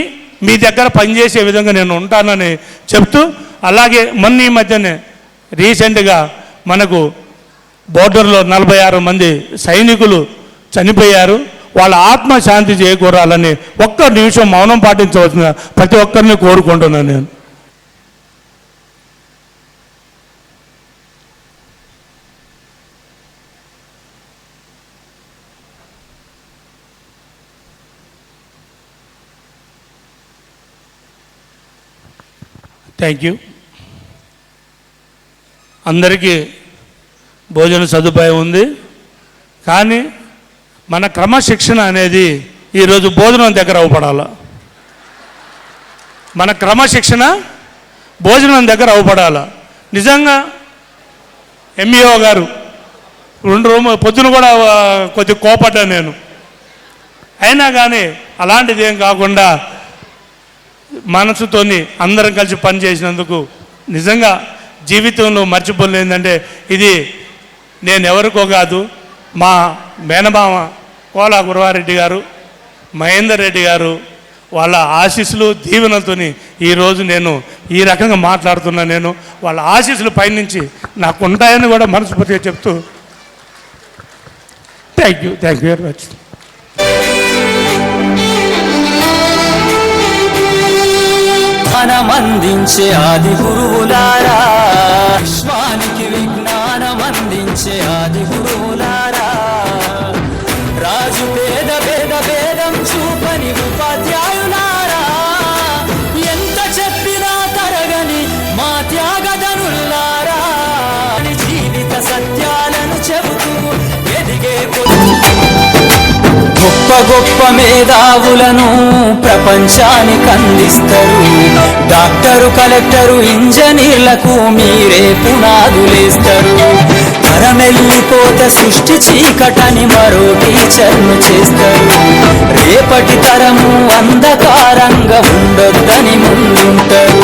మీ దగ్గర పనిచేసే విధంగా నేను ఉంటానని చెప్తూ అలాగే మొన్న ఈ మధ్యనే రీసెంట్గా మనకు బోర్డర్లో 46 మంది సైనికులు చనిపోయారు. వాళ్ళ ఆత్మశాంతి చేకూరాలని ఒక్క నిమిషం మౌనం పాటించవలసిన ప్రతి ఒక్కరిని కోరుకుంటున్నాను నేను. Thank you. అందరికీ భోజన సదుపాయం ఉంది. కానీ మన క్రమశిక్షణ అనేది ఈరోజు భోజనం దగ్గర అవపడాలి. మన క్రమశిక్షణ భోజనం దగ్గర అవపడాలి. నిజంగా ఎంఈఓ గారు 2 రోజులు పొద్దున కూడా కొద్దిగా కోపడ్డా నేను. అయినా కానీ అలాంటిది ఏం కాకుండా మనసుతోని అందరం కలిసి పనిచేసినందుకు నిజంగా జీవితంలో మర్చిపోలేదు. ఏంటంటే ఇది నేను ఎవరికో కాదు, మా మేనమామ కోలా గురవారెడ్డి గారు, మహేందర్ రెడ్డి గారు వాళ్ళ ఆశీస్సులు దీవెనలతో ఈరోజు నేను ఈ రకంగా మాట్లాడుతున్నా. నేను వాళ్ళ ఆశీస్సులు పైనుంచి నాకు ఉంటాయని కూడా మనస్ఫూర్తిగా చెప్తూ థ్యాంక్ యూ వెరీ మచ్. జ్ఞానమందించే ఆది గురువులారా, విశ్వానికి విజ్ఞానమందించే ఆది గురువులారా, రాజు పేద భేద భేదం చూపని ఉపాధ్యాయులారా, ఎంత చెప్పినా తరగని మా త్యాగధనులారా, జీవిత సత్యాలను చెబుతూ ఎదిగే గొప్ప గొప్ప మేధావులను ప్రపంచానికి అందిస్తారు. డాక్టరు, కలెక్టరు, ఇంజనీర్లకు మీరే పునాదులేస్తారు. తరమెల్లిపోత సృష్టి చీకటని మరో టీచర్ను చేస్తారు. రేపటి తరము అంధకారంగా ఉండొద్దని ముందుంటారు.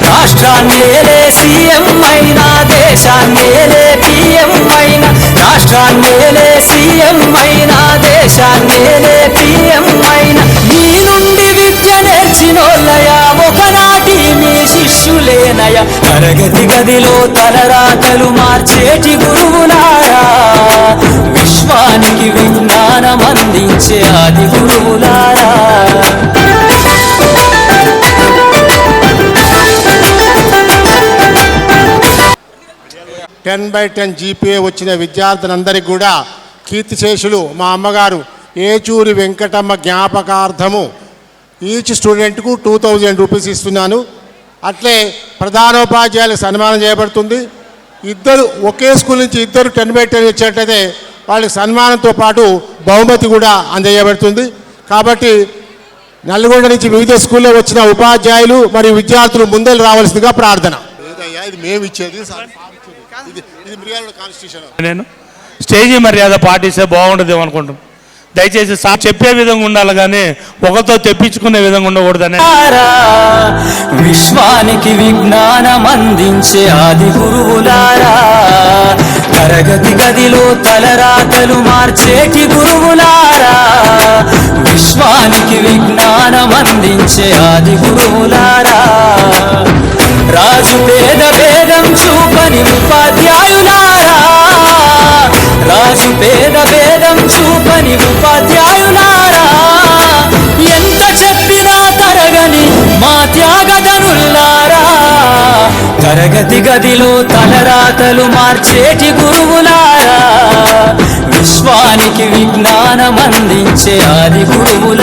రాష్ట్రాన్నేలే సీఎం అయినా, దేశాన్నేలే పిఎం అయినా, రాష్ట్రాన్నేలే సీఎం అయినా, దేశాన్నేలే పిఎం అయినా, మీ నుండి విద్య నేర్చినోళ్ళయా, ఒకనాటి మీ శిష్యులేనయా. తరగతి గదిలో తలరాతలు మార్చేటి గురువులారా, విశ్వానికి విజ్ఞానం అందించే ఆది గురువులారా. 10/10 GPA వచ్చిన విద్యార్థులందరికీ కూడా కీర్తిశేషులు మా అమ్మగారు ఏచూరి వెంకటమ్మ జ్ఞాపకార్థము ఈచ్ స్టూడెంట్కు 2000 రూపీస్ ఇస్తున్నాను. అట్లే ప్రధానోపాధ్యాయులకు సన్మానం చేయబడుతుంది. ఇద్దరు ఒకే స్కూల్ నుంచి ఇద్దరు 10/10 వచ్చేటైతే వాళ్ళకి సన్మానంతో పాటు బహుమతి కూడా అందజేయబడుతుంది. కాబట్టి నల్గొండ నుంచి వివిధ స్కూల్లో వచ్చిన ఉపాధ్యాయులు మరియు విద్యార్థులు ముందలు రావాల్సిందిగా ప్రార్థన. ఇది మేము ఇచ్చేది, ఇది మిర్యాల కాన్స్టిట్యూషన్. నేను స్టేజీ మర్యాద పాటిస్తే బాగుంటుంది అనుకుంటాం. దయచేసి చెప్పే విధంగా ఉండాలి కానీ ఒకతో తెప్పించుకునే విధంగా ఉండకూడదని. విశ్వానికి విజ్ఞానం అందించే ఆది గురువులారా, తరగతి గదిలో తలరాతలు మార్చేటి గురువులారా, విశ్వానికి విజ్ఞానం అందించే ఆది గురువులారా, రాజు పేద భేదం చూపని ఉపాధ్యాయులారా, రాజు పేద భేదం చూపని ఉపాధ్యాయులారా, ఎంత చెప్పినా తరగని మా త్యాగధనులారా, తరగతి గదిలో తలరాతలు మార్చేటి గురువులారా, విశ్వానికి విజ్ఞానం అందించే ఆది గురువులారా.